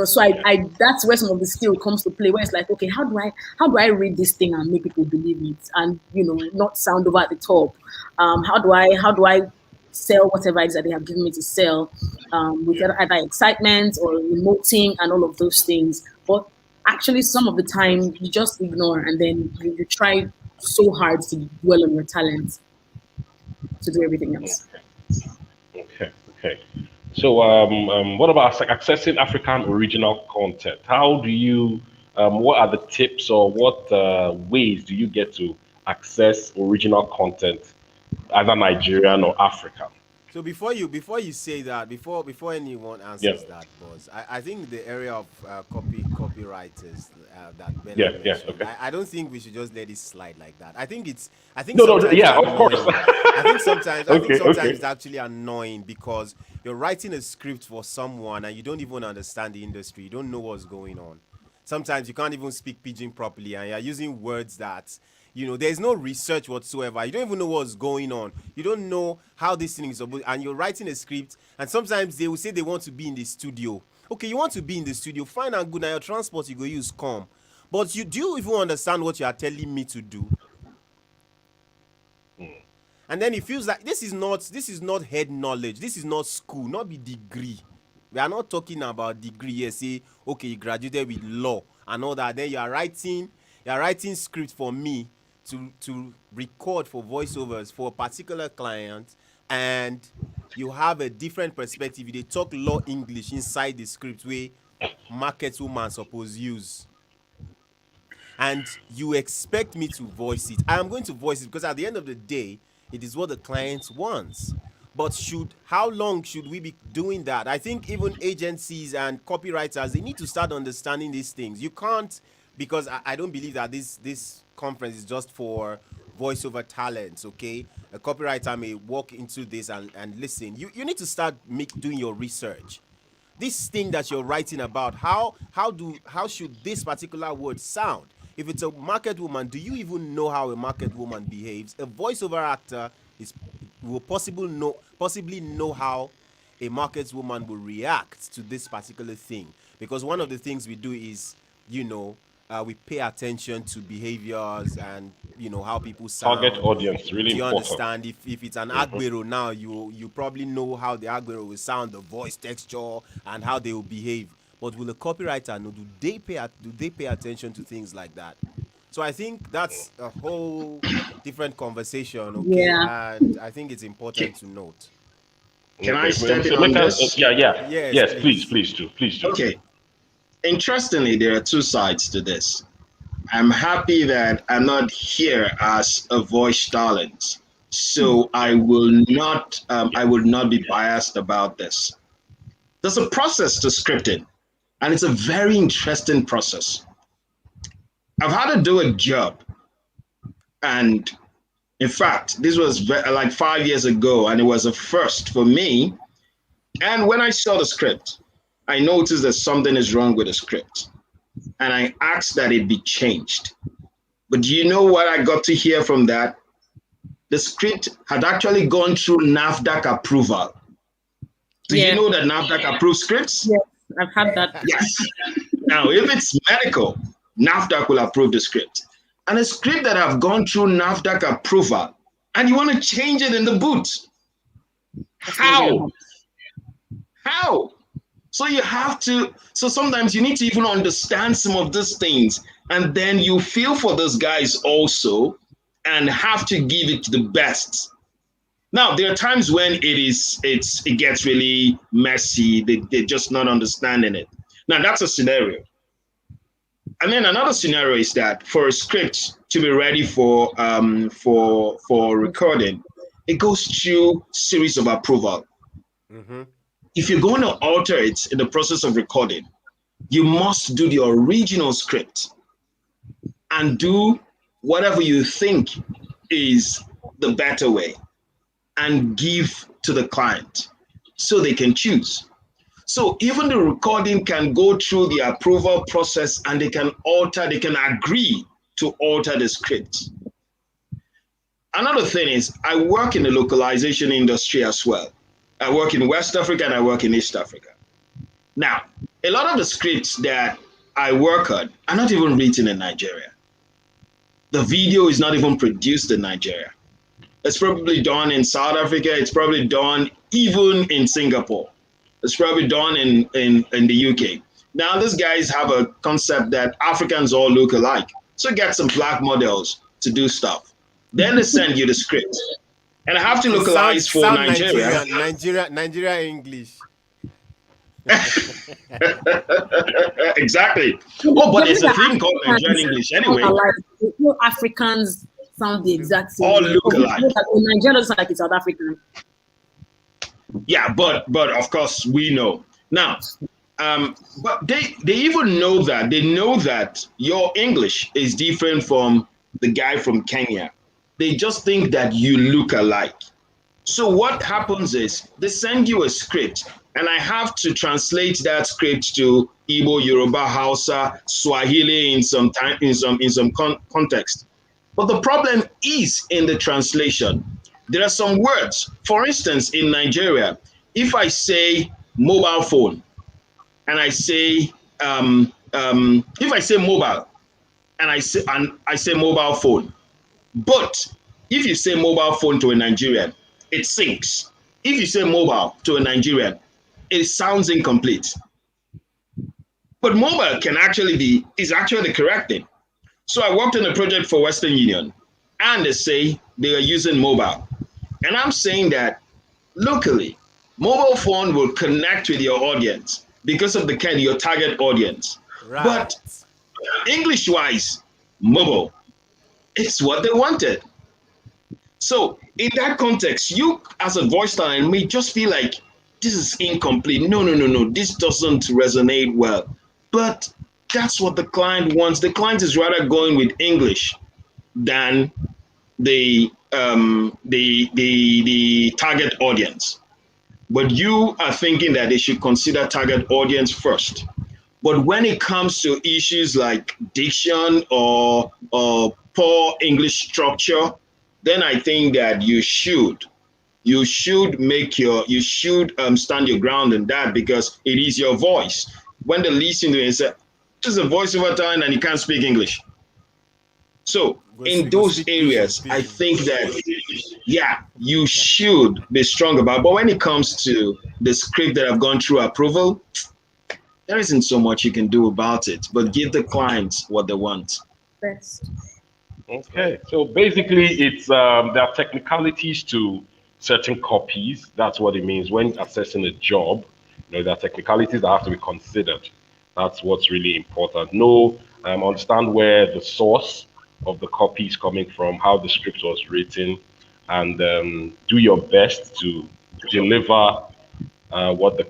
So I that's where some of the skill comes to play, where it's like, okay, how do I read this thing and make people believe it and not sound over at the top? How do I sell whatever it is that they have given me to sell with either excitement or emoting and all of those things. But actually, some of the time, you just ignore and then you try so hard to dwell on your talent to do everything else. Okay. So, what about accessing African original content? How do you, what are the tips or what ways do you get to access original content, either Nigerian or African? So before you say that, before anyone answers that, boss, I think the area of copywriters that Bella mentioned, okay. I don't think we should just let it slide like that. I think No, sometimes yeah, it's of course. annoying. I think sometimes Okay. it's actually annoying because you're writing a script for someone and you don't even understand the industry. You don't know what's going on. Sometimes you can't even speak pidgin properly and you're using words that there's no research whatsoever. You don't even know what's going on. You don't know how this thing is supposed, and you're writing a script, and sometimes they will say they want to be in the studio. Okay, you want to be in the studio, fine and good. Now your transport you go use come. But do you even understand what you are telling me to do? And then it feels like this is not head knowledge. This is not school, not be degree. We are not talking about degree here. Say, okay, you graduated with law and all that. Then you are writing script for me to record for voiceovers for a particular client, and you have a different perspective. They talk law English inside the script where market woman suppose use. And you expect me to voice it. I am going to voice it because at the end of the day, it is what the client wants. But how long should we be doing that? I think even agencies and copywriters, they need to start understanding these things. You can't, because I don't believe that this conference is just for voiceover talents, okay? A copywriter may walk into this and listen. You need to start doing your research. This thing that you're writing about, how should this particular word sound? If it's a market woman, do you even know how a market woman behaves? A voiceover actor will possibly know how a market woman will react to this particular thing. Because one of the things we do is, we pay attention to behaviors and how people sound. Target audience, really Do you important. understand? If it's an agbero now, you probably know how the agbero will sound, the voice texture, and how they will behave. But will a copywriter know? Do they pay attention to things like that? So I think that's a whole different conversation, okay? Yeah. And I think it's important to note. Can I step in on this? Yes, please do. Okay. Interestingly, there are two sides to this. I'm happy that I'm not here as a voice talent, so I will not be biased about this. There's a process to scripting, and it's a very interesting process. I've had to do a job, And in fact, this was like 5 years ago, and it was a first for me. And when I saw the script, I noticed that something is wrong with the script. And I asked that it be changed. But do you know what I got to hear from that? The script had actually gone through NAFDAC approval. Do you know that NAFDAC approves scripts? Yes, I've had that. Yes. Now, if it's medical, NAFDAC will approve the script. And a script that have gone through NAFDAC approval, and you want to change it in the boot. How? How? So you have to, so sometimes you need to even understand some of these things, and then you feel for those guys also and have to give it the best. Now, there are times when it gets really messy. They're just not understanding it. Now, that's a scenario. And then another scenario is that for a script to be ready for recording, it goes through series of approval. Mm-hmm. If you're going to alter it in the process of recording, you must do the original script and do whatever you think is the better way and give to the client so they can choose. So even the recording can go through the approval process, and they can agree to alter the script. Another thing is, I work in the localization industry as well. I work in West Africa and I work in East Africa. Now, a lot of the scripts that I work on are not even written in Nigeria. The video is not even produced in Nigeria. It's probably done in South Africa. It's probably done even in Singapore. It's probably done in the UK. Now, these guys have a concept that Africans all look alike. So get some black models to do stuff. Then they send you the script. And I have to localize for Nigeria. Nigeria English. Exactly. Oh, but it's a thing called Nigerian English anyway. No Africans sound the exact same. All look alike. Nigeria looks like it's South African. Yeah, but of course we know. Now, but they even know that. They know that your English is different from the guy from Kenya. They just think that you look alike. So what happens is they send you a script, and I have to translate that script to Igbo, Yoruba, Hausa, Swahili in some context. But the problem is in the translation. There are some words. For instance, in Nigeria, if I say mobile phone, and I say if I say mobile, and I say mobile phone, but if you say mobile phone to a Nigerian, it sinks. If you say mobile to a Nigerian, it sounds incomplete. But mobile is actually the correct thing. So I worked on a project for Western Union, and they say they are using mobile. And I'm saying that locally, mobile phone will connect with your audience because of your target audience. Right. But English-wise, mobile, it's what they wanted. So in that context, you as a voice talent may just feel like this is incomplete. No, this doesn't resonate well. But that's what the client wants. The client is rather going with English than the target audience. But you are thinking that they should consider target audience first. But when it comes to issues like diction or poor English structure, then I think that you should stand your ground in that, because it is your voice. When they listen to it and say, this is a voiceover talent and you can't speak English. So in those areas, I think that, you should be strong about. But when it comes to the script that have gone through approval, there isn't so much you can do about it, but give the clients what they want. Best. Okay, so basically it's there are technicalities to certain copies. That's what it means when assessing a job. There are technicalities that have to be considered. That's what's really important. Understand where the source of the copy is coming from, how the script was written, and do your best to deliver what the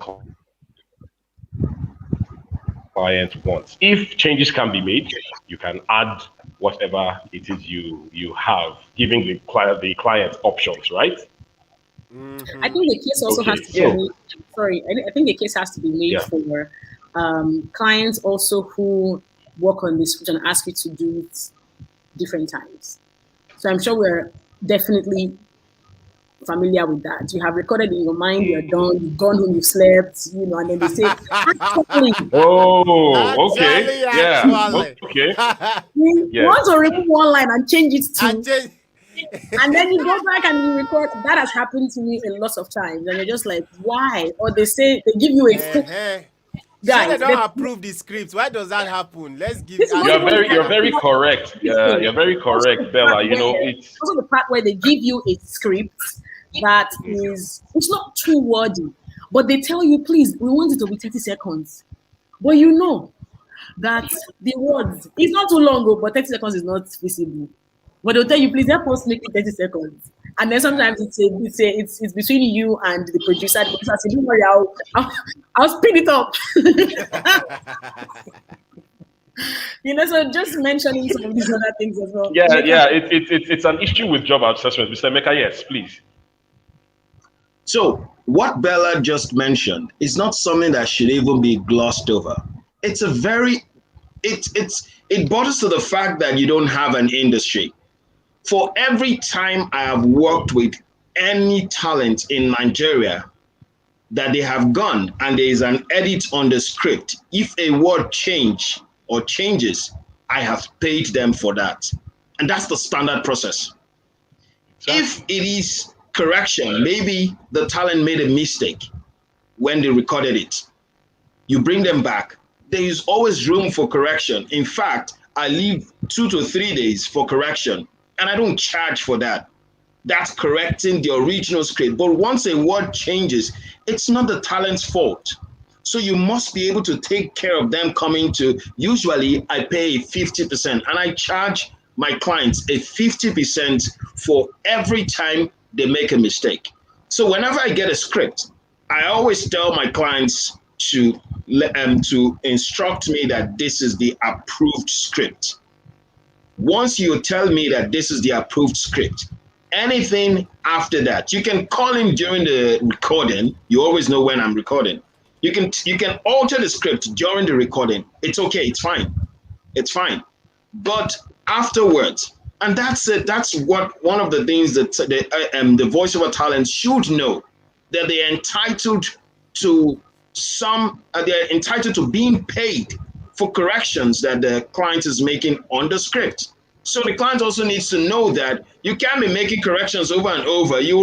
client wants. If changes can be made, you can add whatever it is you have, giving the client options, right? I think the case also has Okay, to be so made. Sorry, I think the case has to be made yeah. for clients also who work on the script and ask you to do it different times. So I'm sure we're definitely familiar with that. You have recorded in your mind, you're done, you've gone home, you've slept, and then they say, actually, Oh, okay, yeah, okay, you yes. want to remove one line and change it to, just and then you go back and you record. That has happened to me a lot of times, and you're just like, why? Or they say they give you a Sure, they guys. don't approve the script. Why does that happen? Let's give This is ask also them to You're approve. very correct. Yeah, you're very also correct, the part Bella. You know, where it's also the part where they give you a script that is it's not too wordy, but they tell you, please, we want it to be 30 seconds. But you know that the words it's not too long, but 30 seconds is not visible. But they'll tell you, please help us make it 30 seconds. And then sometimes it's between you and the producer. The producer says, don't worry, I'll speed it up. So just mentioning some of these other things as well. yeah, Meka, yeah. It's an issue with job assessment. Mr. Meka, yes, please. So what Bella just mentioned is not something that should even be glossed over. It's a very it bothers to the fact that you don't have an industry. For every time I have worked with any talent in Nigeria that they have gone and there is an edit on the script, if a word changes, I have paid them for that. And that's the standard process. If it is correction, maybe the talent made a mistake when they recorded it, you bring them back. There is always room for correction. In fact, I leave 2 to 3 days for correction, and I don't charge for that. That's correcting the original script. But once a word changes, it's not the talent's fault. So you must be able to take care of them coming to, usually I pay 50% and I charge my clients a 50% for every time they make a mistake. So whenever I get a script, I always tell my clients to instruct me that this is the approved script. Once you tell me that this is the approved script, anything after that, you can call in during the recording. You always know when I'm recording. You can alter the script during the recording. It's okay. It's fine. It's fine. But afterwards, and that's it. That's what one of the things that the voiceover talent should know, that they're entitled to they're entitled to being paid for corrections that the client is making on the script. So the client also needs to know that you can't be making corrections over and over. You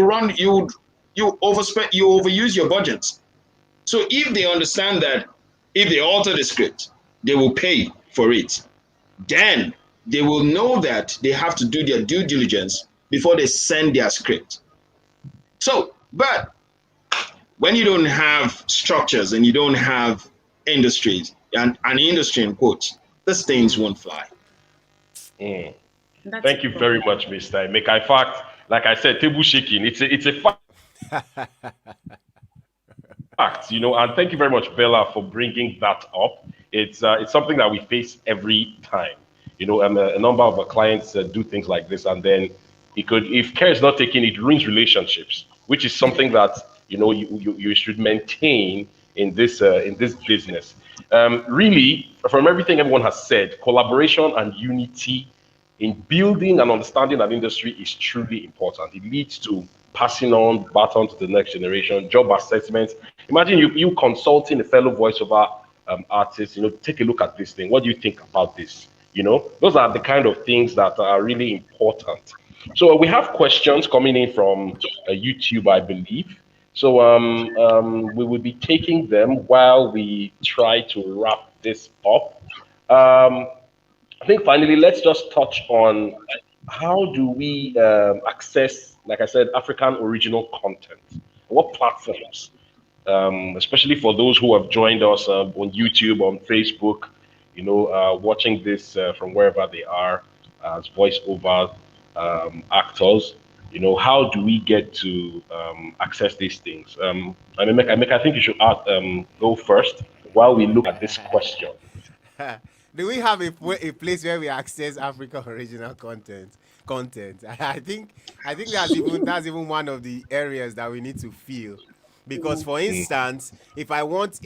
overuse your budget. So if they understand that if they alter the script, they will pay for it, then they will know that they have to do their due diligence before they send their script. So, but when you don't have structures and you don't have industries and an industry in quotes, these things won't fly. Thank you very much, Mr. Emeka. In fact, like I said, table shaking. It's a fact. And thank you very much, Bella, for bringing that up. It's something that we face every time. A number of our clients do things like this, and then if care is not taken, it ruins relationships, which is something that you should maintain in this business. Really, from everything everyone has said, collaboration and unity in building and understanding an industry is truly important. It leads to passing on baton to the next generation, job assessments. Imagine you consulting a fellow voiceover artist, take a look at this thing. What do you think about this? Those are the kind of things that are really important. So we have questions coming in from YouTube, I believe. So we will be taking them while we try to wrap this up. I think finally, let's just touch on how do we access, like I said, African original content? What platforms? Especially for those who have joined us on YouTube, on Facebook, watching this from wherever they are as voiceover actors. How do we get to access these things? I think you should go first while we look at this question. Do we have a place where we access Africa original content? I think that's even one of the areas that we need to feel, because for instance, if I want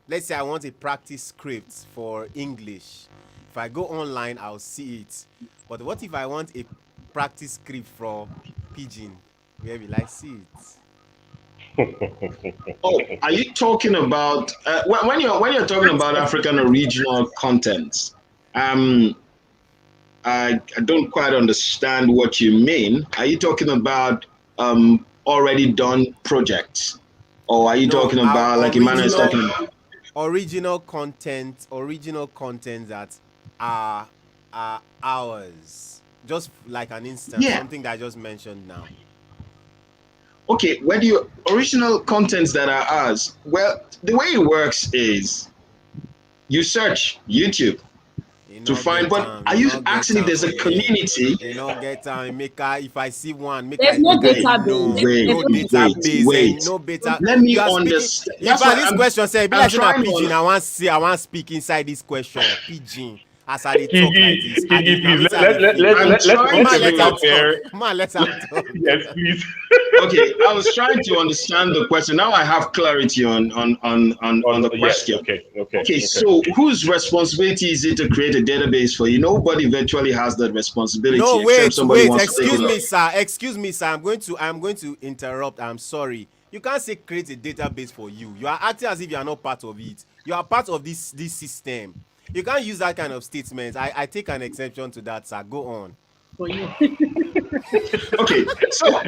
let's say I want a practice script for English, if I go online, I'll see it. But what if I want a practice script for Pidgin? Where will I see it? Oh, are you talking about when you're talking about African original content? I don't quite understand what you mean. Are you talking about already done projects, or are you talking about like Emmanuel is talking about? Original content that are ours, just like an instance, something that I just mentioned now. Okay, where do you original contents that are ours? Well, the way it works is you search YouTube to find, but are you actually there's a community? You know, get Maker. If I see one, there's no database. Wait. No beta. Let me understand. If this question say, be like a pigeon. I want to speak inside this question. Pigeon. As I talk like this. Please, let's talk. Yes, please. Okay, I was trying to understand the question. Now I have clarity on the question. Yes, okay. So whose responsibility is it to create a database for you? Nobody virtually has that responsibility. No, wait. Excuse me, sir. I'm going to interrupt. I'm sorry. You can't say create a database for you. You are acting as if you are not part of it. You are part of this system. You can't use that kind of statement. I take an exception to that, sir. Go on. For you. Okay, so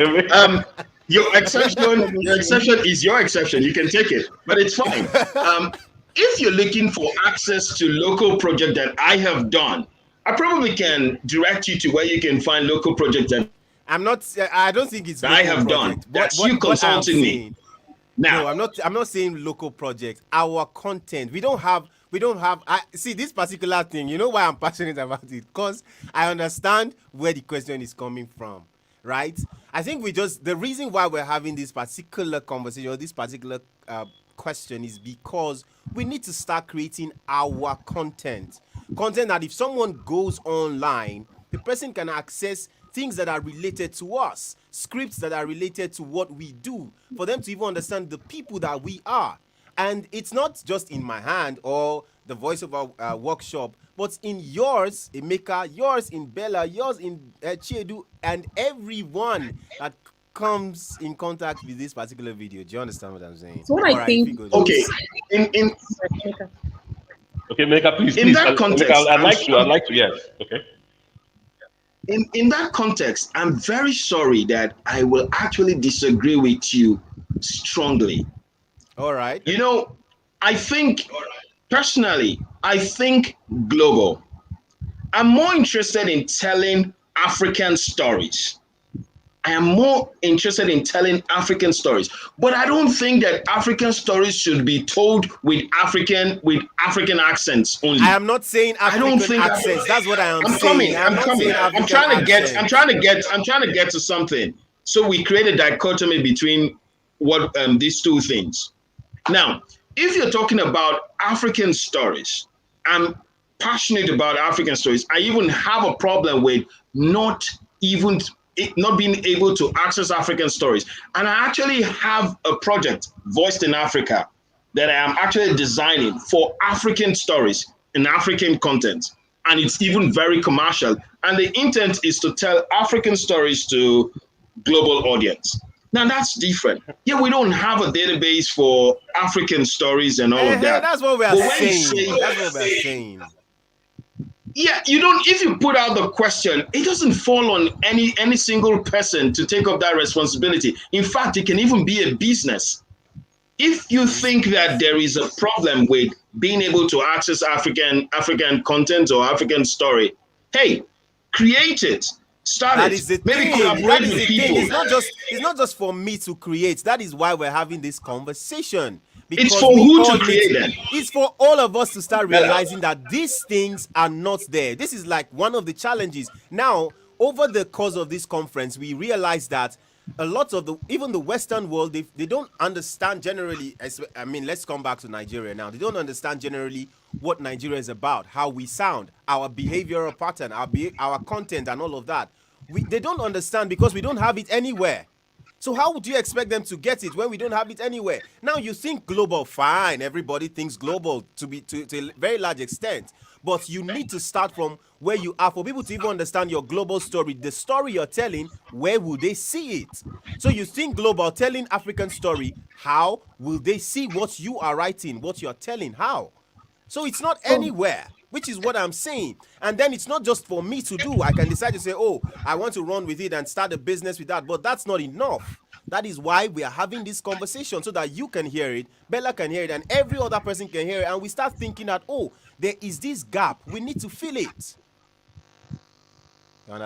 your exception is your exception. You can take it, but it's fine. If you're looking for access to local project that I have done, I probably can direct you to where you can find local project that I don't think it's that I have done. That's you consulting me. Now, no, I'm not saying local projects. Our content. We don't have. See this particular thing. You know why I'm passionate about it? Because I understand where the question is coming from, right? I think the reason why we're having this particular conversation or this particular question is because we need to start creating our content that if someone goes online, the person can access things that are related to us, scripts that are related to what we do, for them to even understand the people that we are. And it's not just in my hand or the voiceover workshop, but in yours, Emeka, yours in Bella, yours in Chiedu, and everyone that comes in contact with this particular video. Do you understand what I'm saying? So what I think. Okay. Okay, Meka, please. In that context, I'd like to. Yes. Okay. In that context, I'm very sorry that I will actually disagree with you strongly. All right. You know, I think personally, I think global. I'm more interested in telling African stories. I am more interested in telling African stories, but I don't think that African stories should be told with African accents only. I am not saying African accents. That's what I am saying. I'm trying to get to something. So we create a dichotomy between what these two things. Now, if you're talking about African stories, I'm passionate about African stories. I even have a problem with not being able to access African stories. And I actually have a project, Voiced in Africa, that I am actually designing for African stories and African content. And it's even very commercial. And the intent is to tell African stories to global audience. Now that's different. Yeah, we don't have a database for African stories and all of that. That's what we are saying. That's what we are saying. Yeah, you don't. If you put out the question, it doesn't fall on any single person to take up that responsibility. In fact, it can even be a business. If you think that there is a problem with being able to access African content or African story, hey, create it. Start that it. Is the Maybe thing. collaborate with people. It's not just for me to create. That is why we're having this conversation. It's for who to create them. It's for all of us to start realizing that these things are not there. This is like one of the challenges. Now, over the course of this conference, we realized that a lot of even the Western world, they don't understand generally. I mean, let's come back to Nigeria now. They don't understand generally what Nigeria is about, how we sound, our behavioral pattern, our content, and all of that. They don't understand because we don't have it anywhere. So how would you expect them to get it when we don't have it anywhere? Now you think global, fine. Everybody thinks global to a very large extent. But you need to start from where you are for people to even understand your global story. The story you're telling, where will they see it? So you think global, telling African story, how will they see what you are writing, what you're telling? How? So it's not anywhere, which is what I'm saying. And then it's not just for me to do. I can decide to say, oh, I want to run with it and start a business with that. But that's not enough. That is why we are having this conversation so that you can hear it, Bella can hear it, and every other person can hear it. And we start thinking that, oh, there is this gap. We need to fill it. So I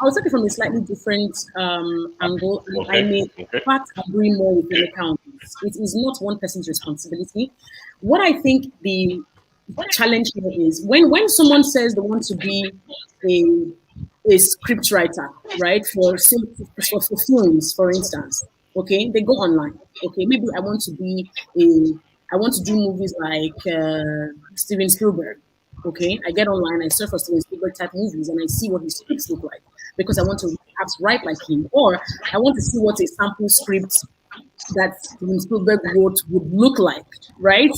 was looking from a slightly different angle, and I may part agree more with the account. It is not one person's responsibility. What I think the challenge here is when someone says they want to be a script writer, right, for films, for instance, okay, they go online. Okay, maybe I want to do movies like Steven Spielberg. Okay, I get online, I search for Steven Spielberg type movies, and I see what his scripts look like because I want to perhaps write like him, or I want to see what a sample script that Steven Spielberg wrote would look like, right?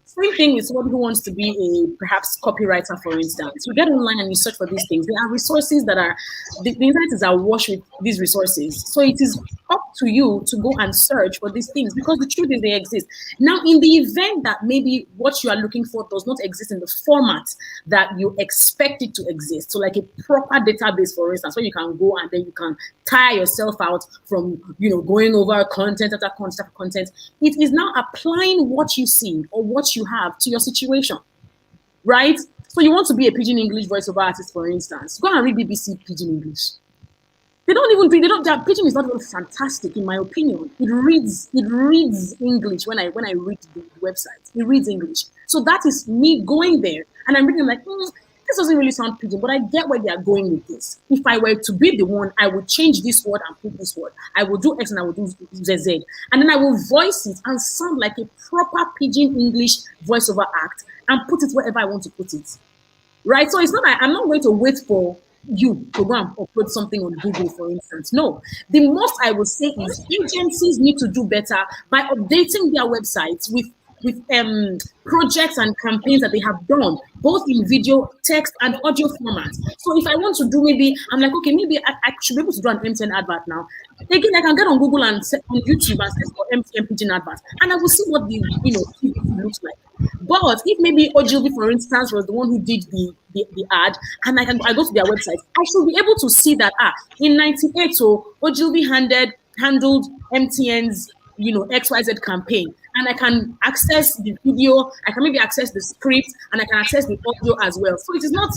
Same thing with someone who wants to be a perhaps copywriter, for instance. You get online and you search for these things. There are resources that are, the internet is awash with these resources. So it is up to you to go and search for these things because the truth is they exist. Now, in the event that maybe what you are looking for does not exist in the format that you expect it to exist, so like a proper database, for instance, where you can go and then you can tire yourself out from, going over content after content, it is now applying what you see or what you have to your situation, right? So you want to be a Pidgin English voiceover artist, for instance, go and read BBC Pidgin English. Pidgin is not even fantastic in my opinion. It reads English when I read the website. It reads English. So that is me going there and I'm reading like, this doesn't really sound Pidgin, but I get where they are going with this. If I were to be the one, I would change this word and put this word. I will do X and I will do ZZ. And then I will voice it and sound like a proper Pidgin English voiceover act and put it wherever I want to put it. Right? So it's not like I'm not going to wait for you to go and upload something on Google, for instance. No. The most I would say is agencies need to do better by updating their websites with projects and campaigns that they have done, both in video, text, and audio formats. So if I want to do I'm like, okay, maybe I should be able to do an MTN advert now. Again, I can get on Google and on YouTube and search for MTN Pidgin advert, and I will see what the PPC looks like. But if maybe Ogilvy, for instance, was the one who did the ad, and I go to their website, I should be able to see that in '98, so Ogilvy handled MTN's XYZ campaign, and I can access the video, I can maybe access the script, and I can access the audio as well. So it is not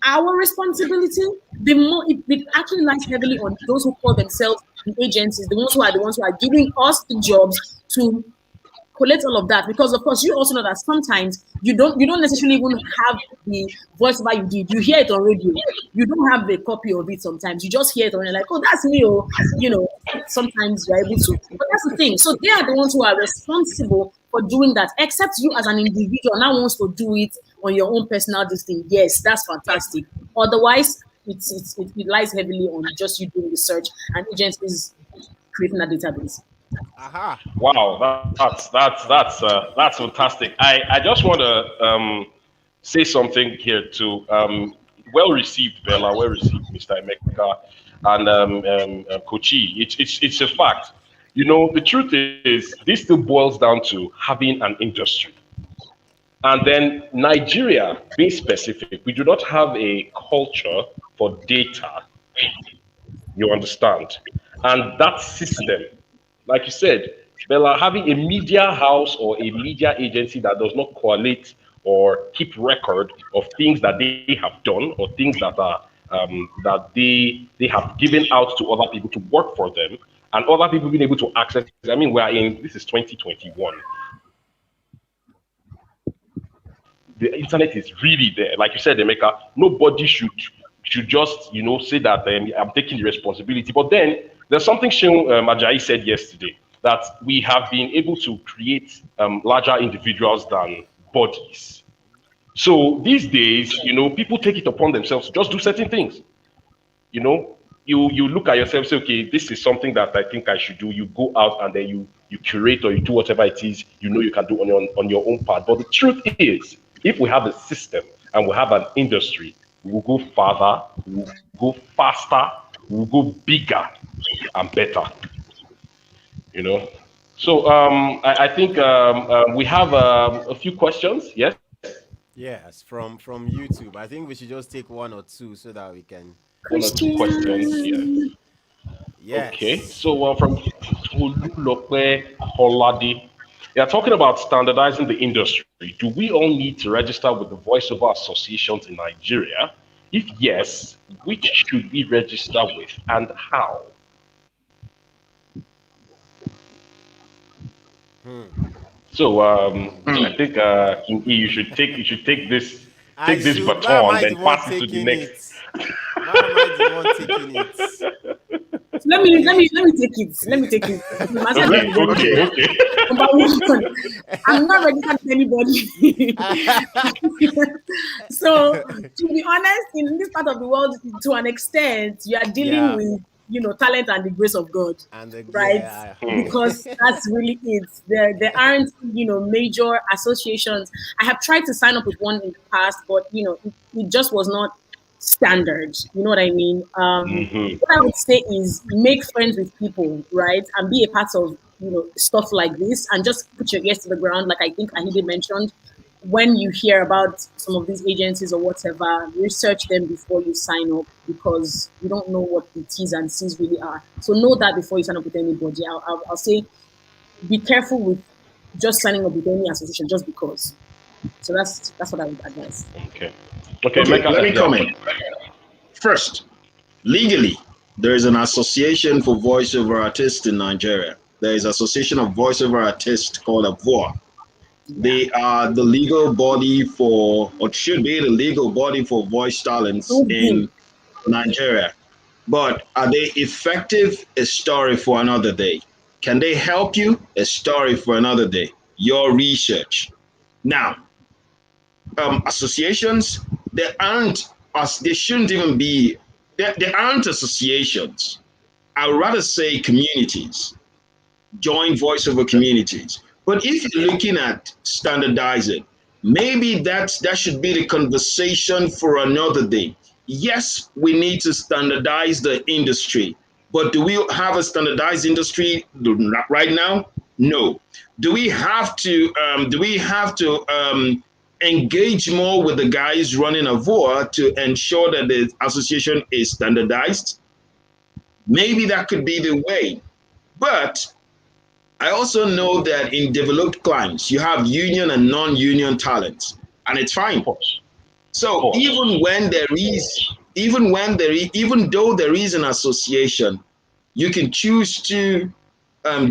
our responsibility. The more it actually lies heavily on those who call themselves the agencies, the ones who are giving us the jobs to collect all of that, because of course you also know that sometimes you don't necessarily even have the voiceover you did. You hear it on radio. You don't have the copy of it sometimes. You just hear it and you're like, oh, that's me, or sometimes you're able to. But that's the thing. So they are the ones who are responsible for doing that, except you as an individual now wants to do it on your own personal thing. Yes, that's fantastic. Otherwise, it lies heavily on just you doing research and agencies creating a database. Aha! Wow, that's fantastic. I just want to say something here too. Well received, Bella. Well received, Mr. Emeka and Kochi. It's a fact. The truth is, this still boils down to having an industry. And then Nigeria, being specific, we do not have a culture for data. You understand? And that system, like you said, Bella, having a media house or a media agency that does not correlate or keep record of things that they have done or things that are that they have given out to other people to work for them, and other people being able to access. I mean, this is 2021. The internet is really there. Like you said, Emeka, nobody should just say that I'm taking the responsibility. But then There's something Seun Ajayi said yesterday, that we have been able to create larger individuals than bodies. So these days, people take it upon themselves to just do certain things. You look at yourself, say, okay, this is something that I think I should do. You go out and then you curate or you do whatever it is you can do on your own part. But the truth is, if we have a system and we have an industry, we will go farther, we will go faster, we will go bigger and better. So I think we have a few questions. Yes. Yes, from YouTube. I think we should just take one or two so that we can. One or two questions. Yes. Yes. Okay. So from Tolulope Holadi, they are talking about standardizing the industry. Do we all need to register with the voiceover associations in Nigeria? If yes, which should we register with and how? So I think you should take this baton and then pass it to the next. Why am I the one taking it? Let me take it. Let me take it. Okay. I'm not registered with anybody. So to be honest, in this part of the world, to an extent, you are dealing with talent and the grace of God, right? Because that's really it. There aren't major associations. I have tried to sign up with one in the past, but it just was not standard. You know what I mean? What I would say is make friends with people, right, and be a part of stuff like this, and just put your ears to the ground, like I think Ahide mentioned. When you hear about some of these agencies or whatever, research them before you sign up, because you don't know what the T's and C's really are. So know that before you sign up with anybody. I'll say be careful with just signing up with any association just because. So that's what I would advise. Okay, let me comment. First, legally, there is an association for voiceover artists in Nigeria. There is Association of Voiceover Artists called AVOA. They are the legal body for, or should be the legal body for voice talents in Nigeria. But are they effective? A story for another day. Can they help you? A story for another day. Your research. Now, associations, they shouldn't even be, they aren't associations. I would rather say communities, join voiceover communities. But if you're looking at standardizing, maybe that should be the conversation for another day. Yes, we need to standardize the industry, but do we have a standardized industry right now? No. Do we have to engage more with the guys running AVOA to ensure that the association is standardized? Maybe that could be the way. But I also know that in developed climes, you have union and non-union talents, and it's fine. So even though there is an association, you can choose to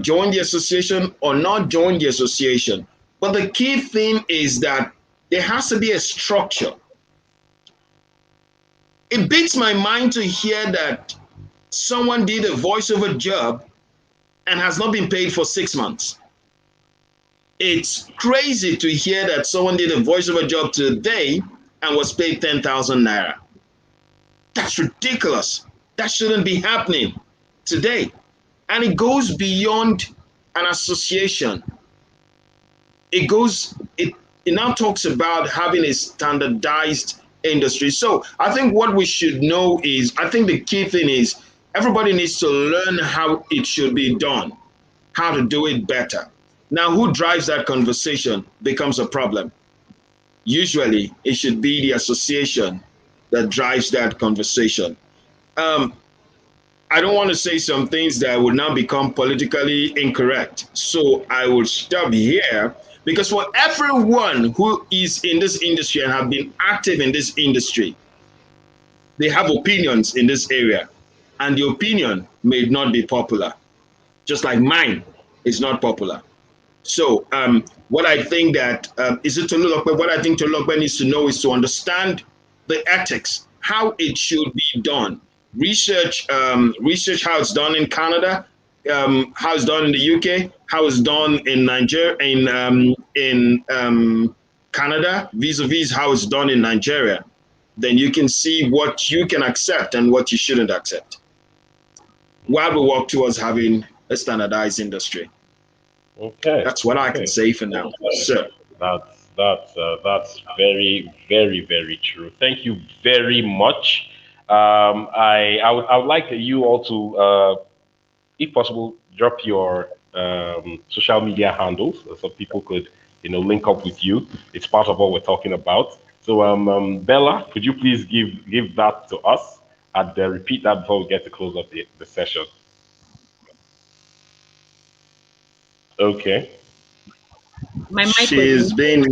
join the association or not join the association. But the key thing is that there has to be a structure. It beats my mind to hear that someone did a voiceover job and has not been paid for 6 months. It's crazy to hear that someone did a voiceover job today and was paid 10,000 naira. That's ridiculous. That shouldn't be happening today. And it goes beyond an association. It now talks about having a standardized industry. So I think what we should know is, I think the key thing is everybody needs to learn how it should be done, how to do it better. Now, who drives that conversation becomes a problem. Usually, it should be the association that drives that conversation. I don't want to say some things that would now become politically incorrect. So I will stop here, because for everyone who is in this industry and have been active in this industry, they have opinions in this area, and the opinion may not be popular, just like mine is not popular. So what I think that what I think Tolulope needs to know is to understand the ethics, how it should be done. research how it's done in Canada, how it's done in the UK, how it's done in Nigeria, in Canada, vis-a-vis how it's done in Nigeria. Then you can see what you can accept and what you shouldn't accept, while we work towards having a standardized industry. Okay. That's what I can say for now, sir. That's very, very, very true. Thank you very much. I would like you all to, if possible, drop your social media handles so people could, link up with you. It's part of what we're talking about. So, Bella, could you please give that to us and repeat that before we get to close up the session? Okay. My mic She's was been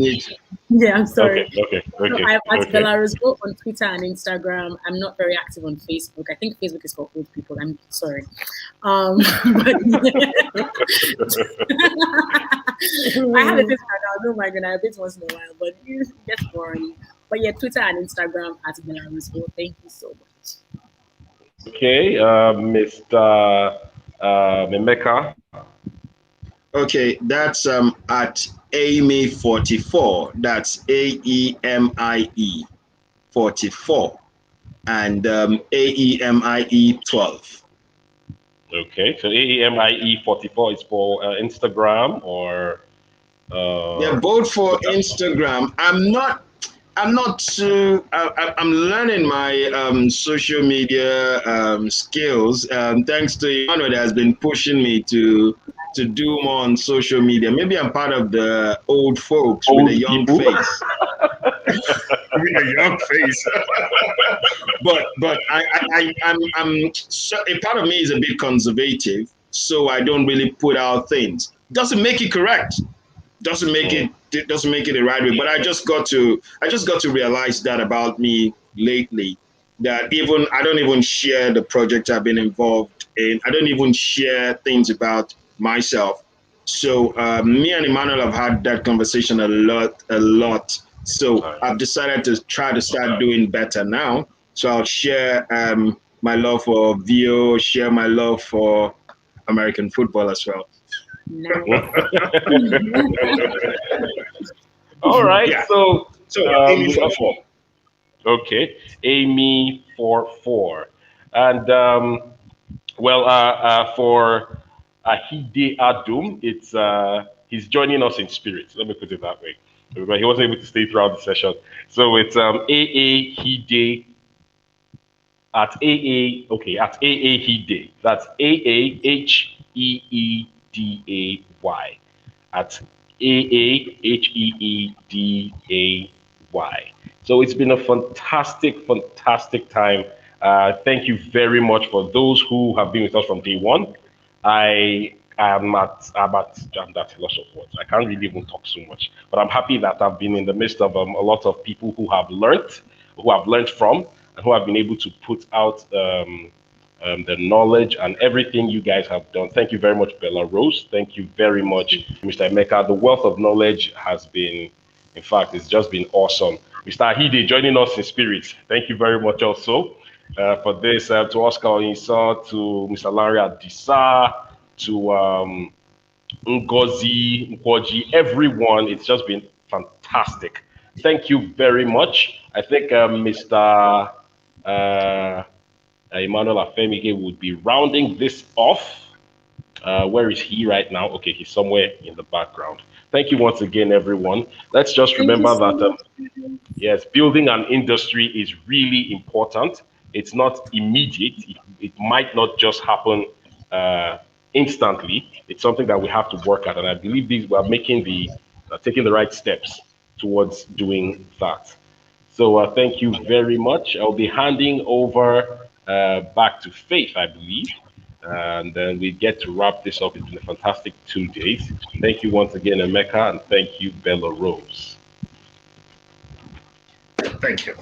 Yeah, I'm sorry. So I'm at Okay. Belarus Go on Twitter and Instagram. I'm not very active on Facebook. I think Facebook is for old people. I'm sorry. But I have a Facebook account. Oh my god, I update once in a while, but it gets boring. But yeah, Twitter and Instagram at Belarus Go. Thank you so much. Okay, Mr. Memeka. Okay, that's at Amy44. That's AEMIE 44 and AEMIE 12. Okay, so AEMIE 44 is for Instagram or They're both for Instagram. I'm not too. I'm learning my social media skills. Thanks to Emmanuel that has been pushing me to do more on social media. Maybe I'm part of the old folks with a young people. face. With a young face. but I'm so, a part of me is a bit conservative, so I don't really put out things. Doesn't make it correct. Doesn't make it the right way. But I just got to realize that about me lately. That even I don't even share the project I've been involved in. I don't even share things about myself. So me and Emmanuel have had that conversation a lot. So I've decided to try to start doing better now. So I'll share my love for VO, share my love for American football as well. All right, Yeah. so Amy 44. Okay, Amy 44, and for Ahide Adum, it's he's joining us in spirit. Let me put it that way, because he wasn't able to stay throughout the session. So it's AA Hide at AA Hide. That's AAHEEDAY at AAHEEDAY. So it's been a fantastic time. Thank you very much for those who have been with us from day one. I'm at a loss of words. I can't really even talk so much, but I'm happy that I've been in the midst of a lot of people who have learned from, and who have been able to put out the knowledge and everything you guys have done. Thank you very much, Bella Rose. Thank you very much, Mr. Emeka. The wealth of knowledge has been, in fact, it's just been awesome. Mr. Ahide joining us in spirit. Thank you very much also for this. To Oscar Oyinsa, to Mr. Larry Adisa, to Ngozi, Nkwoji, everyone. It's just been fantastic. Thank you very much. I think Mr. Emmanuel Afemike would be rounding this off. Where is he right now? Okay, he's somewhere in the background. Thank you once again, everyone. Let's just remember that, yes, building an industry is really important. It's not immediate. It might not just happen instantly. It's something that we have to work at. And I believe we are taking the right steps towards doing that. So thank you very much. I'll be handing over back to Faith, I believe. And then we get to wrap this up. It's been a fantastic 2 days. Thank you once again, Emeka, and thank you, Bella Rose. Thank you.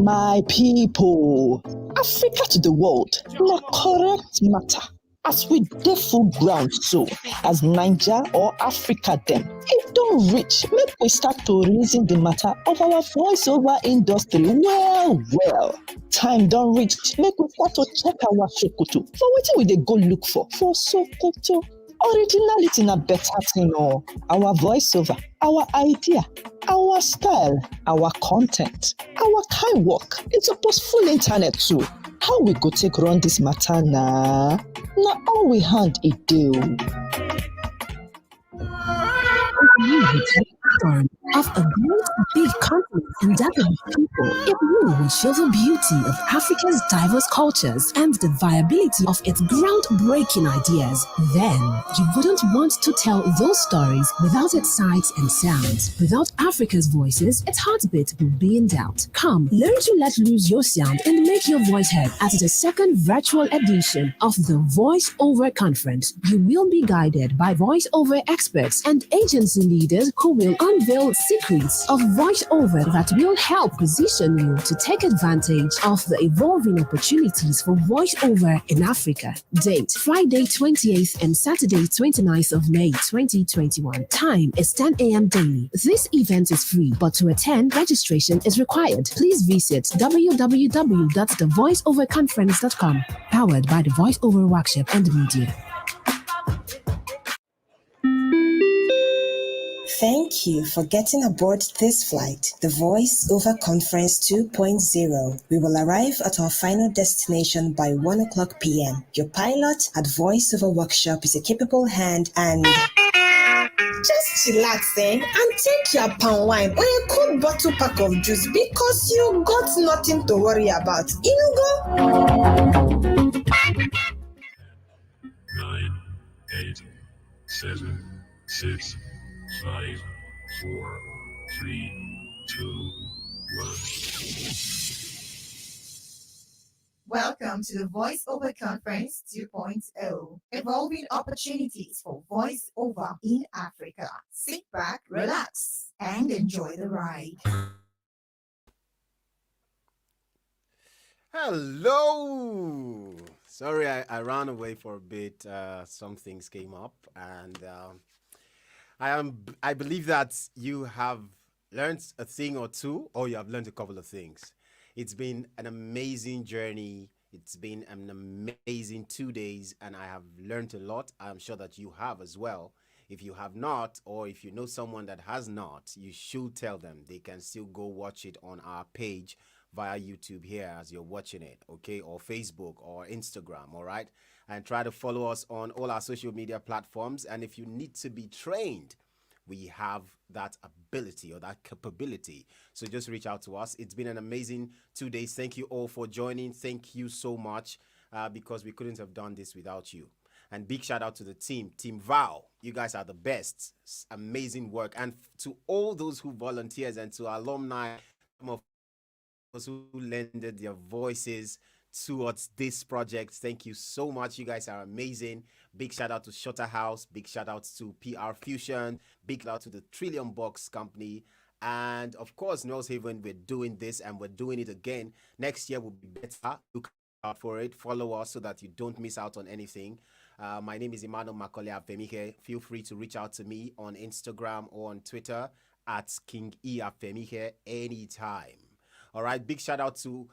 My people, Africa to the world, na correct matter. As we dey full ground so, as Niger or Africa dem, it don reach make we start to reason the matter of our voiceover industry well. Time don reach make we start to check our Sokoto for wetin we dey go look for Sokoto. Originality na better thing o. Our voiceover, our idea, our style, our content, our kind work, e suppose full internet too. How we go take run this matter na? Na all we hand e dey o. Story of a great big continent and that of its people. If you will show the beauty of Africa's diverse cultures and the viability of its groundbreaking ideas, then you wouldn't want to tell those stories without its sights and sounds. Without Africa's voices, its heartbeat will be in doubt. Come, learn to let loose your sound and make your voice heard at the second virtual edition of the Voiceover Conference. You will be guided by voiceover experts and agency leaders who will unveil secrets of voiceover that will help position you to take advantage of the evolving opportunities for voiceover in Africa. Date Friday 28th and Saturday 29th of May 2021. Time is 10 a.m. daily. This event is free, but to attend, registration is required. Please visit www.thevoiceoverconference.com. Powered by the Voiceover Workshop and Media. Thank you for getting aboard this flight, the Voice Over Conference 2.0. We will arrive at our final destination by 1 o'clock p.m. Your pilot at Voiceover Workshop is a capable hand and... Just relax and take your palm wine or a cool bottle pack of juice because you got nothing to worry about. Ingo? 9, 8, 7, 6, 5, 4, 3, 2, 1. Welcome to the Voiceover Conference 2.0, evolving opportunities for voiceover in Africa. Sit back, relax, and enjoy the ride. Hello. Sorry, I ran away for a bit. Some things came up, and I believe that you have learned a thing or two, or you have learned a couple of things. It's been an amazing journey. It's been an amazing 2 days, and I have learned a lot. I'm sure that you have as well. If you have not, or if you know someone that has not, you should tell them. They can still go watch it on our page via YouTube here as you're watching it, okay? Or Facebook or Instagram, all right? And try to follow us on all our social media platforms. And if you need to be trained, we have that ability or that capability. So just reach out to us. It's been an amazing 2 days. Thank you all for joining. Thank you so much because we couldn't have done this without you. And big shout out to the team, Team Val. You guys are the best. Amazing work. And to all those who volunteers and to our alumni, some of those who lended their voices towards this project. Thank you so much. You guys are amazing. Big shout out to Shutter House. Big shout out to PR Fusion. Big shout out to the Trillium Box Company. And of course, Nose Haven, we're doing this and we're doing it again. Next year will be better. Look out for it. Follow us so that you don't miss out on anything. My name is Emmanuel Macaulay Afemike. Feel free to reach out to me on Instagram or on Twitter at King E Afemike anytime. All right, big shout out to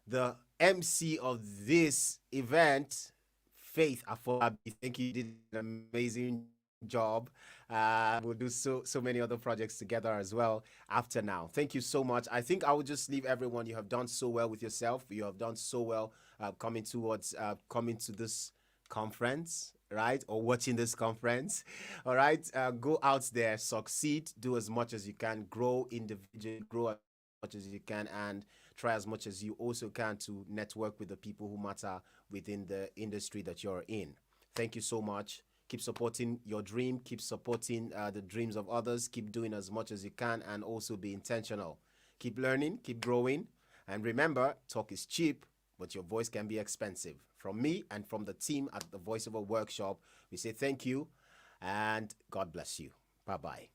the MC of this event, Faith Afolabi. Thank you, you did an amazing job. We'll do so many other projects together as well after now. Thank you so much. I think I will just leave everyone. You have done so well with yourself. You have done so well coming to this conference, right? Or watching this conference. All right, go out there, succeed, do as much as you can, grow individually, grow as much as you can, and try as much as you also can to network with the people who matter within the industry that you're in. Thank you so much. Keep supporting your dream. Keep supporting the dreams of others. Keep doing as much as you can and also be intentional. Keep learning, keep growing. And remember, talk is cheap, but your voice can be expensive. From me and from the team at the Voiceover Workshop, we say thank you and God bless you. Bye-bye.